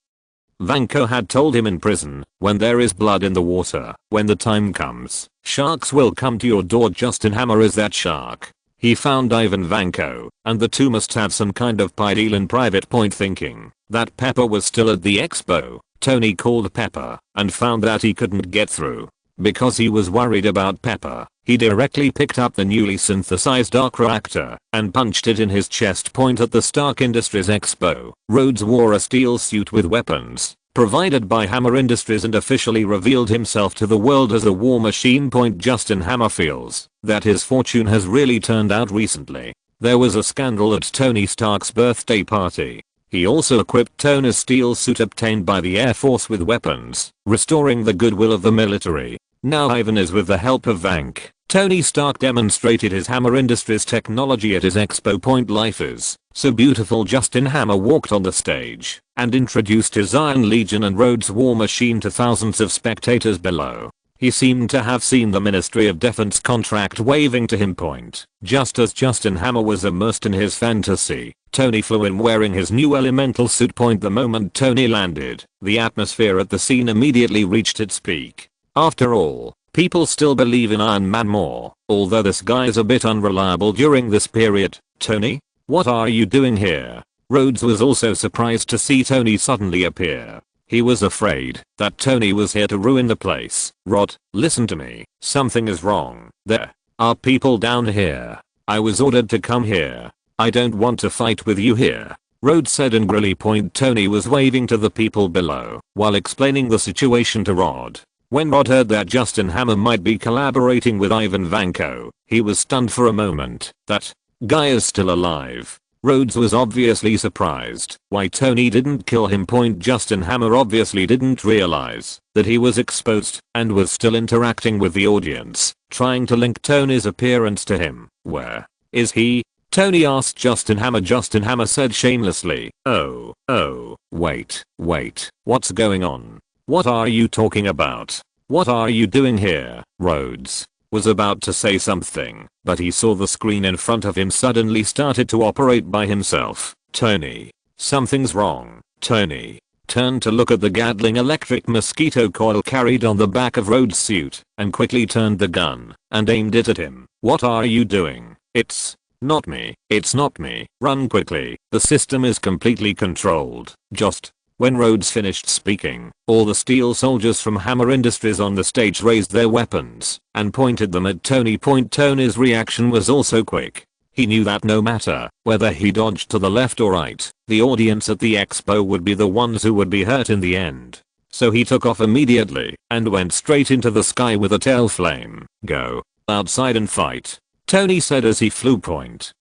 Vanko had told him in prison. "When there is blood in the water, when the time comes, sharks will come to your door." Justin Hammer is that shark. He found Ivan Vanko, and the two must have some kind of pie deal in private. Thinking that Pepper was still at the expo, Tony called Pepper and found that he couldn't get through. Because he was worried about Pepper, he directly picked up the newly synthesized arc reactor and punched it in his chest. At the Stark Industries Expo, Rhodes wore a steel suit with weapons provided by Hammer Industries and officially revealed himself to the world as a war machine. Justin Hammer feels that his fortune has really turned out recently. There was a scandal at Tony Stark's birthday party. He also equipped Tony's steel suit obtained by the Air Force with weapons, restoring the goodwill of the military. Now Ivan is with the help of Vank. Tony Stark demonstrated his Hammer Industries technology at his expo point. Life is so beautiful. Justin Hammer walked on the stage and introduced his Iron Legion and Rhodes War Machine to thousands of spectators below. He seemed to have seen the Ministry of Defense contract waving to him. Just as Justin Hammer was immersed in his fantasy, Tony flew in wearing his new elemental suit. The moment Tony landed, the atmosphere at the scene immediately reached its peak. After all, people still believe in Iron Man more, although this guy is a bit unreliable during this period. Tony? What are you doing here? Rhodes was also surprised to see Tony suddenly appear. He was afraid that Tony was here to ruin the place. Rod, listen to me. Something is wrong. There are people down here. I was ordered to come here. I don't want to fight with you here, Rhodes said angrily. Tony was waving to the people below while explaining the situation to Rod. When Rod heard that Justin Hammer might be collaborating with Ivan Vanko, he was stunned for a moment. That guy is still alive. Rhodes was obviously surprised why Tony didn't kill him. Justin Hammer obviously didn't realize that he was exposed and was still interacting with the audience, trying to link Tony's appearance to him. Where is he? Tony asked Justin Hammer. Justin Hammer said shamelessly, Oh, wait, what's going on? What are you talking about? What are you doing here? Rhodes was about to say something, but he saw the screen in front of him suddenly started to operate by himself. Tony, something's wrong. Tony turned to look at the Gatling electric mosquito coil carried on the back of Rhodes' suit and quickly turned the gun and aimed it at him. What are you doing? It's not me. It's not me. Run quickly. The system is completely controlled. Just when Rhodes finished speaking, all the steel soldiers from Hammer Industries on the stage raised their weapons and pointed them at Tony. Tony's reaction was also quick. He knew that no matter whether he dodged to the left or right, the audience at the expo would be the ones who would be hurt in the end. So he took off immediately and went straight into the sky with a tail flame. Go outside and fight, Tony said as he flew.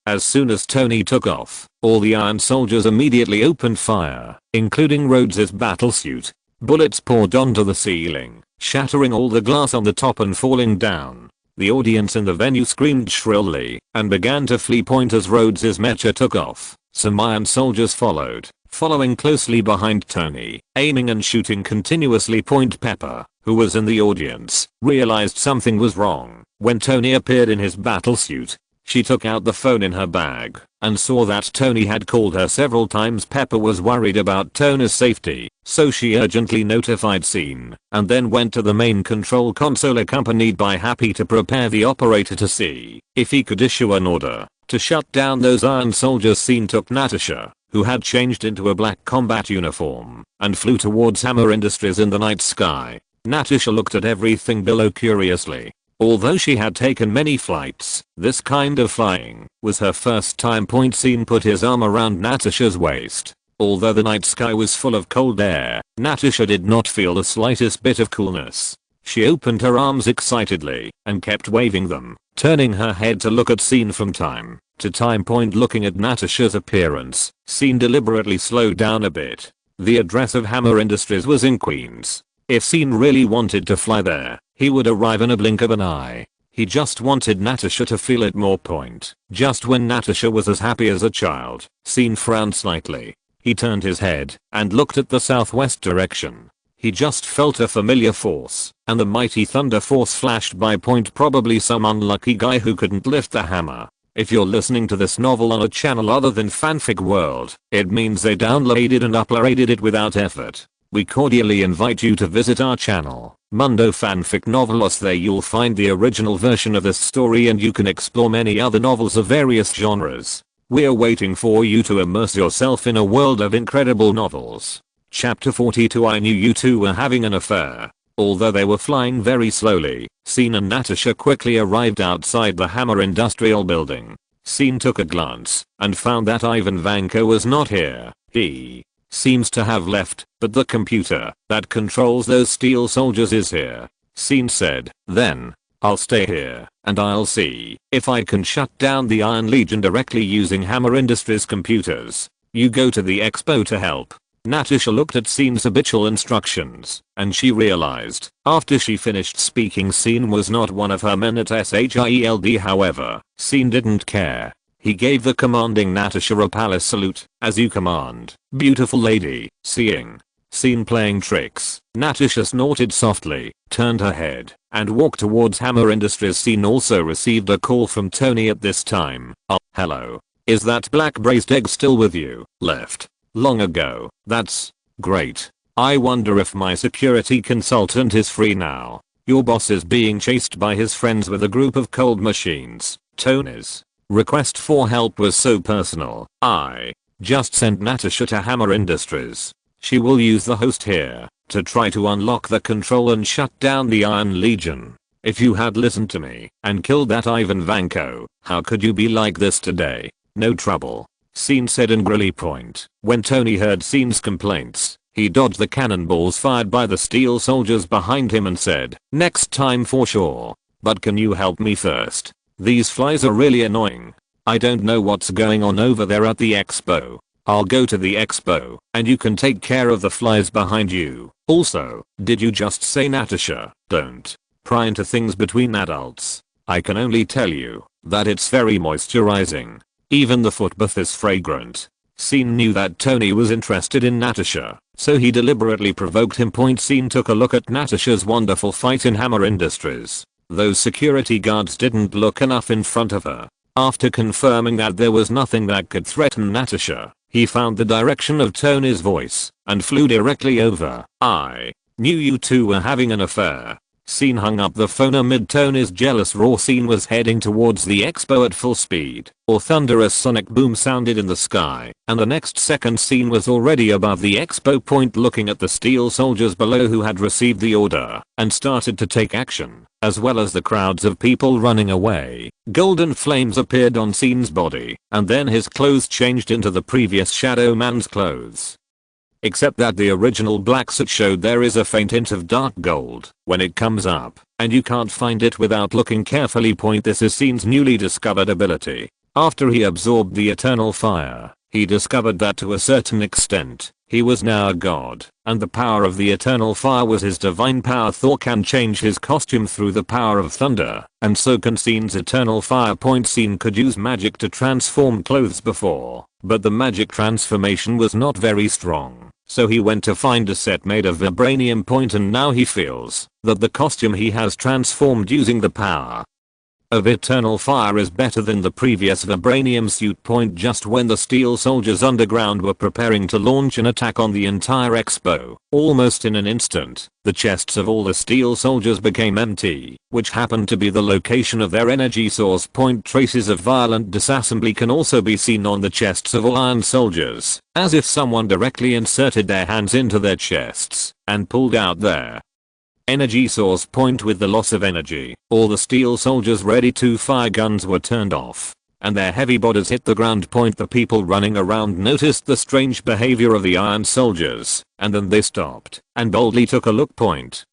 As soon as Tony took off, all the Iron Soldiers immediately opened fire, including Rhodes' battlesuit. Bullets poured onto the ceiling, shattering all the glass on the top and falling down. The audience in the venue screamed shrilly and began to flee. As Rhodes' mecha took off, some Iron Soldiers followed, following closely behind Tony, aiming and shooting continuously. Pepper, who was in the audience, realized something was wrong when Tony appeared in his battlesuit. She took out the phone in her bag and saw that Tony had called her several times. Pepper was worried about Tony's safety, so she urgently notified Scene and then went to the main control console accompanied by Happy to prepare the operator to see if he could issue an order to shut down those Iron Soldiers. Scene took Natasha, who had changed into a black combat uniform, and flew towards Hammer Industries in the night sky. Natasha looked at everything below curiously. Although she had taken many flights, this kind of flying was her first time. Scene put his arm around Natasha's waist. Although the night sky was full of cold air, Natasha did not feel the slightest bit of coolness. She opened her arms excitedly and kept waving them, turning her head to look at Scene from time to time. Looking at Natasha's appearance, Scene deliberately slowed down a bit. The address of Hammer Industries was in Queens. If Scene really wanted to fly there, he would arrive in a blink of an eye. He just wanted Natasha to feel it more. Just when Natasha was as happy as a child, Scene frowned slightly. He turned his head and looked at the southwest direction. He just felt a familiar force, and the mighty thunder force flashed by. Probably some unlucky guy who couldn't lift the hammer. If you're listening to this novel on a channel other than Fanfic World, it means they downloaded and uploaded it without effort. We cordially invite you to visit our channel, Mundo Fanfic Novelos. There you'll find the original version of this story and you can explore many other novels of various genres. We're waiting for you to immerse yourself in a world of incredible novels. Chapter 42. I knew you two were having an affair. Although they were flying very slowly, Scene and Natasha quickly arrived outside the Hammer Industrial building. Scene took a glance and found that Ivan Vanko was not here. He seems to have left, but the computer that controls those steel soldiers is here, Scene said. Then I'll stay here, and I'll see if I can shut down the Iron Legion directly using Hammer Industries computers. You go to the expo to help. Natasha looked at Scene's habitual instructions, and she realized, after she finished speaking, Scene was not one of her men at SHIELD. However, Scene didn't care. He gave the commanding Natasha a palace salute. As you command, beautiful lady. Seeing Scene playing tricks, Natasha snorted softly, turned her head, and walked towards Hammer Industries. Scene also received a call from Tony at this time. Oh, hello. Is that black braised egg still with you? Left long ago. That's great. I wonder if my security consultant is free now. Your boss is being chased by his friends with a group of cold machines. Tony's request for help was so personal. I just sent Natasha to Hammer Industries. She will use the host here to try to unlock the control and shut down the Iron Legion. If you had listened to me and killed that Ivan Vanko, how could you be like this today? No trouble. Scene said angrily. When Tony heard Scene's complaints, he dodged the cannonballs fired by the steel soldiers behind him and said, next time for sure. But can you help me first? These flies are really annoying. I don't know what's going on over there at the expo. I'll go to the expo, and you can take care of the flies behind you. Also, did you just say Natasha? Don't pry into things between adults. I can only tell you that it's very moisturizing. Even the foot bath is fragrant. Scene knew that Tony was interested in Natasha, so he deliberately provoked him. Scene took a look at Natasha's wonderful fight in Hammer Industries. Those security guards didn't look enough in front of her. After confirming that there was nothing that could threaten Natasha, he found the direction of Tony's voice and flew directly over. I knew you two were having an affair. Scene hung up the phone amid Tony's jealous roar. Scene was heading towards the expo at full speed. A thunderous sonic boom sounded in the sky, and the next second Scene was already above the expo point looking at the steel soldiers below who had received the order and started to take action, as well as the crowds of people running away. Golden flames appeared on Scene's body, and then his clothes changed into the previous Shadow Man's clothes. Except that the original black suit showed there is a faint hint of dark gold when it comes up, and you can't find it without looking carefully. This is Scene's newly discovered ability. After he absorbed the eternal fire, he discovered that to a certain extent, he was now a god, and the power of the eternal fire was his divine power. Thor can change his costume through the power of thunder, and so can Scene's eternal fire. Scene could use magic to transform clothes before, but the magic transformation was not very strong, so he went to find a set made of vibranium. And now he feels that the costume he has transformed using the power of eternal fire is better than the previous vibranium suit. Just when the steel soldiers underground were preparing to launch an attack on the entire expo, almost in an instant, the chests of all the steel soldiers became empty, which happened to be the location of their energy source. Traces of violent disassembly can also be seen on the chests of all iron soldiers, as if someone directly inserted their hands into their chests and pulled out their energy source. With the loss of energy, all the steel soldiers' ready to fire guns were turned off, and their heavy bodies hit the ground. The people running around noticed the strange behavior of the iron soldiers, and then they stopped and boldly took a look.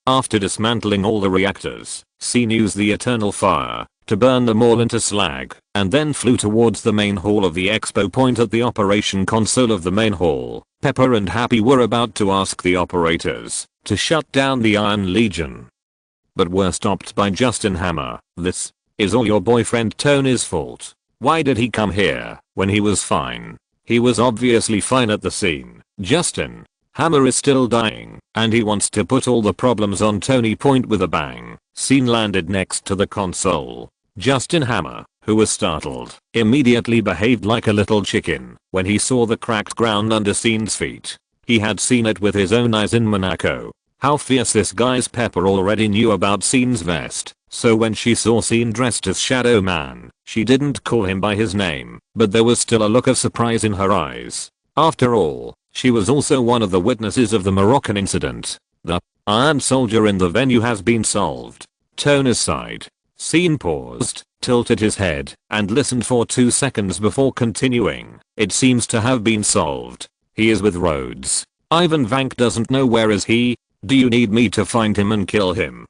After dismantling all the reactors, Scene used the eternal fire to burn them all into slag, and then flew towards the main hall of the expo. At the operation console of the main hall, Pepper and Happy were about to ask the operators to shut down the Iron Legion, but were stopped by Justin Hammer. This is all your boyfriend Tony's fault. Why did he come here when he was fine? He was obviously fine at the scene. Justin Hammer is still dying, and he wants to put all the problems on Tony. With a bang, Scene landed next to the console. Justin Hammer, who was startled, immediately behaved like a little chicken when he saw the cracked ground under Scene's feet. He had seen it with his own eyes in Monaco. How fierce this guy's. Pepper already knew about Scene's vest, so when she saw Scene dressed as Shadow Man, she didn't call him by his name, but there was still a look of surprise in her eyes. After all, she was also one of the witnesses of the Moroccan incident. The Iron Soldier in the venue has been solved. Tony's side. Scene paused, tilted his head, and listened for 2 seconds before continuing. It seems to have been solved. He is with Rhodes. Ivan Vank doesn't know. Where is he? Do you need me to find him and kill him?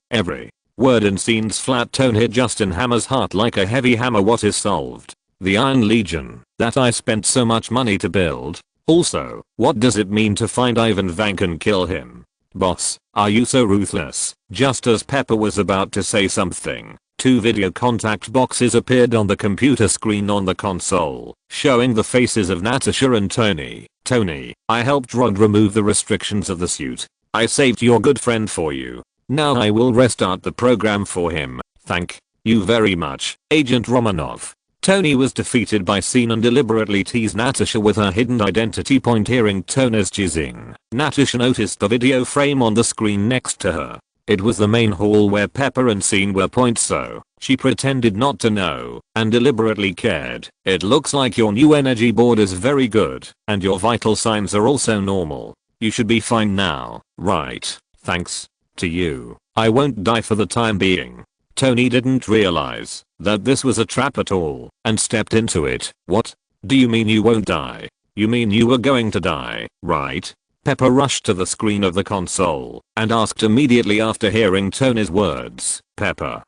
Word in scene's flat tone hit Justin Hammer's heart like a heavy hammer. What is solved? The Iron Legion that I spent so much money to build. Also, what does it mean to find Ivan Vank and kill him? Boss, are you so ruthless? Just as Pepper was about to say something, 2 video contact boxes appeared on the computer screen on the console, showing the faces of Natasha and Tony. Tony, I helped Rod remove the restrictions of the suit. I saved your good friend for you. Now I will restart the program for him. Thank you very much, Agent Romanov. Tony was defeated by Scene and deliberately teased Natasha with her hidden identity point. Hearing Tony's jizzing, Natasha noticed the video frame on the screen next to her. It was the main hall where Pepper and Scene were. So she pretended not to know and deliberately cared. It looks like your new energy board is very good and your vital signs are also normal. You should be fine now, right? Thanks to you, I won't die for the time being. Tony didn't realize that this was a trap at all and stepped into it. What? Do you mean you won't die? You mean you were going to die, right? Pepper rushed to the screen of the console and asked immediately after hearing Tony's words. Pepper.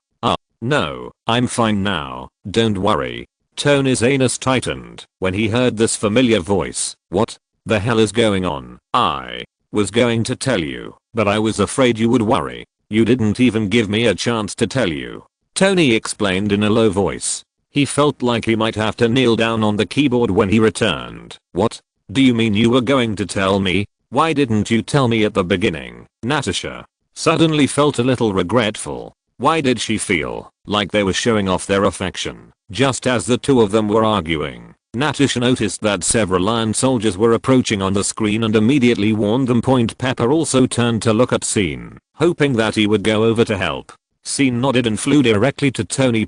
No, I'm fine now, don't worry. Tony's anus tightened when he heard this familiar voice. What the hell is going on? I was going to tell you, but I was afraid you would worry. You didn't even give me a chance to tell you. Tony explained in a low voice. He felt like he might have to kneel down on the keyboard when he returned. What? Do you mean you were going to tell me? Why didn't you tell me at the beginning? Natasha suddenly felt a little regretful. Why did she feel like they were showing off their affection? Just as the two of them were arguing, Natasha noticed that several Iron soldiers were approaching on the screen and immediately warned them. Pepper also turned to look at Scene, hoping that he would go over to help. Scene nodded and flew directly to Tony.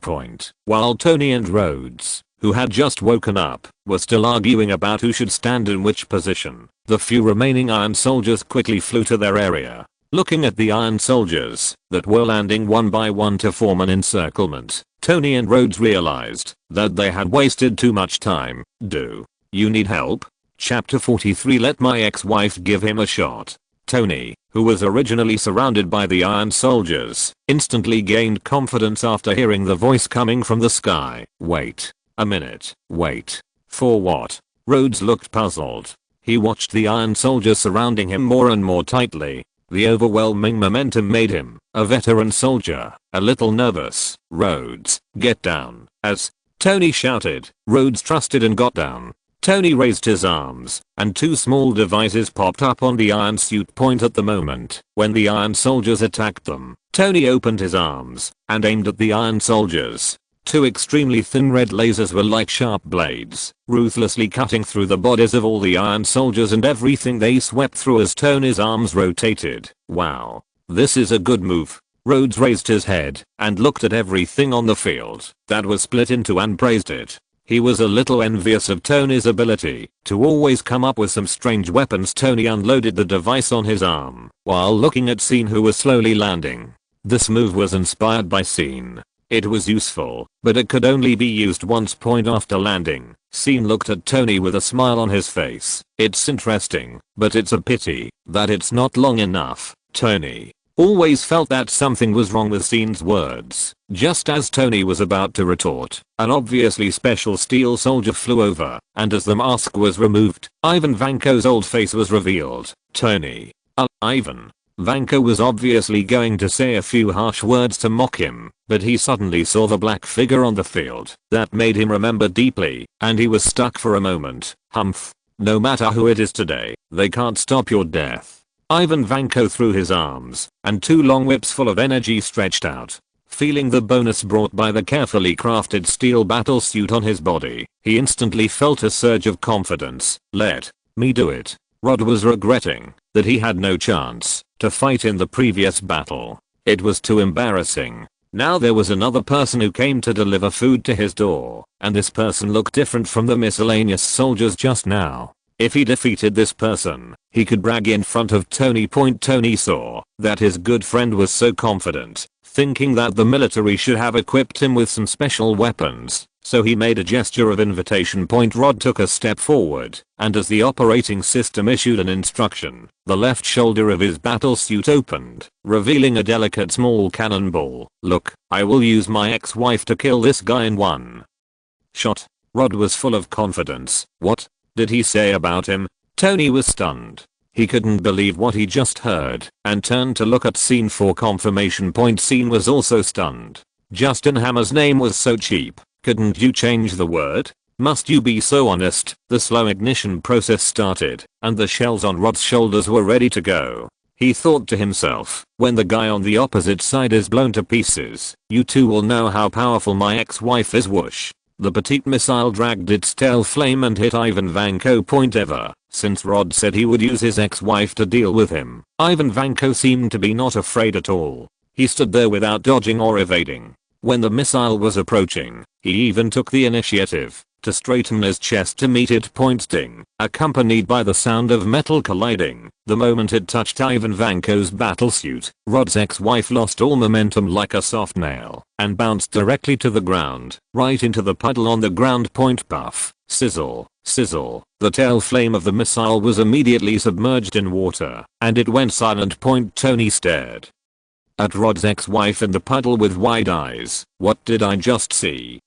While Tony and Rhodes, who had just woken up, were still arguing about who should stand in which position, the few remaining Iron soldiers quickly flew to their area. Looking at the Iron soldiers that were landing one by one to form an encirclement, Tony and Rhodes realized that they had wasted too much time. Do you need help? Chapter 43. Let my ex-wife give him a shot. Tony, who was originally surrounded by the Iron soldiers, instantly gained confidence after hearing the voice coming from the sky. Wait a minute. Wait. For what? Rhodes looked puzzled. He watched the Iron soldiers surrounding him more and more tightly. The overwhelming momentum made him, a veteran soldier, a little nervous. Rhodes, get down. As Tony shouted, Rhodes trusted and got down. Tony raised his arms, and 2 small devices popped up on the Iron suit. At the moment when the Iron soldiers attacked them, Tony opened his arms and aimed at the Iron soldiers. 2 extremely thin red lasers were like sharp blades, ruthlessly cutting through the bodies of all the Iron soldiers and everything they swept through as Tony's arms rotated. Wow. This is a good move. Rhodes raised his head and looked at everything on the field that was split into and praised it. He was a little envious of Tony's ability to always come up with some strange weapons. Tony unloaded the device on his arm while looking at Scene, who was slowly landing. This move was inspired by Scene. It was useful, but it could only be used once. After landing, Scene looked at Tony with a smile on his face. It's interesting, but it's a pity that it's not long enough. Tony always felt that something was wrong with Scene's words. Just as Tony was about to retort, an obviously special steel soldier flew over, and as the mask was removed, Ivan Vanko's old face was revealed. Tony. Ivan. Vanko was obviously going to say a few harsh words to mock him, but he suddenly saw the black figure on the field. That made him remember deeply, and he was stuck for a moment. Humph. No matter who it is today, they can't stop your death. Ivan Vanko threw his arms, and 2 long whips full of energy stretched out. Feeling the bonus brought by the carefully crafted steel battle suit on his body, he instantly felt a surge of confidence. Let me do it. Rod was regretting that he had no chance to fight in the previous battle. It was too embarrassing. Now there was another person who came to deliver food to his door, and this person looked different from the miscellaneous soldiers just now. If he defeated this person, he could brag in front of Tony. Tony saw that his good friend was so confident, thinking that the military should have equipped him with some special weapons. So he made a gesture of invitation. Rod took a step forward, and as the operating system issued an instruction, the left shoulder of his battlesuit opened, revealing a delicate small cannonball. Look, I will use my ex-wife to kill this guy in one shot. Rod was full of confidence. What did he say about him? Tony was stunned. He couldn't believe what he just heard, and turned to look at Scene for confirmation. Scene was also stunned. Justin Hammer's name was so cheap. Couldn't you change the word? Must you be so honest? The slow ignition process started, and the shells on Rod's shoulders were ready to go. He thought to himself, when the guy on the opposite side is blown to pieces, you two will know how powerful my ex-wife is. Whoosh. The petite missile dragged its tail flame and hit Ivan Vanko. Ever since Rod said he would use his ex-wife to deal with him, Ivan Vanko seemed to be not afraid at all. He stood there without dodging or evading. When the missile was approaching, he even took the initiative to straighten his chest to meet it. Sting, accompanied by the sound of metal colliding. The moment it touched Ivan Vanko's battlesuit, Rod's ex-wife lost all momentum like a soft nail and bounced directly to the ground, right into the puddle on the ground. Puff, sizzle, sizzle. The tail flame of the missile was immediately submerged in water, and it went silent. Tony stared at Rod's ex-wife in the puddle with wide eyes. What did I just see?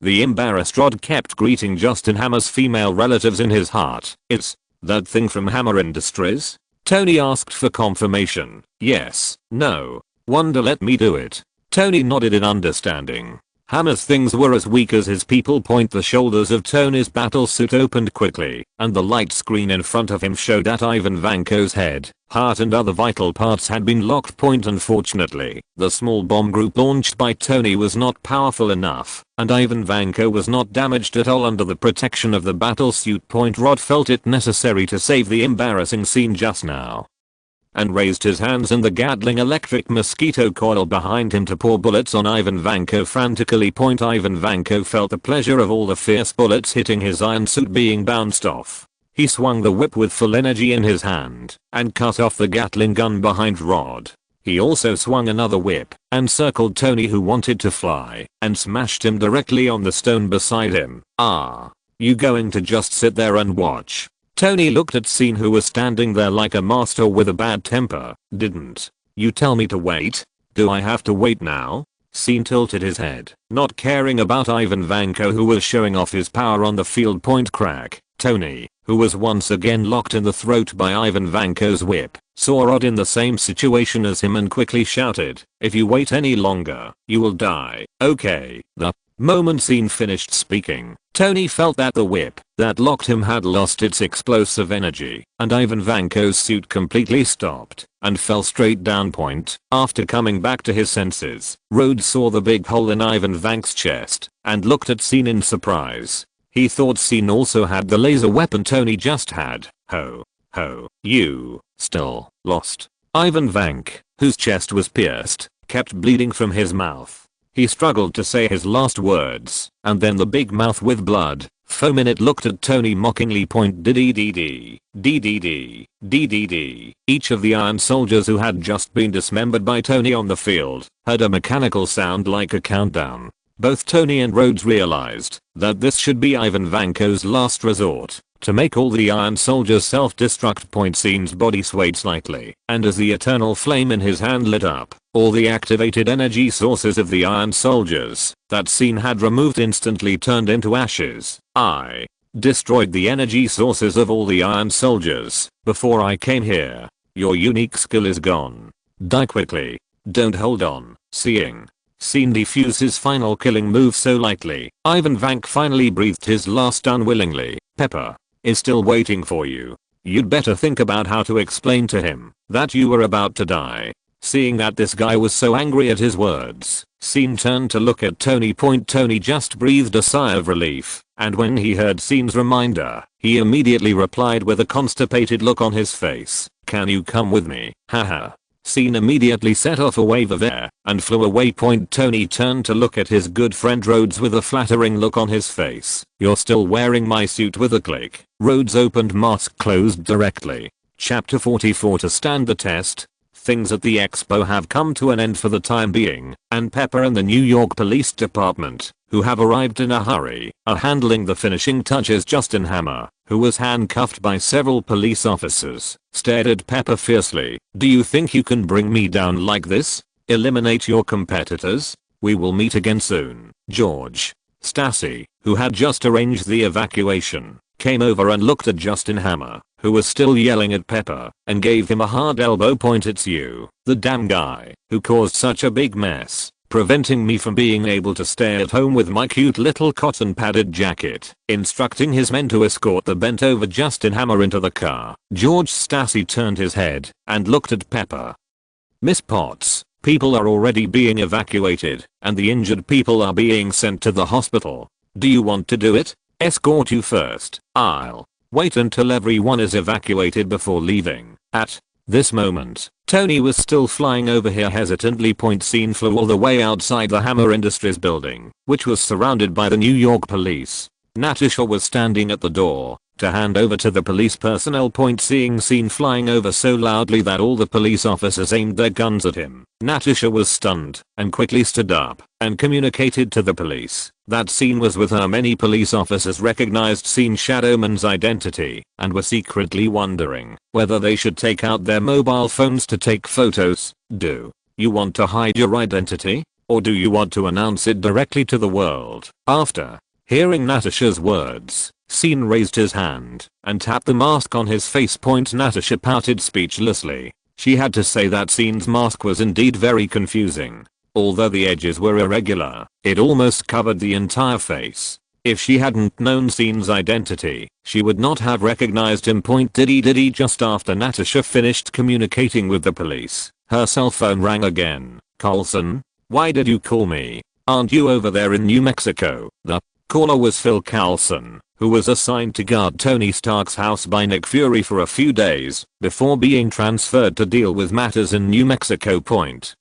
The embarrassed Rod kept greeting Justin Hammer's female relatives in his heart. It's that thing from Hammer Industries? Tony asked for confirmation. Yes, no, wonder, let me do it. Tony nodded in understanding. Hammer's things were as weak as his people. The shoulders of Tony's battlesuit opened quickly, and the light screen in front of him showed that Ivan Vanko's head, heart and other vital parts had been locked. Unfortunately, the small bomb group launched by Tony was not powerful enough, and Ivan Vanko was not damaged at all under the protection of the battlesuit. Rod felt it necessary to save the embarrassing scene just now, and raised his hands in the Gatling electric mosquito coil behind him to pour bullets on Ivan Vanko frantically. Ivan Vanko felt the pleasure of all the fierce bullets hitting his iron suit being bounced off. He swung the whip with full energy in his hand and cut off the Gatling gun behind Rod. He also swung another whip and circled Tony, who wanted to fly, and smashed him directly on the stone beside him. You going to just sit there and watch? Tony looked at Scene, who was standing there like a master with a bad temper. Didn't you tell me to wait? Do I have to wait now? Scene tilted his head, not caring about Ivan Vanko, who was showing off his power on the field. Crack. Tony, who was once again locked in the throat by Ivan Vanko's whip, saw Rod in the same situation as him and quickly shouted, if you wait any longer, you will die. Okay. The moment Scene finished speaking, Tony felt that the whip that locked him had lost its explosive energy, and Ivan Vanko's suit completely stopped and fell straight down. After coming back to his senses, Rhodes saw the big hole in Ivan Vank's chest and looked at Scene in surprise. He thought Scene also had the laser weapon Tony just had. Ho, you still lost. Ivan Vank, whose chest was pierced, kept bleeding from his mouth. He struggled to say his last words, and then the big mouth with blood foam in it looked at Tony mockingly. DDD. Each of the Iron Soldiers who had just been dismembered by Tony on the field heard a mechanical sound like a countdown. Both Tony and Rhodes realized that this should be Ivan Vanko's last resort to make all the Iron Soldiers self-destruct. Scene's body swayed slightly, and as the eternal flame in his hand lit up, all the activated energy sources of the Iron Soldiers that Scene had removed instantly turned into ashes. I destroyed the energy sources of all the Iron Soldiers before I came here. Your unique skill is gone. Die quickly. Don't hold on. Seeing Scene defuse his final killing move so lightly, Ivan Vank finally breathed his last unwillingly. Pepper is still waiting for you. You'd better think about how to explain to him that you were about to die. Seeing that this guy was so angry at his words, Scene turned to look at Tony. Tony just breathed a sigh of relief, and when he heard Scene's reminder, he immediately replied with a constipated look on his face. Can you come with me? Haha. Scene immediately set off a wave of air and flew away. Tony turned to look at his good friend Rhodes with a flattering look on his face. You're still wearing my suit? With a click, Rhodes' opened mask closed directly. Chapter 44. To stand the test. Things at the expo have come to an end for the time being, and Pepper and the New York Police Department, who have arrived in a hurry, are handling the finishing touches. Justin Hammer, who was handcuffed by several police officers, stared at Pepper fiercely. "Do you think you can bring me down like this? Eliminate your competitors? We will meet again soon." George Stassi, who had just arranged the evacuation, came over and looked at Justin Hammer, who was still yelling at Pepper, and gave him a hard elbow point. "It's you, the damn guy, who caused such a big mess, preventing me from being able to stay at home with my cute little cotton padded jacket." Instructing his men to escort the bent over Justin Hammer into the car, George Stassi turned his head and looked at Pepper. "Miss Potts, people are already being evacuated, and the injured people are being sent to the hospital. Do you want to do it? Escort you first. I'll wait until everyone is evacuated before leaving." At this moment, Tony was still flying over here hesitantly. Scene flew all the way outside the Hammer Industries building, which was surrounded by the New York police. Natasha was standing at the door to hand over to the police personnel. Seeing Scene flying over so loudly that all the police officers aimed their guns at him, Natasha was stunned and quickly stood up and communicated to the police that Scene was with her. Many police officers recognized Scene Shadowman's identity and were secretly wondering whether they should take out their mobile phones to take photos. "Do you want to hide your identity, or do you want to announce it directly to the world?" After hearing Natasha's words, Scene raised his hand and tapped the mask on his face. Natasha pouted speechlessly. She had to say that Scene's mask was indeed very confusing. Although the edges were irregular, it almost covered the entire face. If she hadn't known Scene's identity, she would not have recognized him. Diddy. Just after Natasha finished communicating with the police, her cell phone rang again. "Coulson? Why did you call me? Aren't you over there in New Mexico?" The caller was Phil Coulson, who was assigned to guard Tony Stark's house by Nick Fury for a few days before being transferred to deal with matters in New Mexico.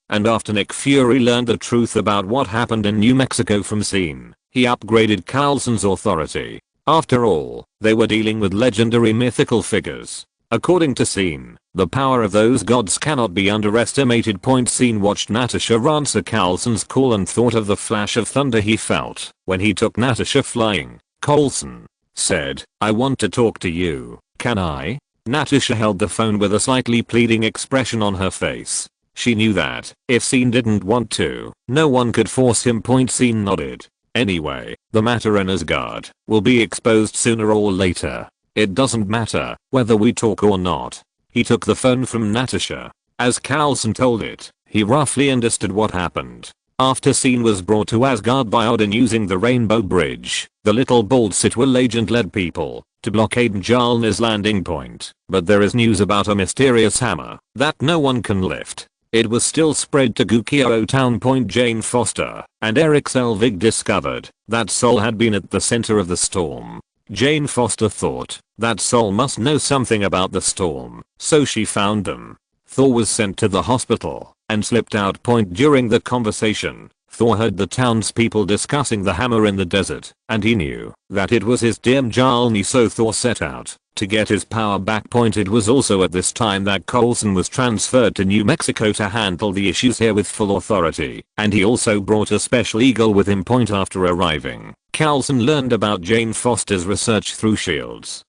And after Nick Fury learned the truth about what happened in New Mexico from Scene, he upgraded Coulson's authority. After all, they were dealing with legendary mythical figures. According to Scene, the power of those gods cannot be underestimated. Scene watched Natasha answer Coulson's call and thought of the flash of thunder he felt when he took Natasha flying. Coulson said, "I want to talk to you. Can I?" Natasha held the phone with a slightly pleading expression on her face. She knew that if Scene didn't want to, no one could force him. Scene nodded. "Anyway, the matter in Asgard will be exposed sooner or later. It doesn't matter whether we talk or not." He took the phone from Natasha. As Coulson told it, he roughly understood what happened. After Scene was brought to Asgard by Odin using the Rainbow Bridge, the little bald Sitwell agent led people to blockade Mjolnir's landing point. But there is news about a mysterious hammer that no one can lift. It was still spread to Gukio Town. Jane Foster and Eric Selvig discovered that Sol had been at the center of the storm. Jane Foster thought that Sol must know something about the storm, so she found them. Thor was sent to the hospital and slipped out. During the conversation, Thor heard the townspeople discussing the hammer in the desert, and he knew that it was his dear Mjolnir, so Thor set out to get his power back. It was also at this time that Coulson was transferred to New Mexico to handle the issues here with full authority, and he also brought a special eagle with him. After arriving, Coulson learned about Jane Foster's research through shields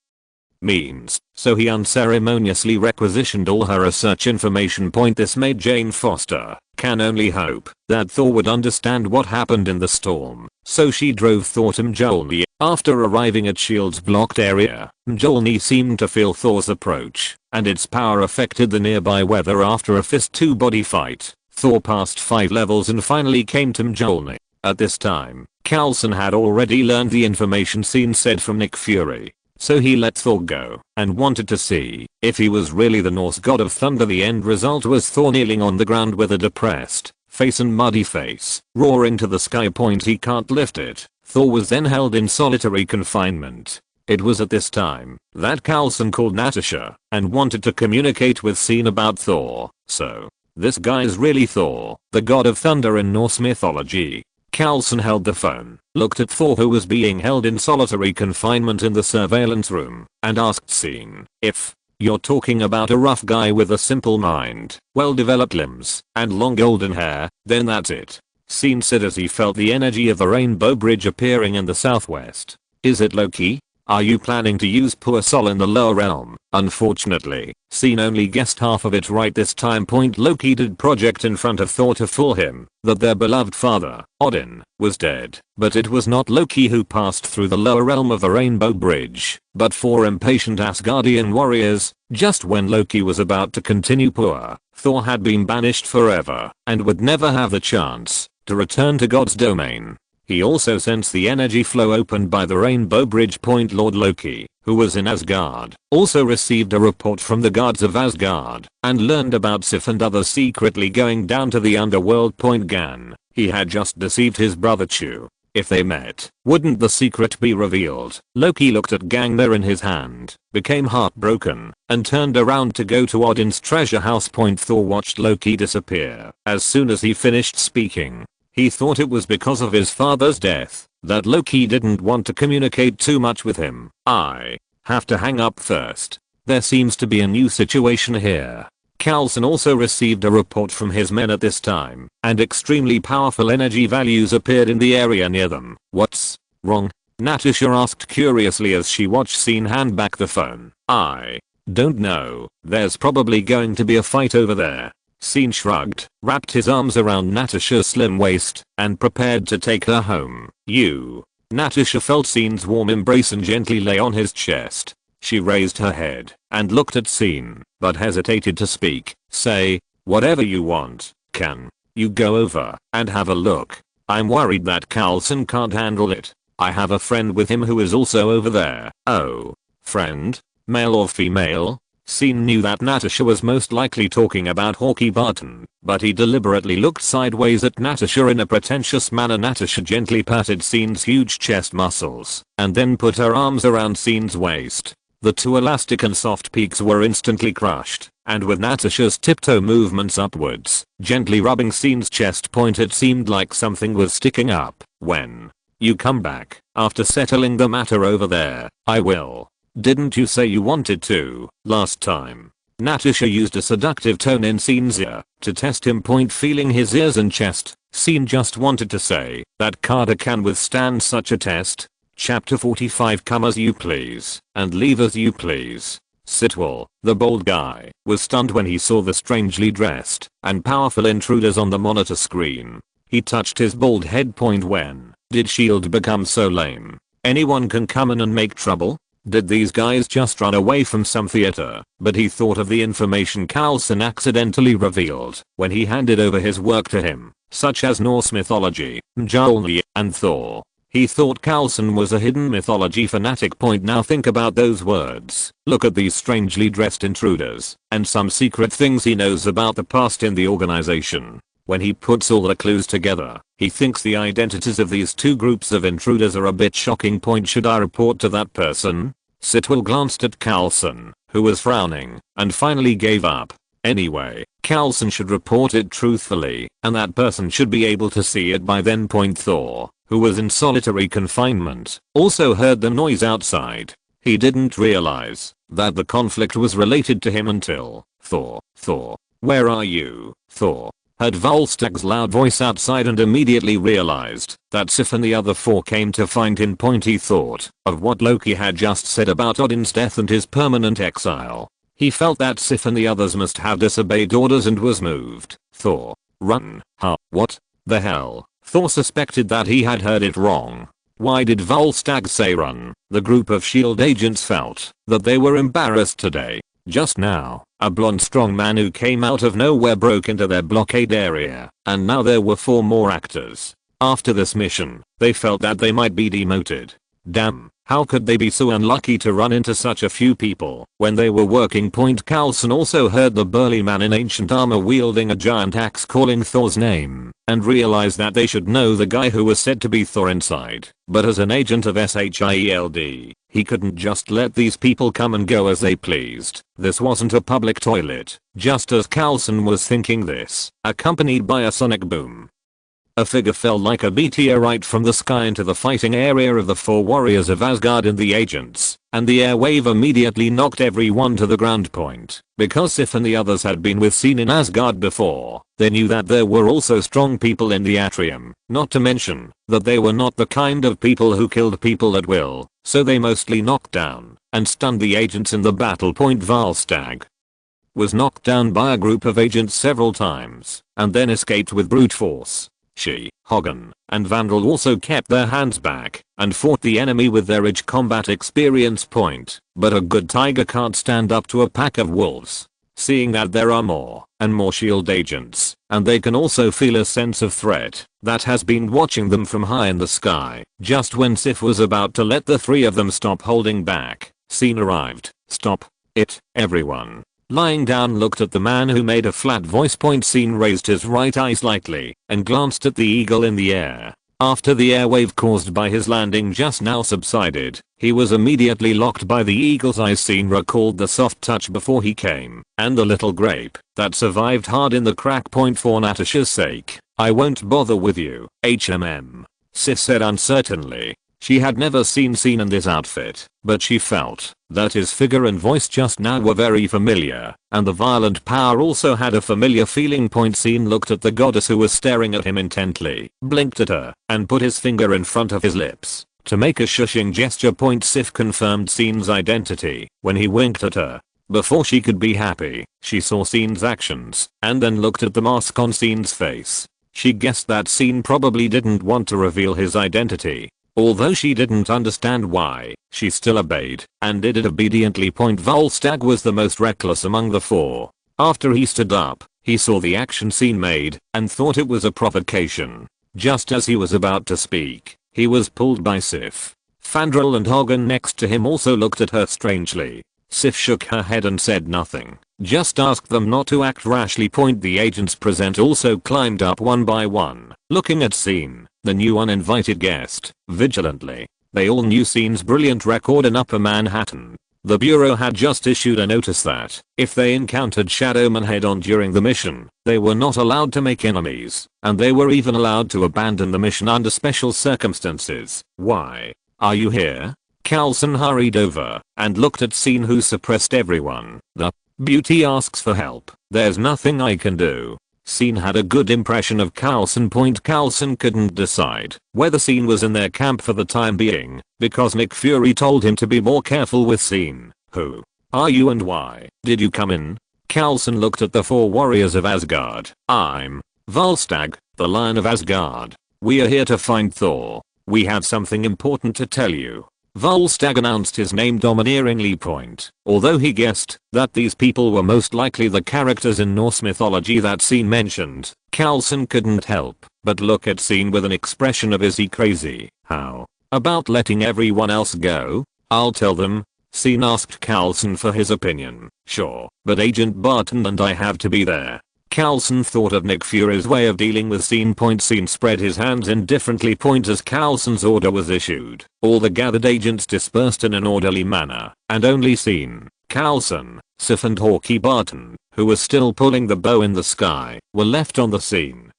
means, so he unceremoniously requisitioned all her research information. This made Jane Foster can only hope that Thor would understand what happened in the storm, so she drove Thor to Mjolnir. After arriving at S.H.I.E.L.'s blocked area, Mjolnir seemed to feel Thor's approach, and its power affected the nearby weather. After a fist-to body fight, Thor passed 5 levels and finally came to Mjolnir. At this time, Coulson had already learned the information Scene said from Nick Fury, so he let Thor go and wanted to see if he was really the Norse god of thunder. The end result was Thor kneeling on the ground with a depressed face and muddy face, roaring to the sky. He can't lift it. Thor was then held in solitary confinement. It was at this time that Coulson called Natasha and wanted to communicate with Scene about Thor. So, this guy's really Thor, the god of thunder in Norse mythology. Coulson held the phone, looked at Thor, who was being held in solitary confinement in the surveillance room, and asked Scene if You're talking about a rough guy with a simple mind, well-developed limbs, and long golden hair, then that's it. Scene said as he felt the energy of the rainbow bridge appearing in the southwest. Is it Loki? Are you planning to use poor Sol in the lower realm? Unfortunately, Scene only guessed half of it right this time. Loki did project in front of Thor to fool him that their beloved father, Odin, was dead. But it was not Loki who passed through the lower realm of the rainbow bridge, but 4 impatient Asgardian warriors. Just when Loki was about to continue, poor Thor had been banished forever and would never have the chance to return to God's domain. He also sensed the energy flow opened by the rainbow bridge. Lord Loki, who was in Asgard, also received a report from the gods of Asgard and learned about Sif and others secretly going down to the underworld. Gan, he had just deceived his brother Chu. If they met, wouldn't the secret be revealed? Loki looked at Gangnir in his hand, became heartbroken, and turned around to go to Odin's treasure house. Thor watched Loki disappear. As soon as he finished speaking, he thought it was because of his father's death that Loki didn't want to communicate too much with him. I have to hang up first. There seems to be a new situation here. Coulson also received a report from his men at this time, and extremely powerful energy values appeared in the area near them. What's wrong? Natasha asked curiously as she watched Scene hand back the phone. I don't know. There's probably going to be a fight over there. Scene shrugged, wrapped his arms around Natasha's slim waist, and prepared to take her home. You. Natasha felt Scene's warm embrace and gently lay on his chest. She raised her head and looked at Scene, but hesitated to speak. Say, whatever you want. Can you go over and have a look? I'm worried that Coulson can't handle it. I have a friend with him who is also over there. Oh, friend? Male or female? Scene knew that Natasha was most likely talking about Hawkeye Barton, but he deliberately looked sideways at Natasha in a pretentious manner. Natasha gently patted Scene's huge chest muscles, and then put her arms around Scene's waist. The 2 elastic and soft peaks were instantly crushed, and with Natasha's tiptoe movements upwards, gently rubbing Scene's chest point, it seemed like something was sticking up. When you come back, after settling the matter over there, I will. Didn't you say you wanted to, last time? Natasha used a seductive tone in Scene's ear to test him. Feeling his ears and chest, Scene just wanted to say that Carter can withstand such a test. Chapter 45. Come as you please, and leave as you please. Sitwell, the bald guy, was stunned when he saw the strangely dressed and powerful intruders on the monitor screen. He touched his bald head. When did S.H.I.E.L.D. become so lame? Anyone can come in and make trouble? Did these guys just run away from some theater? But he thought of the information Coulson accidentally revealed when he handed over his work to him, such as Norse mythology, Mjolnir, and Thor. He thought Coulson was a hidden mythology fanatic. Now think about those words. Look at these strangely dressed intruders, and some secret things he knows about the past in the organization. When he puts all the clues together, he thinks the identities of these 2 groups of intruders are a bit shocking. Should I report to that person? Sitwell glanced at Coulson, who was frowning, and finally gave up. Anyway, Coulson should report it truthfully, and that person should be able to see it by then. Thor, who was in solitary confinement, also heard the noise outside. He didn't realize that the conflict was related to him until Thor, where are you? Thor heard Volstag's loud voice outside and immediately realized that Sif and the other 4 came to find him. He thought of what Loki had just said about Odin's death and his permanent exile. He felt that Sif and the others must have disobeyed orders and was moved. Thor, run. Huh? What the hell? Thor suspected that he had heard it wrong. Why did Volstagg say run? The group of S.H.I.E.L.D. agents felt that they were embarrassed today. Just now, a blonde strong man who came out of nowhere broke into their blockade area, and now there were 4 more actors. After this mission, they felt that they might be demoted. Damn, how could they be so unlucky to run into such a few people when they were working? Coulson also heard the burly man in ancient armor wielding a giant axe calling Thor's name, and realized that they should know the guy who was said to be Thor inside. But as an agent of SHIELD, he couldn't just let these people come and go as they pleased. This wasn't a public toilet. Just as Coulson was thinking this, accompanied by a sonic boom, a figure fell like a meteorite from the sky into the fighting area of the 4 warriors of Asgard and the agents. and the air wave immediately knocked everyone to the ground. Because Sif and the others had been with Scene in Asgard before, they knew that there were also strong people in the atrium, not to mention that they were not the kind of people who killed people at will, so they mostly knocked down and stunned the agents in the battle. Valstag was knocked down by a group of agents several times and then escaped with brute force. She, Hagen, and Vandal also kept their hands back and fought the enemy with their rich combat experience. But a good tiger can't stand up to a pack of wolves. Seeing that there are more and more shield agents, and they can also feel a sense of threat that has been watching them from high in the sky. Just when Sif was about to let the three of them stop holding back, Scene arrived. Stop it, everyone. Lying down looked at the man who made a flat voice. Scene raised his right eye slightly and glanced at the eagle in the air. After the airwave caused by his landing just now subsided, he was immediately locked by the eagle's eyes. Scene recalled the soft touch before he came and the little grape that survived hard in the crack. For Natasha's sake, I won't bother with you, Sif said uncertainly. She had never seen Scene in this outfit, but she felt that his figure and voice just now were very familiar, and the violent power also had a familiar feeling. Scene looked at the goddess who was staring at him intently, blinked at her, and put his finger in front of his lips to make a shushing gesture. Sif confirmed Scene's identity when he winked at her. Before she could be happy, she saw Scene's actions and then looked at the mask on Scene's face. She guessed that Scene probably didn't want to reveal his identity. Although she didn't understand why, she still obeyed and did it obediently. Volstagg was the most reckless among the four. After he stood up, he saw the action Scene made and thought it was a provocation. Just as he was about to speak, he was pulled by Sif. Fandral and Hagen next to him also looked at her strangely. Sif shook her head and said nothing. Just asked them not to act rashly. The agents present also climbed up one by one, looking at Scene, the new uninvited guest, vigilantly. They all knew Scene's brilliant record in Upper Manhattan. The Bureau had just issued a notice that if they encountered Shadowman head-on during the mission, they were not allowed to make enemies, and they were even allowed to abandon the mission under special circumstances. Why are you here? Coulson hurried over and looked at Scene, who suppressed everyone. The beauty asks for help. There's nothing I can do. Scene had a good impression of Coulson. Coulson couldn't decide whether Scene was in their camp for the time being, because Nick Fury told him to be more careful with Scene. Who are you and why did you come in? Coulson looked at the four warriors of Asgard. I'm Volstagg, the Lion of Asgard. We are here to find Thor. We have something important to tell you. Volstagg announced his name domineeringly. Although he guessed that these people were most likely the characters in Norse mythology that Scene mentioned, Coulson couldn't help but look at Scene with an expression of, is he crazy? How about letting everyone else go? I'll tell them. Scene asked Coulson for his opinion. Sure, but Agent Barton and I have to be there. Coulson thought of Nick Fury's way of dealing with Scene. Scene spread his hands indifferently. As Coulson's order was issued, all the gathered agents dispersed in an orderly manner, and only Scene, Coulson, Sif and Hawkeye Barton, who was still pulling the bow in the sky, were left on the scene.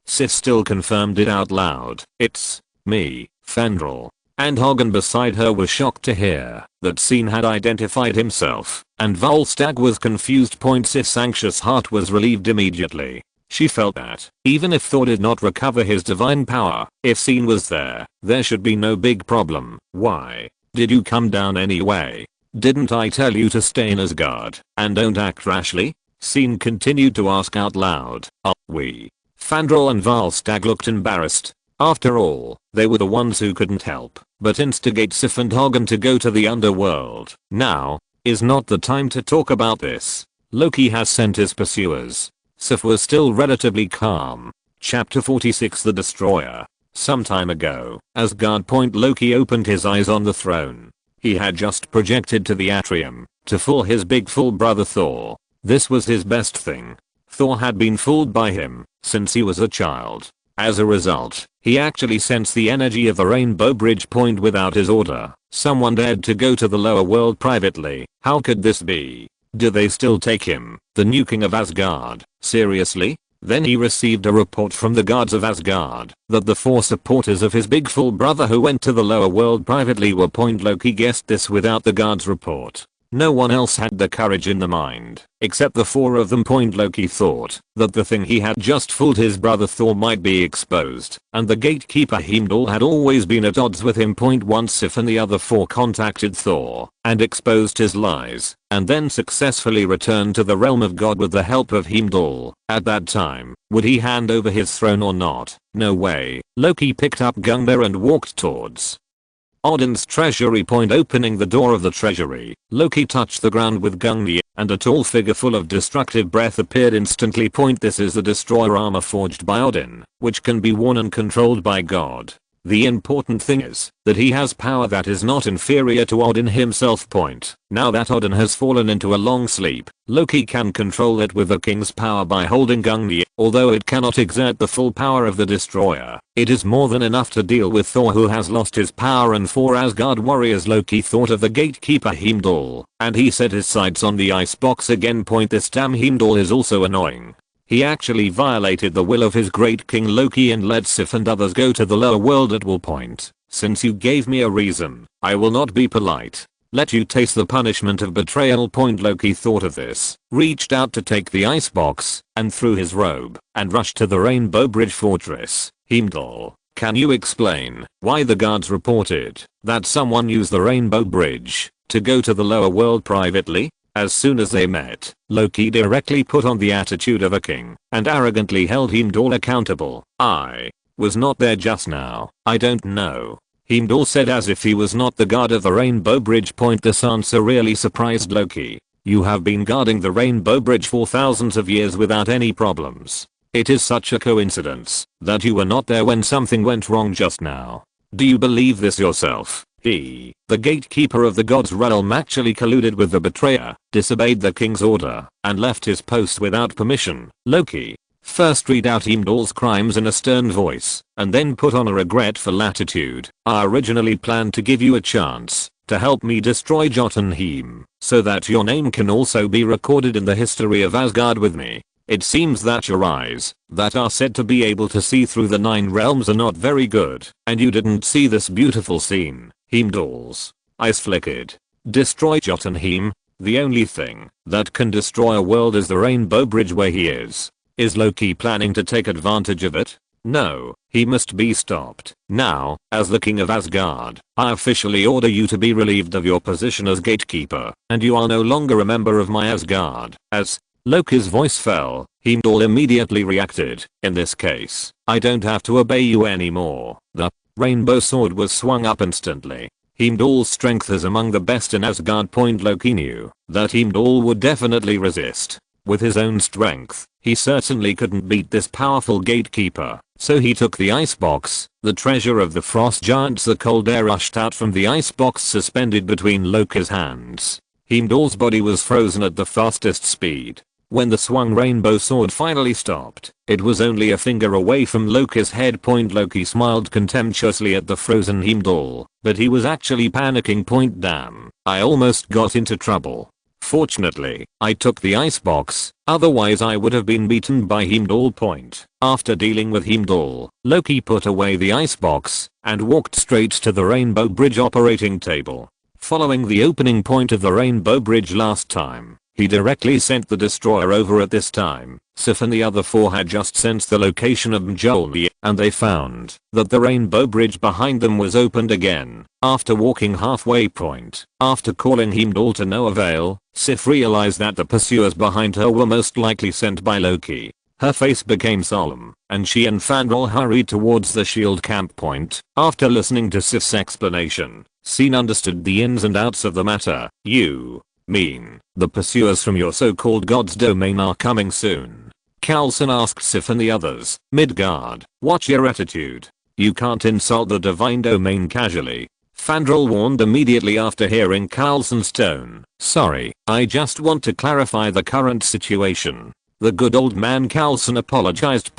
Sif still confirmed it out loud. It's me, Fandral. And Hagen beside her was shocked to hear that Scene had identified himself, and Volstagg was confused. Sif's anxious heart was relieved immediately. She felt that, even if Thor did not recover his divine power, if Scene was there should be no big problem. Why did you come down anyway? Didn't I tell you to stay in Asgard and don't act rashly? Scene continued to ask out loud. Are we? Fandral and Volstagg looked embarrassed. After all, they were the ones who couldn't help but instigate Sif and Hagen to go to the underworld. Now is not the time to talk about this. Loki has sent his pursuers. Sif was still relatively calm. Chapter 46, The Destroyer. Some time ago, Asgard. Loki opened his eyes on the throne. He had just projected to the atrium to fool his big fool brother Thor. This was his best thing. Thor had been fooled by him since he was a child. As a result, he actually sensed the energy of a rainbow bridge. Without his order, someone dared to go to the lower world privately. How could this be? Do they still take him, the new king of Asgard, seriously? Then he received a report from the gods of Asgard that the 4 supporters of his big full brother who went to the lower world privately were point. Loki guessed this without the gods' report. No one else had the courage in the mind, except the 4 of them. Loki thought that the thing he had just fooled his brother Thor might be exposed, and the gatekeeper Heimdall had always been at odds with him. Once Sif and the other 4 contacted Thor and exposed his lies, and then successfully returned to the realm of God with the help of Heimdall. At that time, would he hand over his throne or not? No way. Loki picked up Gungnir and walked towards Odin's treasury. Opening the door of the treasury, Loki touched the ground with Gungnir, and a tall figure full of destructive breath appeared instantly. This is the destroyer armor forged by Odin, which can be worn and controlled by God. The important thing is that he has power that is not inferior to Odin himself. Now that Odin has fallen into a long sleep, Loki can control it with the king's power by holding Gungnir. Although it cannot exert the full power of the destroyer, it is more than enough to deal with Thor, who has lost his power, and 4 Asgard warriors. Loki thought of the gatekeeper Heimdall, and he set his sights on the icebox again. This damn Heimdall is also annoying. He actually violated the will of his great king Loki and let Sif and others go to the lower world at will. Since you gave me a reason, I will not be polite. Let you taste the punishment of betrayal. Loki thought of this, reached out to take the icebox, and threw his robe, and rushed to the Rainbow Bridge fortress. Heimdall, can you explain why the guards reported that someone used the Rainbow Bridge to go to the lower world privately? As soon as they met, Loki directly put on the attitude of a king and arrogantly held Heimdall accountable. I was not there just now. I don't know. Heimdall said as if he was not the guard of the Rainbow Bridge. This answer really surprised Loki. You have been guarding the Rainbow Bridge for thousands of years without any problems. It is such a coincidence that you were not there when something went wrong just now. Do you believe this yourself? He, the gatekeeper of the gods' realm, actually colluded with the betrayer, disobeyed the king's order, and left his post without permission. Loki, first read out Heimdall's crimes in a stern voice, and then put on a regretful attitude. I originally planned to give you a chance to help me destroy Jotunheim, so that your name can also be recorded in the history of Asgard with me. It seems that your eyes, that are said to be able to see through the 9 realms, are not very good, and you didn't see this beautiful scene. Heimdall's eyes flickered. Destroy Jotunheim? The only thing that can destroy a world is the Rainbow Bridge where he is. Is Loki planning to take advantage of it? No, he must be stopped. Now, as the king of Asgard, I officially order you to be relieved of your position as gatekeeper, and you are no longer a member of my Asgard. As Loki's voice fell, Heimdall immediately reacted. In this case, I don't have to obey you anymore. The rainbow sword was swung up instantly. Heimdall's strength is among the best in Asgard. Loki knew that Heimdall would definitely resist. With his own strength, he certainly couldn't beat this powerful gatekeeper, so he took the icebox, the treasure of the frost giants. The cold air rushed out from the icebox suspended between Loki's hands. Heimdall's body was frozen at the fastest speed. When the swung rainbow sword finally stopped, it was only a finger away from Loki's head. Loki smiled contemptuously at the frozen Heimdall, but he was actually panicking. Damn, I almost got into trouble. Fortunately, I took the icebox, otherwise I would have been beaten by Heimdall. After dealing with Heimdall, Loki put away the icebox and walked straight to the Rainbow Bridge operating table. Following the opening point of the Rainbow Bridge last time, he directly sent the destroyer over. At this time, Sif and the other 4 had just sensed the location of Mjolnir, and they found that the Rainbow Bridge behind them was opened again. After walking halfway after calling Heimdall to no avail, Sif realized that the pursuers behind her were most likely sent by Loki. Her face became solemn, and she and Fandral hurried towards the shield camp point. After listening to Sif's explanation, Scene understood the ins and outs of the matter. You mean the pursuers from your so-called god's domain are coming soon? Coulson asked Sif and the others. Midgard, watch your attitude. You can't insult the divine domain casually. Fandral warned immediately after hearing Coulson's tone. Sorry, I just want to clarify the current situation. The good old man Coulson apologized.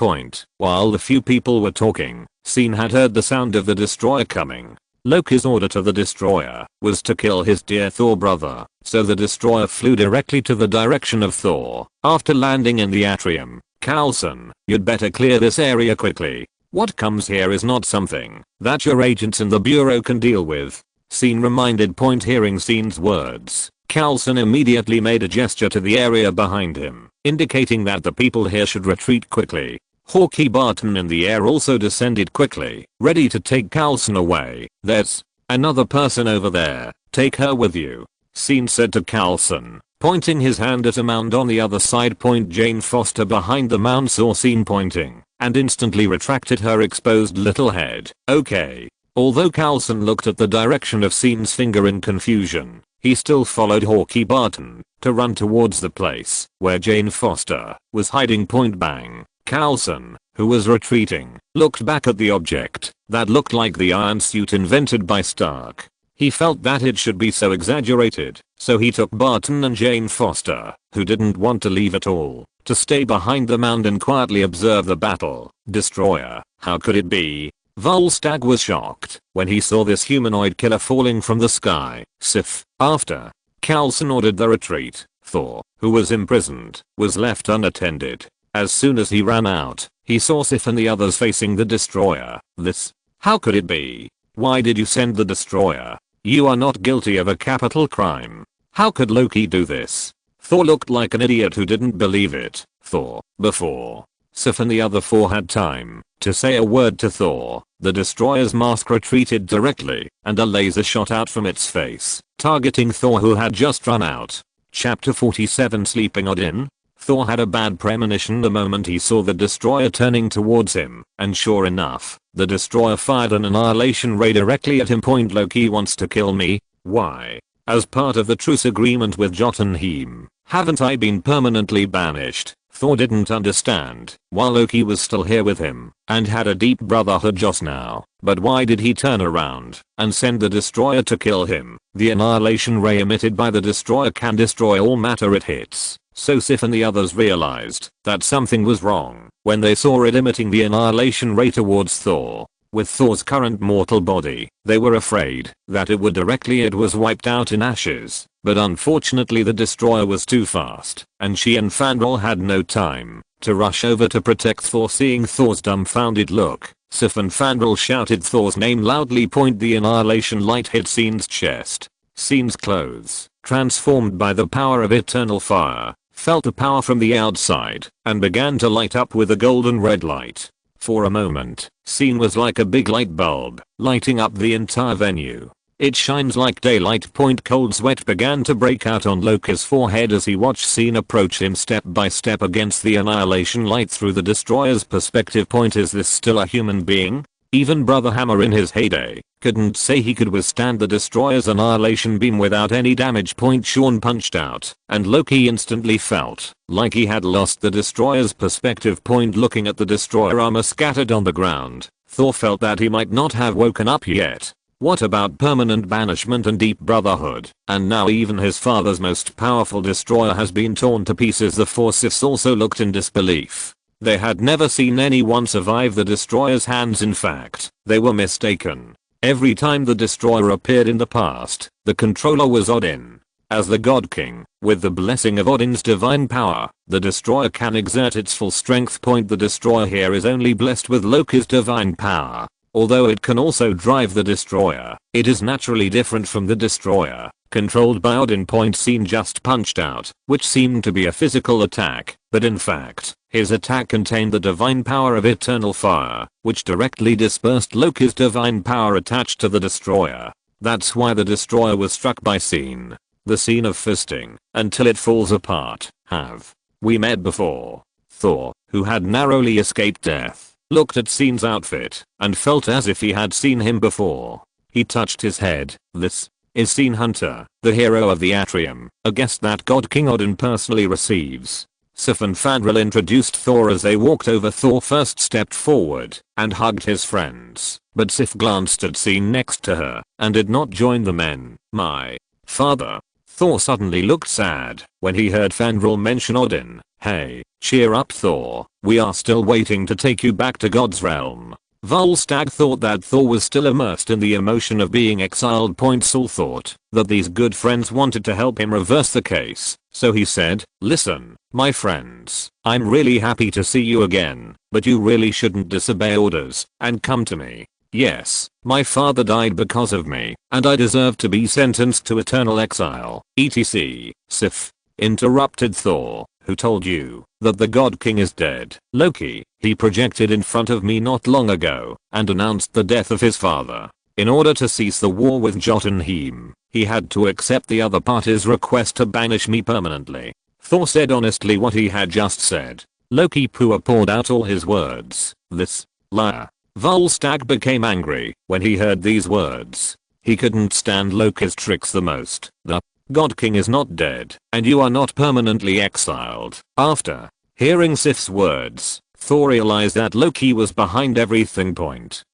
While the few people were talking, Scene had heard the sound of the destroyer coming. Loki's order to the destroyer was to kill his dear Thor brother, so the destroyer flew directly to the direction of Thor. After landing in the atrium, Coulson, you'd better clear this area quickly. What comes here is not something that your agents in the bureau can deal with. Scene reminded Point hearing Scene's words. Coulson immediately made a gesture to the area behind him, indicating that the people here should retreat quickly. Hawkeye Barton in the air also descended quickly, ready to take Coulson away. There's another person over there, take her with you. Scene said to Coulson, pointing his hand at a mound on the other side. Point Jane Foster behind the mound saw Scene pointing, and instantly retracted her exposed little head. Okay. Although Coulson looked at the direction of Scene's finger in confusion, he still followed Hawkeye Barton to run towards the place where Jane Foster was hiding. Point bang. Coulson, who was retreating, looked back at the object that looked like the iron suit invented by Stark. He felt that it should be so exaggerated, so he took Barton and Jane Foster, who didn't want to leave at all, to stay behind the mound and quietly observe the battle. Destroyer, how could it be? Volstagg was shocked when he saw this humanoid killer falling from the sky. Sif, after Coulson ordered the retreat, Thor, who was imprisoned, was left unattended. As soon as he ran out, he saw Sif and the others facing the destroyer. This, how could it be? Why did you send the destroyer? You are not guilty of a capital crime. How could Loki do this? Thor looked like an idiot who didn't believe it. Thor, before Sif and the other four had time to say a word to Thor, the destroyer's mask retreated directly, and a laser shot out from its face, targeting Thor, who had just run out. Chapter 47 Sleeping Odin. Thor had a bad premonition the moment he saw the destroyer turning towards him, and sure enough, the destroyer fired an annihilation ray directly at him. Point Loki wants to kill me. Why? As part of the truce agreement with Jotunheim, haven't I been permanently banished? Thor didn't understand, while Loki was still here with him, and had a deep brotherhood just now. But why did he turn around and send the destroyer to kill him? The annihilation ray emitted by the destroyer can destroy all matter it hits. So Sif and the others realized that something was wrong when they saw it emitting the annihilation ray towards Thor. With Thor's current mortal body, they were afraid that it would directly it was wiped out in ashes. But unfortunately the destroyer was too fast, and she and Fandral had no time to rush over to protect Thor. Seeing Thor's dumbfounded look, Sif and Fandral shouted Thor's name loudly. Point the annihilation light hit Scene's chest. Scene's clothes, transformed by the power of eternal fire, felt the power from the outside and began to light up with a golden red light. For a moment, Scene was like a big light bulb, lighting up the entire venue. It shines like daylight. Point cold sweat began to break out on Loki's forehead as he watched Scene approach him step by step against the annihilation light through the destroyer's perspective. Point, is this still a human being? Even Brother Hammer in his heyday couldn't say he could withstand the destroyer's annihilation beam without any damage. Point Sean punched out, and Loki instantly felt like he had lost the destroyer's perspective. Point looking at the destroyer armor scattered on the ground, Thor felt that he might not have woken up yet. What about permanent banishment and deep brotherhood? And now even his father's most powerful destroyer has been torn to pieces. The four Siths also looked in disbelief. They had never seen anyone survive the destroyer's hands. In fact, they were mistaken. Every time the destroyer appeared in the past, the controller was Odin. As the God King, with the blessing of Odin's divine power, the destroyer can exert its full strength. Point the destroyer here is only blessed with Loki's divine power. Although it can also drive the destroyer, it is naturally different from the destroyer, controlled by Odin. Point Scene just punched out, which seemed to be a physical attack, but in fact, his attack contained the divine power of eternal fire, which directly dispersed Loki's divine power attached to the destroyer. That's why the destroyer was struck by Scene. The scene of fisting, until it falls apart. Have we met before? Thor, who had narrowly escaped death, looked at Scene's outfit, and felt as if he had seen him before. He touched his head. This is Scene Hunter, the hero of the Atrium, a guest that God King Odin personally receives. Sif and Fandral introduced Thor as they walked over. Thor first stepped forward and hugged his friends, but Sif glanced at Scene next to her and did not join the men. My father. Thor suddenly looked sad when he heard Fandral mention Odin. Hey, cheer up Thor, we are still waiting to take you back to God's realm. Volstagg thought that Thor was still immersed in the emotion of being exiled. Saul thought that these good friends wanted to help him reverse the case, so he said, "Listen, my friends, I'm really happy to see you again, but you really shouldn't disobey orders and come to me. Yes, my father died because of me, and I deserve to be sentenced to eternal exile, etc. Sif," interrupted Thor. "Who told you that the God King is dead?" "Loki. He projected in front of me not long ago and announced the death of his father. In order to cease the war with Jotunheim, he had to accept the other party's request to banish me permanently." Thor said honestly what he had just said. Loki poured out all his words. "This liar." Volstagg became angry when he heard these words. He couldn't stand Loki's tricks the most. "The God King is not dead, and you are not permanently exiled." After hearing Sif's words, Thor realized that Loki was behind everything.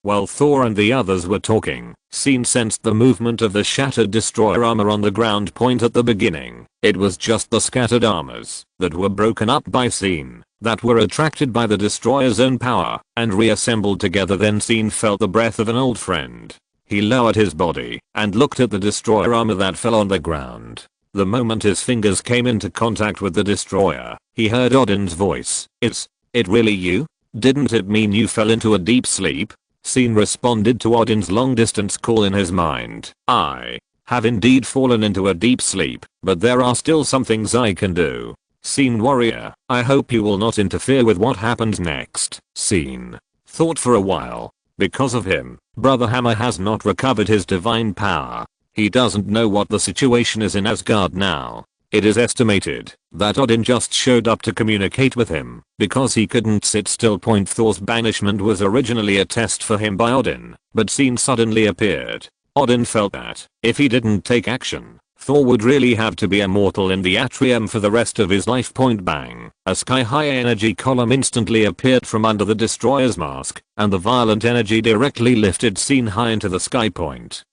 While Thor and the others were talking, Syn sensed the movement of the shattered destroyer armor on the ground. At the beginning, it was just the scattered armors that were broken up by Syn that were attracted by the destroyer's own power and reassembled together. Then Syn felt the breath of an old friend. He lowered his body and looked at the destroyer armor that fell on the ground. The moment his fingers came into contact with the destroyer, he heard Odin's voice. "Is it really you? Didn't it mean you fell into a deep sleep?" Syn responded to Odin's long distance call in his mind. "I have indeed fallen into a deep sleep, but there are still some things I can do. Syn warrior, I hope you will not interfere with what happens next." Syn thought for a while. Because of him, Brother Hammer has not recovered his divine power. He doesn't know what the situation is in Asgard now. It is estimated that Odin just showed up to communicate with him because he couldn't sit still. Thor's banishment was originally a test for him by Odin, but Syn suddenly appeared. Odin felt that if he didn't take action, Thor would really have to be immortal in the atrium for the rest of his life. Bang. A sky-high energy column instantly appeared from under the destroyer's mask, and the violent energy directly lifted Syn high into the sky.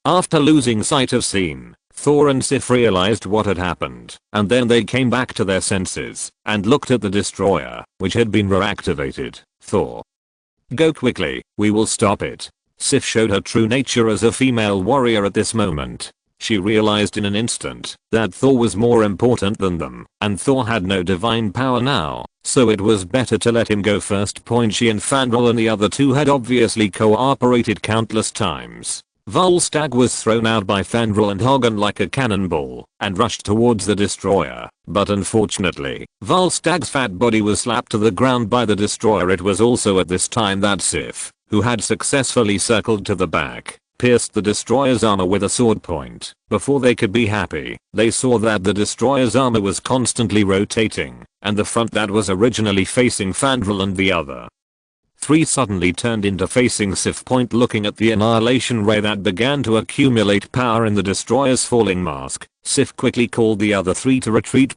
After losing sight of Syn, Thor and Sif realized what had happened, and then they came back to their senses and looked at the destroyer, which had been reactivated. Thor, "Go quickly, we will stop it." Sif showed her true nature as a female warrior at this moment. She realized in an instant that Thor was more important than them, and Thor had no divine power now, so it was better to let him go first. She and Fandral and the other two had obviously cooperated countless times. Volstagg was thrown out by Fandral and Hagen like a cannonball and rushed towards the destroyer, but unfortunately, Volstagg's fat body was slapped to the ground by the destroyer. It was also at this time that Sif, who had successfully circled to the back, pierced the destroyer's armor with a sword. Before they could be happy, they saw that the destroyer's armor was constantly rotating, and the front that was originally facing Fandral and the other three suddenly turned into facing Sif. Looking at the annihilation ray that began to accumulate power in the destroyer's falling mask, Sif quickly called the other three to retreat.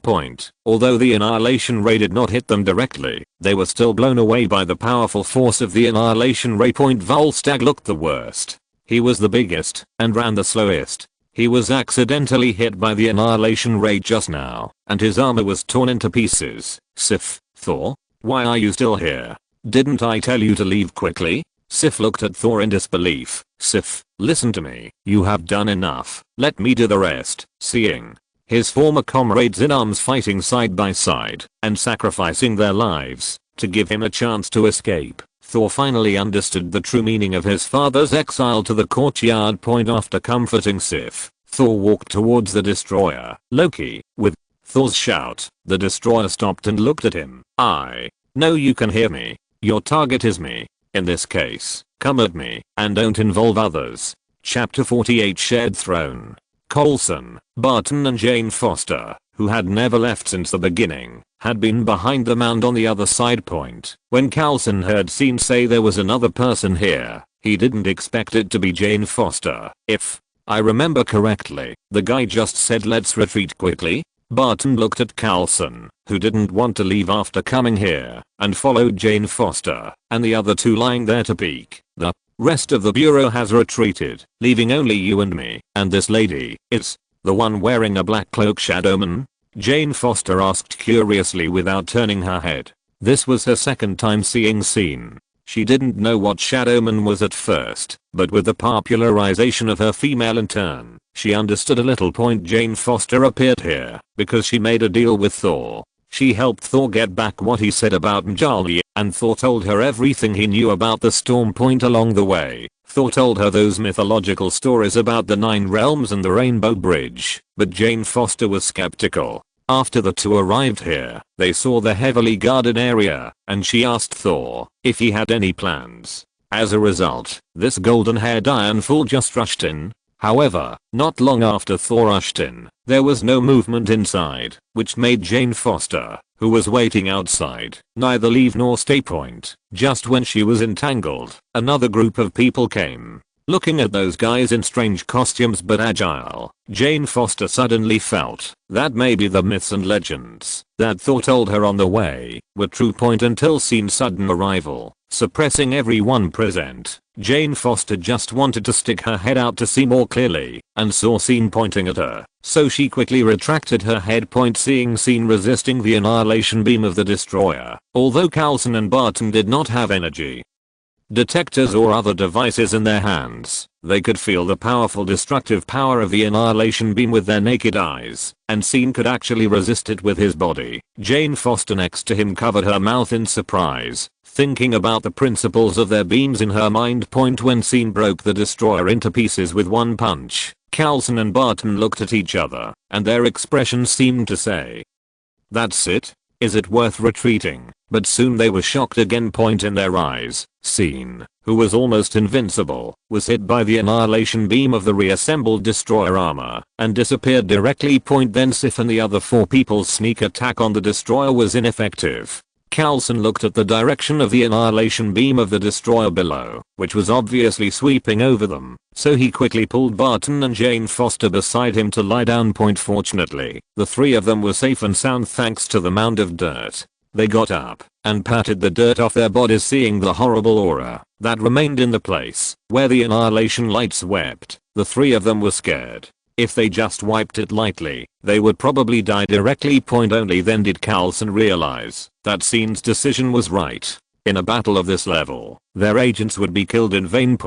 Although the annihilation ray did not hit them directly, they were still blown away by the powerful force of the annihilation ray. Volstagg looked the worst. He was the biggest and ran the slowest. He was accidentally hit by the annihilation ray just now, and his armor was torn into pieces. "Sif, Thor, why are you still here? Didn't I tell you to leave quickly?" Sif looked at Thor in disbelief. "Sif, listen to me. You have done enough. Let me do the rest." Seeing his former comrades in arms fighting side by side and sacrificing their lives to give him a chance to escape, Thor finally understood the true meaning of his father's exile to the courtyard. After comforting Sif, Thor walked towards the destroyer. "Loki," with Thor's shout, the destroyer stopped and looked at him. "I know you can hear me. Your target is me. In this case, come at me and don't involve others." Chapter 48 Shared Throne. Coulson, Barton and Jane Foster, who had never left since the beginning, had been behind the mound on the other side. When Coulson heard Syn say there was another person here, he didn't expect it to be Jane Foster. "If I remember correctly, the guy just said let's retreat quickly." Barton looked at Coulson, who didn't want to leave after coming here, and followed Jane Foster and the other two lying there to peek. "The rest of the bureau has retreated, leaving only you and me, and this lady is the one wearing a black cloak, Shadowman?" Jane Foster asked curiously without turning her head. This was her second time seeing Syn. She didn't know what Shadowman was at first, but with the popularization of her female in turn, she understood a little. Jane Foster appeared here because she made a deal with Thor. She helped Thor get back what he said about Mjolnir, and Thor told her everything he knew about the storm. Along the way, Thor told her those mythological stories about the 9 realms and the Rainbow Bridge, but Jane Foster was skeptical. After the two arrived here, they saw the heavily guarded area, and she asked Thor if he had any plans. As a result, this golden-haired Iron Fool just rushed in. However, not long after Thor rushed in, there was no movement inside, which made Jane Foster, who was waiting outside, neither leave nor stay. Just when she was entangled, another group of people came. Looking at those guys in strange costumes but agile, Jane Foster suddenly felt that maybe the myths and legends that Thor told her on the way were true. Until Scene's sudden arrival, suppressing everyone present, Jane Foster just wanted to stick her head out to see more clearly, and saw Scene pointing at her, so she quickly retracted her head. Seeing Scene resisting the annihilation beam of the destroyer, although Coulson and Barton did not have energy detectors or other devices in their hands, they could feel the powerful destructive power of the annihilation beam with their naked eyes, and Scene could actually resist it with his body. Jane Foster next to him covered her mouth in surprise, thinking about the principles of their beams in her mind. When Scene broke the destroyer into pieces with one punch, Coulson and Barton looked at each other, and their expressions seemed to say, "That's it? Is it worth retreating?" But soon they were shocked again. In their eyes, Scene, who was almost invincible, was hit by the annihilation beam of the reassembled destroyer armor, and disappeared directly. Then Sif and the other 4 people's sneak attack on the destroyer was ineffective. Coulson looked at the direction of the annihilation beam of the destroyer below, which was obviously sweeping over them, so he quickly pulled Barton and Jane Foster beside him to lie down. Fortunately, the 3 of them were safe and sound thanks to the mound of dirt. They got up and patted the dirt off their bodies, seeing the horrible aura that remained in the place where the annihilation light swept. The 3 of them were scared. If they just wiped it lightly, they would probably die directly. Only then did Coulson realize that Scene's decision was right. In a battle of this level, their agents would be killed in vain.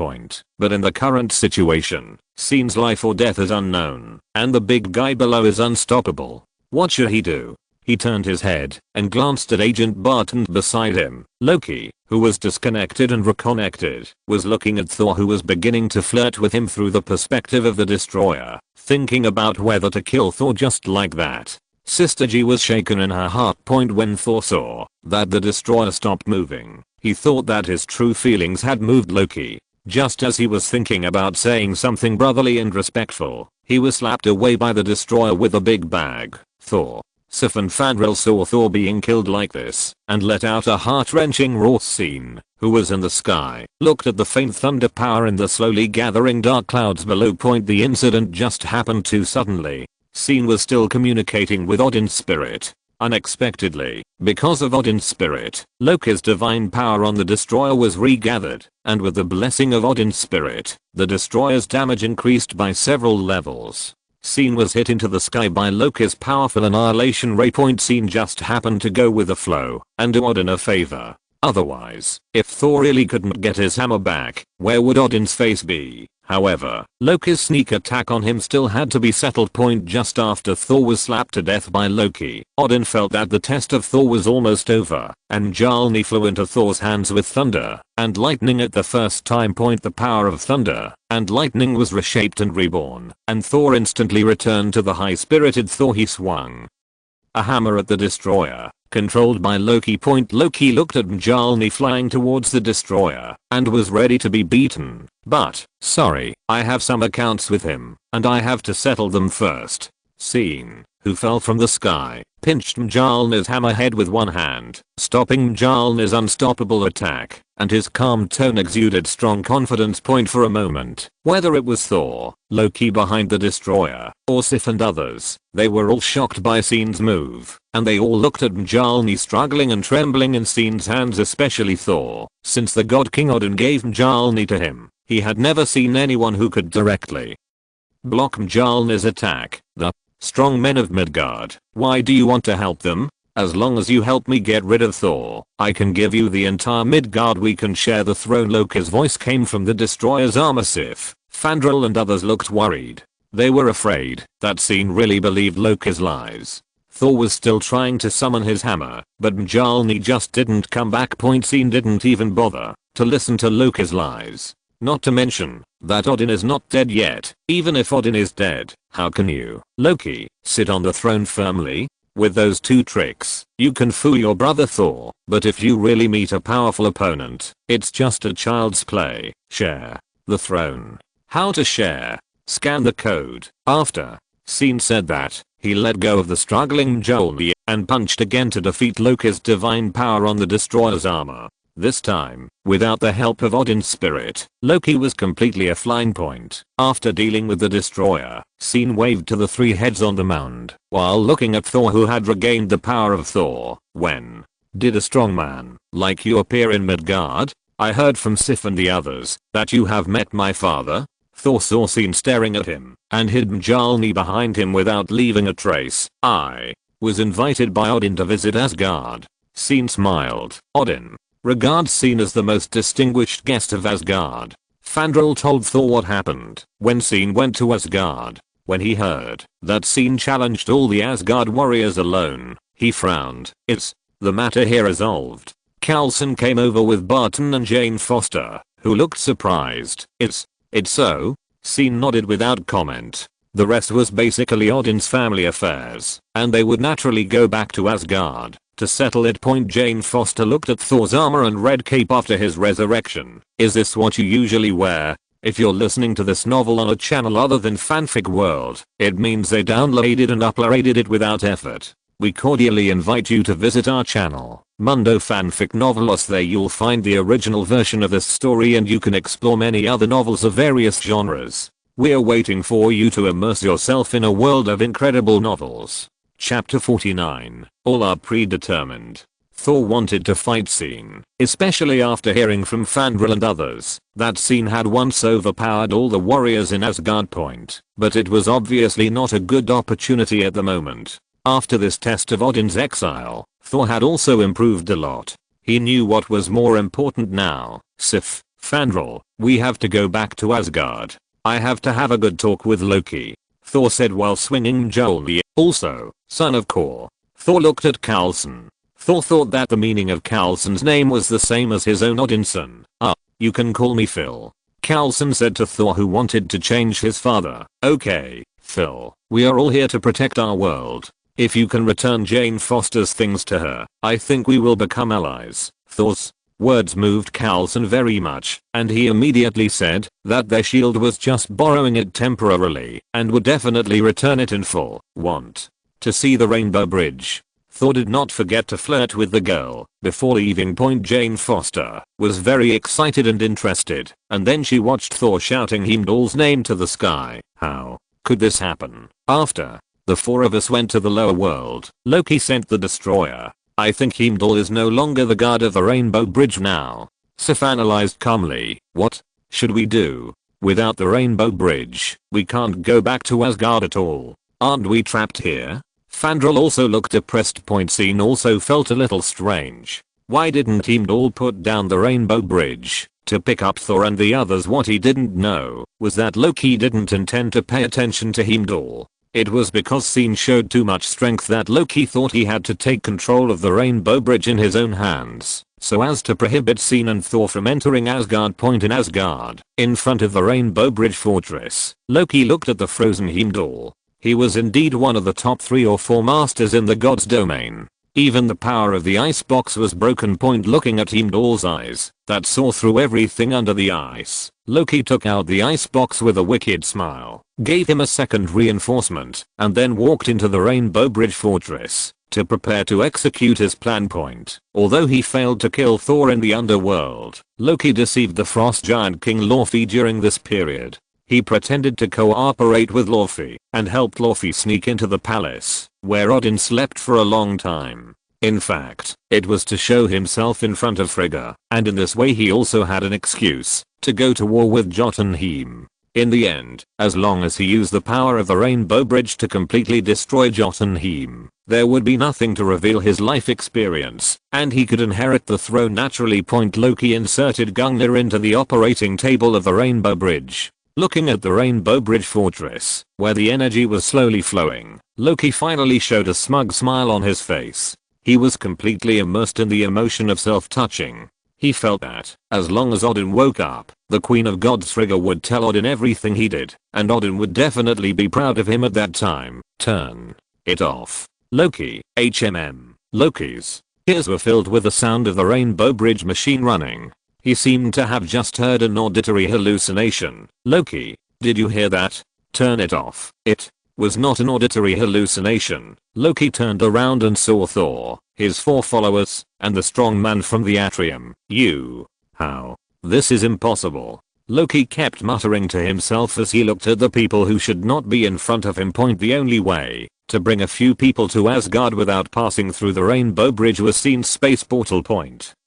But in the current situation, Scene's life or death is unknown, and the big guy below is unstoppable. What should he do? He turned his head and glanced at Agent Barton beside him. Loki, who was disconnected and reconnected, was looking at Thor, who was beginning to flirt with him through the perspective of the destroyer, thinking about whether to kill Thor just like that. Sister G was shaken in her heart. When Thor saw that the destroyer stopped moving, he thought that his true feelings had moved Loki. Just as he was thinking about saying something brotherly and respectful, he was slapped away by the destroyer with a big bag. Thor, Sif and Fandral saw Thor being killed like this, and let out a heart-wrenching roar. Scene, who was in the sky, looked at the faint thunder power in the slowly gathering dark clouds below. The incident just happened too suddenly. Scene was still communicating with Odin's spirit. Unexpectedly, because of Odin's spirit, Loki's divine power on the destroyer was regathered, and with the blessing of Odin's spirit, the destroyer's damage increased by several levels. Scene was hit into the sky by Loki's powerful annihilation ray. Scene just happened to go with the flow and do Odin a favor. Otherwise, if Thor really couldn't get his hammer back, where would Odin's face be? However, Loki's sneak attack on him still had to be settled. Just after Thor was slapped to death by Loki, Odin felt that the test of Thor was almost over, and Mjolnir flew into Thor's hands with thunder and lightning at the first time. The power of thunder and lightning was reshaped and reborn, and Thor instantly returned to the high-spirited Thor he swung a hammer at the destroyer, controlled by Loki. Loki looked at Mjolnir flying towards the destroyer and was ready to be beaten, but, sorry, I have some accounts with him, and I have to settle them first. Scene, who fell from the sky, pinched Mjolnir's hammerhead with one hand, stopping Mjolnir's unstoppable attack, and his calm tone exuded strong confidence. For a moment, whether it was Thor, Loki behind the destroyer, or Sif and others, they were all shocked by Scene's move, and they all looked at Mjolnir struggling and trembling in Scene's hands, especially Thor. Since the god King Odin gave Mjolnir to him, he had never seen anyone who could directly block Mjolnir's attack. The strong men of Midgard, why do you want to help them? As long as you help me get rid of Thor, I can give you the entire Midgard. We can share the throne. Loki's voice came from the destroyer's armor. Sif, Fandral and others looked worried. They were afraid that Scene really believed Loki's lies. Thor was still trying to summon his hammer, but Mjolnir just didn't come back. Scene didn't even bother to listen to Loki's lies. Not to mention that Odin is not dead yet. Even if Odin is dead, how can you, Loki, sit on the throne firmly? With those two tricks, you can fool your brother Thor, but if you really meet a powerful opponent, it's just a child's play. Share the throne. How to share? Scan the code. After Scene said that, he let go of the struggling Mjolnir and punched again to defeat Loki's divine power on the destroyer's armor. This time, without the help of Odin's spirit, Loki was completely offline. After dealing with the destroyer, Scene waved to the three heads on the mound while looking at Thor, who had regained the power of Thor. When did a strong man like you appear in Midgard? I heard from Sif and the others that you have met my father. Thor saw Scene staring at him and hid Mjolnir behind him without leaving a trace. I was invited by Odin to visit Asgard. Scene smiled. Odin regards Scene as the most distinguished guest of Asgard. Fandral told Thor what happened when Scene went to Asgard. When he heard that Scene challenged all the Asgard warriors alone, he frowned. Is the matter here resolved? Coulson came over with Barton and Jane Foster, who looked surprised. Is it so? Scene nodded without comment. The rest was basically Odin's family affairs, and they would naturally go back to Asgard to settle it. Jane Foster looked at Thor's armor and red cape after his resurrection. Is this what you usually wear? If you're listening to this novel on a channel other than Fanfic World, it means they downloaded and uploaded it without effort. We cordially invite you to visit our channel, Mundo Fanfic Novelos. There you'll find the original version of this story and you can explore many other novels of various genres. We're waiting for you to immerse yourself in a world of incredible novels. Chapter 49. All are predetermined. Thor wanted to fight Scene, especially after hearing from Fandral and others that Scene had once overpowered all the warriors in Asgard. But it was obviously not a good opportunity at the moment. After this test of Odin's exile, Thor had also improved a lot. He knew what was more important now. Sif, Fandral, we have to go back to Asgard. I have to have a good talk with Loki, Thor said while swinging Mjolnir. Also, son of Kor. Thor looked at Coulson. Thor thought that the meaning of Coulson's name was the same as his own Odinson. You can call me Phil, Coulson said to Thor, who wanted to change his father. Okay, Phil, we are all here to protect our world. If you can return Jane Foster's things to her, I think we will become allies. Thor's words moved Coulson very much, and he immediately said that their shield was just borrowing it temporarily and would definitely return it in full. Want to see the Rainbow Bridge? Thor did not forget to flirt with the girl before leaving. Jane Foster was very excited and interested, and then she watched Thor shouting Heimdall's name to the sky. How could this happen? After the four of us went to the lower world, Loki sent the destroyer. I think Heimdall is no longer the guard of the Rainbow Bridge now. Sif analyzed calmly. What should we do? Without the Rainbow Bridge, we can't go back to Asgard at all. Aren't we trapped here? Fandral also looked depressed. Scene also felt a little strange. Why didn't Heimdall put down the Rainbow Bridge to pick up Thor and the others? What he didn't know was that Loki didn't intend to pay attention to Heimdall. It was because Scene showed too much strength that Loki thought he had to take control of the Rainbow Bridge in his own hands, so as to prohibit Scene and Thor from entering Asgard. In Asgard, in front of the Rainbow Bridge fortress, Loki looked at the frozen Heimdall. He was indeed one of the top 3 or 4 masters in the god's domain. Even the power of the icebox was broken. Looking at Heimdall's eyes that saw through everything under the ice, Loki took out the icebox with a wicked smile, gave him a second reinforcement, and then walked into the Rainbow Bridge fortress to prepare to execute his plan. Although he failed to kill Thor in the underworld, Loki deceived the frost giant King Laufey during this period. He pretended to cooperate with Laufey and helped Laufey sneak into the palace, where Odin slept for a long time. In fact, it was to show himself in front of Frigga, and in this way he also had an excuse to go to war with Jotunheim. In the end, as long as he used the power of the Rainbow Bridge to completely destroy Jotunheim, there would be nothing to reveal his life experience, and he could inherit the throne naturally. Loki inserted Gungnir into the operating table of the Rainbow Bridge. Looking at the Rainbow Bridge fortress, where the energy was slowly flowing, Loki finally showed a smug smile on his face. He was completely immersed in the emotion of self-touching. He felt that, as long as Odin woke up, the Queen of Gods Frigga would tell Odin everything he did, and Odin would definitely be proud of him at that time. Turn it off. Loki, HMM. Loki's ears were filled with the sound of the Rainbow Bridge machine running. He seemed to have just heard an auditory hallucination. Loki, did you hear that? Turn it off. It was not an auditory hallucination. Loki turned around and saw Thor, his 4 followers, and the strong man from the atrium. How? This is impossible. Loki kept muttering to himself as he looked at the people who should not be in front of him. The only way to bring a few people to Asgard without passing through the Rainbow Bridge was Scene's space portal.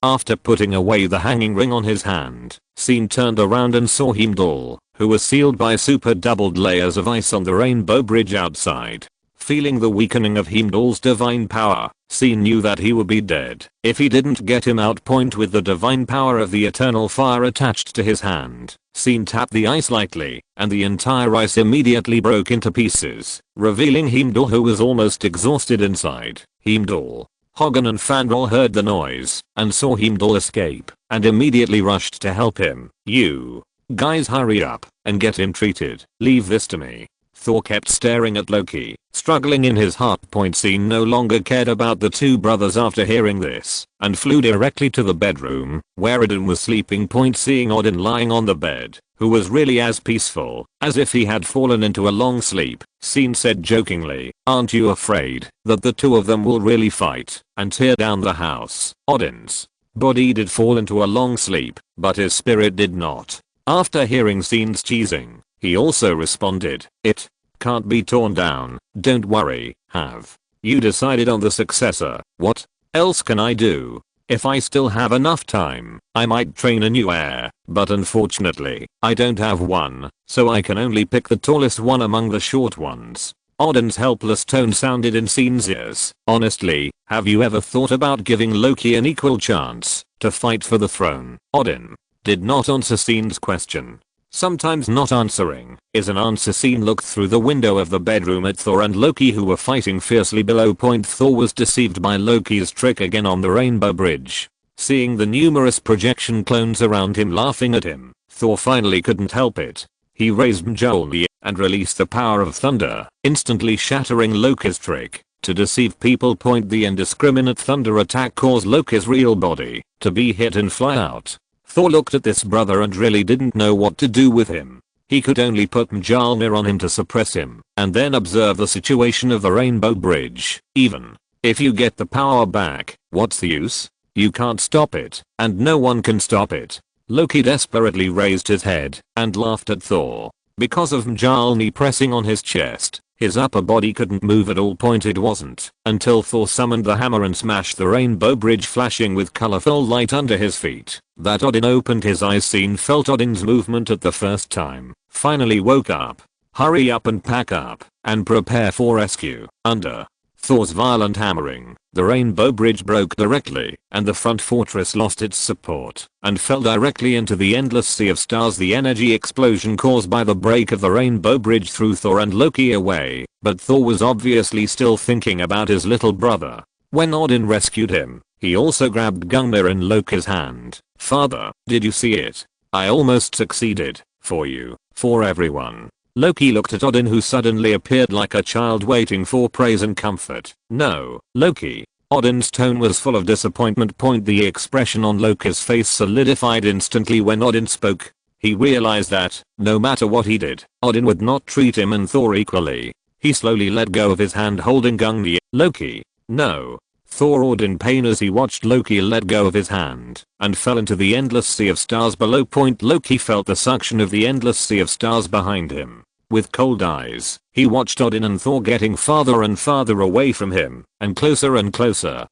After putting away the hanging ring on his hand, Scene turned around and saw Heimdall, who was sealed by super doubled layers of ice on the Rainbow Bridge outside. Feeling the weakening of Heimdall's divine power, Scene knew that he would be dead if he didn't get him out. With the divine power of the eternal fire attached to his hand, Scene tapped the ice lightly, and the entire ice immediately broke into pieces, revealing Heimdall, who was almost exhausted inside. Heimdall, Hagen and Fandral heard the noise and saw Heimdall escape and immediately rushed to help him. You guys hurry up and get him treated. Leave this to me. Thor kept staring at Loki, struggling in his heart. Scene no longer cared about the 2 brothers after hearing this, and flew directly to the bedroom, where Odin was sleeping. Seeing Odin lying on the bed, who was really as peaceful as if he had fallen into a long sleep, Scene said jokingly, "Aren't you afraid that the 2 of them will really fight and tear down the house?" Odin's body did fall into a long sleep, but his spirit did not. After hearing Scene's cheesing, he also responded, "It can't be torn down. Don't worry. Have you decided on the successor? What else can I do? If I still have enough time, I might train a new heir, but unfortunately, I don't have one, so I can only pick the tallest one among the short ones." Odin's helpless tone sounded in Scene's ears. "Honestly, have you ever thought about giving Loki an equal chance to fight for the throne?" Odin did not answer Scene's question. Sometimes not answering is an answer. Scene looked through the window of the bedroom at Thor and Loki, who were fighting fiercely below. Thor was deceived by Loki's trick again on the Rainbow Bridge. Seeing the numerous projection clones around him laughing at him, Thor finally couldn't help it. He raised Mjolnir and released the power of thunder, instantly shattering Loki's trick to deceive people. The indiscriminate thunder attack caused Loki's real body to be hit and fly out. Thor looked at this brother and really didn't know what to do with him. He could only put Mjolnir on him to suppress him, and then observe the situation of the Rainbow Bridge. Even if you get the power back, what's the use? You can't stop it, and no one can stop it. Loki desperately raised his head and laughed at Thor. Because of Mjolnir pressing on his chest, his upper body couldn't move at all. It wasn't until Thor summoned the hammer and smashed the Rainbow Bridge, flashing with colorful light under his feet, that Odin opened his eyes. Scene felt Odin's movement at the first time, finally woke up. "Hurry up and pack up and prepare for rescue." Under Thor's violent hammering, the Rainbow Bridge broke directly, and the front fortress lost its support and fell directly into the endless sea of stars. The energy explosion caused by the break of the Rainbow Bridge threw Thor and Loki away, but Thor was obviously still thinking about his little brother. When Odin rescued him, he also grabbed Gungnir in Loki's hand. "Father, did you see it? I almost succeeded. For you, for everyone." Loki looked at Odin, who suddenly appeared like a child waiting for praise and comfort. "No, Loki." Odin's tone was full of disappointment. The expression on Loki's face solidified instantly when Odin spoke. He realized that, no matter what he did, Odin would not treat him and Thor equally. He slowly let go of his hand holding Gungnir. "Loki, no." Thor roared in pain as he watched Loki let go of his hand and fell into the endless sea of stars below. Loki felt the suction of the endless sea of stars behind him. With cold eyes, he watched Odin and Thor getting farther and farther away from him, and closer and closer.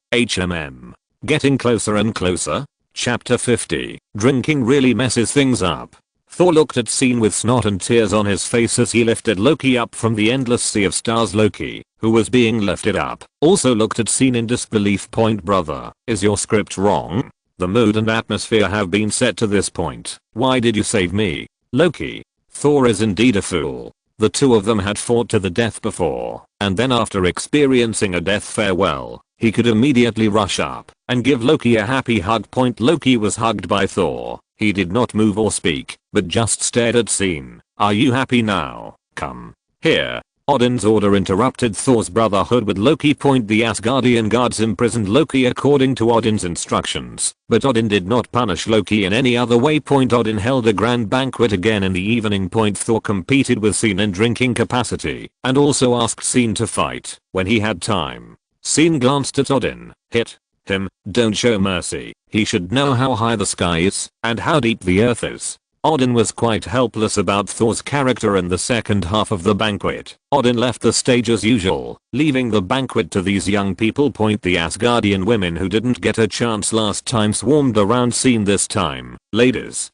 Getting closer and closer? Chapter 50. Drinking really messes things up. Thor looked at Scene with snot and tears on his face as he lifted Loki up from the endless sea of stars. Loki, who was being lifted up, also looked at Scene in disbelief. Brother, is your script wrong? The mood and atmosphere have been set to this point. Why did you save me? Loki. Thor is indeed a fool. The two of them had fought to the death before, and then after experiencing a death farewell, he could immediately rush up and give Loki a happy hug. Loki was hugged by Thor. He did not move or speak, but just stared at Scene. Are you happy now? Come here. Odin's order interrupted Thor's brotherhood with Loki. The Asgardian gods imprisoned Loki according to Odin's instructions, but Odin did not punish Loki in any other way. Odin held a grand banquet again in the evening. Thor competed with Scene in drinking capacity, and also asked Scene to fight when he had time. Scene glanced at Odin. Hit him, don't show mercy. He should know how high the sky is, and how deep the earth is. Odin was quite helpless about Thor's character in the second half of the banquet. Odin left the stage as usual, leaving the banquet to these young people. The Asgardian women who didn't get a chance last time swarmed around Scene this time. Ladies,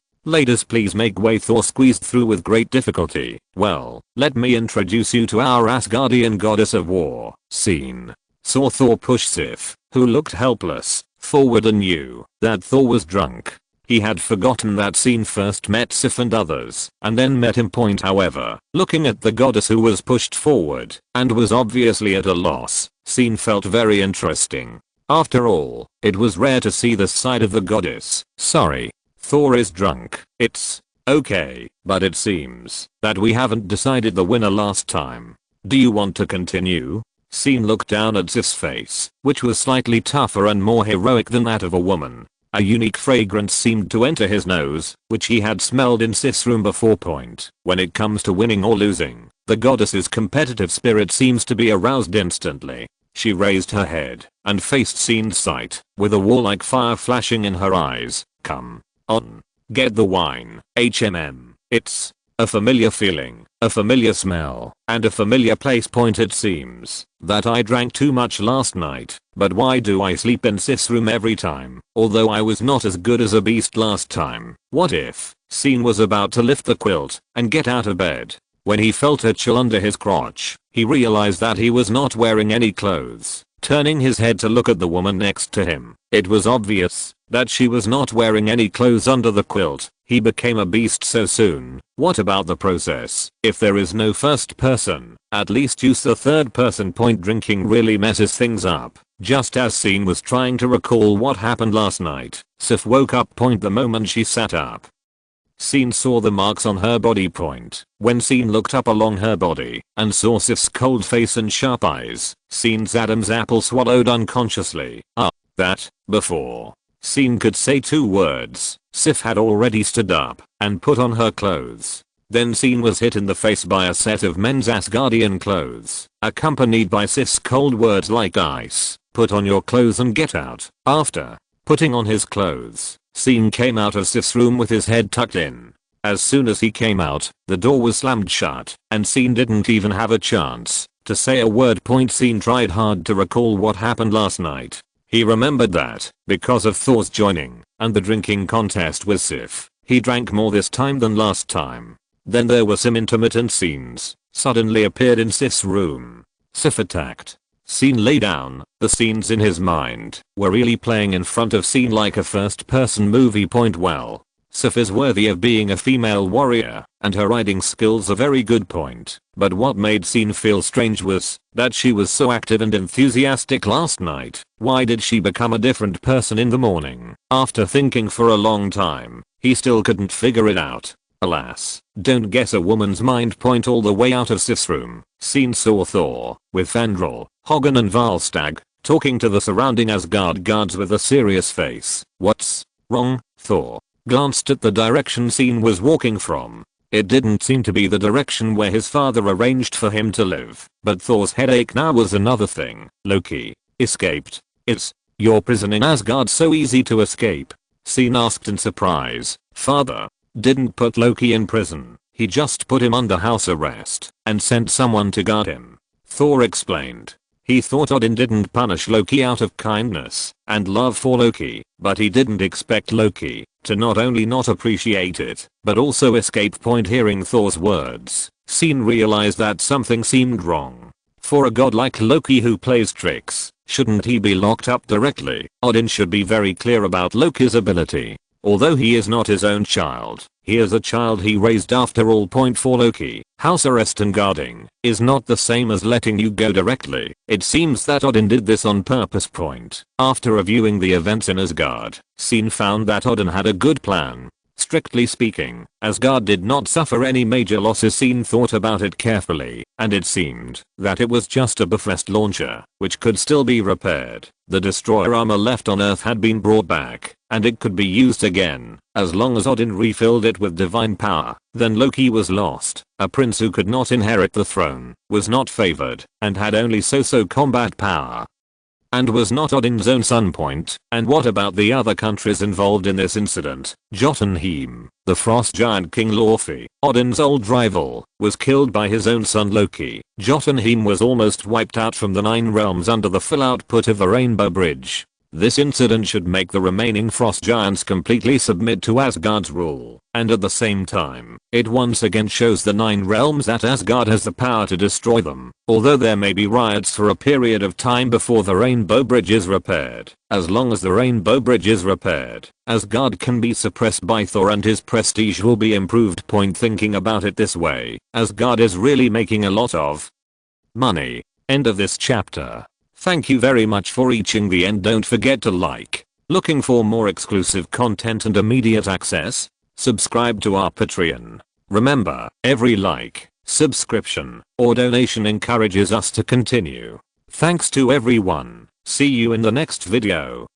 please make way. Thor squeezed through with great difficulty. Well, let me introduce you to our Asgardian goddess of war. Scene saw Thor push Sif, who looked helpless, forward and knew that Thor was drunk. He had forgotten that Scene first met Sif and others, and then met him. However, looking at the goddess who was pushed forward, and was obviously at a loss, Scene felt very interesting. After all, it was rare to see this side of the goddess. Sorry, Thor is drunk. It's okay, but it seems that we haven't decided the winner last time. Do you want to continue? Scene looked down at Sif's face, which was slightly tougher and more heroic than that of a woman. A unique fragrance seemed to enter his nose, which he had smelled in Sif's room before. When it comes to winning or losing, the goddess's competitive spirit seems to be aroused instantly. She raised her head and faced Scene's sight, with a warlike fire flashing in her eyes. Come on, get the wine. It's a familiar feeling, a familiar smell, and a familiar place. It seems that I drank too much last night, but why do I sleep in Sif's room every time? Although I was not as good as a beast last time. What if? Scene was about to lift the quilt and get out of bed when he felt a chill under his crotch. He realized that he was not wearing any clothes. Turning his head to look at the woman next to him, it was obvious that she was not wearing any clothes under the quilt. He became a beast so soon. What about the process? If there is no first person, at least use the third person. Drinking really messes things up. Just as Scene was trying to recall what happened last night, Sif woke up. The moment she sat up, Scene saw the marks on her body. When Scene looked up along her body and saw Sif's cold face and sharp eyes, Scene's Adam's apple swallowed unconsciously. That, before Scene could say 2 words, Sif had already stood up and put on her clothes. Then Scene was hit in the face by a set of men's Asgardian clothes, accompanied by Sif's cold words like ice. Put on your clothes and get out. After putting on his clothes, Scene came out of Sif's room with his head tucked in. As soon as he came out, the door was slammed shut, and Scene didn't even have a chance to say a word. Scene tried hard to recall what happened last night. He remembered that, because of Thor's joining and the drinking contest with Sif, he drank more this time than last time. Then there were some intermittent scenes suddenly appeared in Sif's room. Sif attacked. Scene lay down. The scenes in his mind were really playing in front of Scene like a first person movie. Well, Sif is worthy of being a female warrior, and her riding skills are very good. But what made Scene feel strange was that she was so active and enthusiastic last night. Why did she become a different person in the morning? After thinking for a long time, he still couldn't figure it out. Alas, don't guess a woman's mind. All the way out of Sif's room, Scene saw Thor, with Fandral, Hagen and Valstag, talking to the surrounding Asgard guards with a serious face. What's wrong? Thor glanced at the direction Scene was walking from. It didn't seem to be the direction where his father arranged for him to live, but Thor's headache now was another thing. Loki escaped. Is your prison in Asgard so easy to escape? Scene asked in surprise. Father didn't put Loki in prison. He just put him under house arrest and sent someone to guard him. Thor explained. He thought Odin didn't punish Loki out of kindness and love for Loki, but he didn't expect Loki to not only not appreciate it, but also escape point hearing Thor's words. Syn realized that something seemed wrong. For a god like Loki who plays tricks, shouldn't he be locked up directly? Odin should be very clear about Loki's ability. Although he is not his own child, he is a child he raised after all. For Loki, house arrest and guarding is not the same as letting you go directly. It seems that Odin did this on purpose. After reviewing the events in Asgard, Syn found that Odin had a good plan. Strictly speaking, Asgard did not suffer any major losses. Syn thought about it carefully, and it seemed that it was just a Bifrost launcher, which could still be repaired. The destroyer armor left on Earth had been brought back, and it could be used again, as long as Odin refilled it with divine power. Then Loki was lost. A prince who could not inherit the throne, was not favored, and had only so-so combat power, and was not Odin's own son. And what about the other countries involved in this incident? Jotunheim, the frost giant king Laufey, Odin's old rival, was killed by his own son Loki. Jotunheim was almost wiped out from the 9 realms under the full output of the Rainbow Bridge. This incident should make the remaining frost giants completely submit to Asgard's rule, and at the same time, it once again shows the 9 realms that Asgard has the power to destroy them. Although there may be riots for a period of time before the Rainbow Bridge is repaired, as long as the Rainbow Bridge is repaired, Asgard can be suppressed by Thor and his prestige will be improved. Thinking about it this way, Asgard is really making a lot of money. End of this chapter. Thank you very much for reaching the end. Don't forget to like. Looking for more exclusive content and immediate access? Subscribe to our Patreon. Remember, every like, subscription, or donation encourages us to continue. Thanks to everyone. See you in the next video.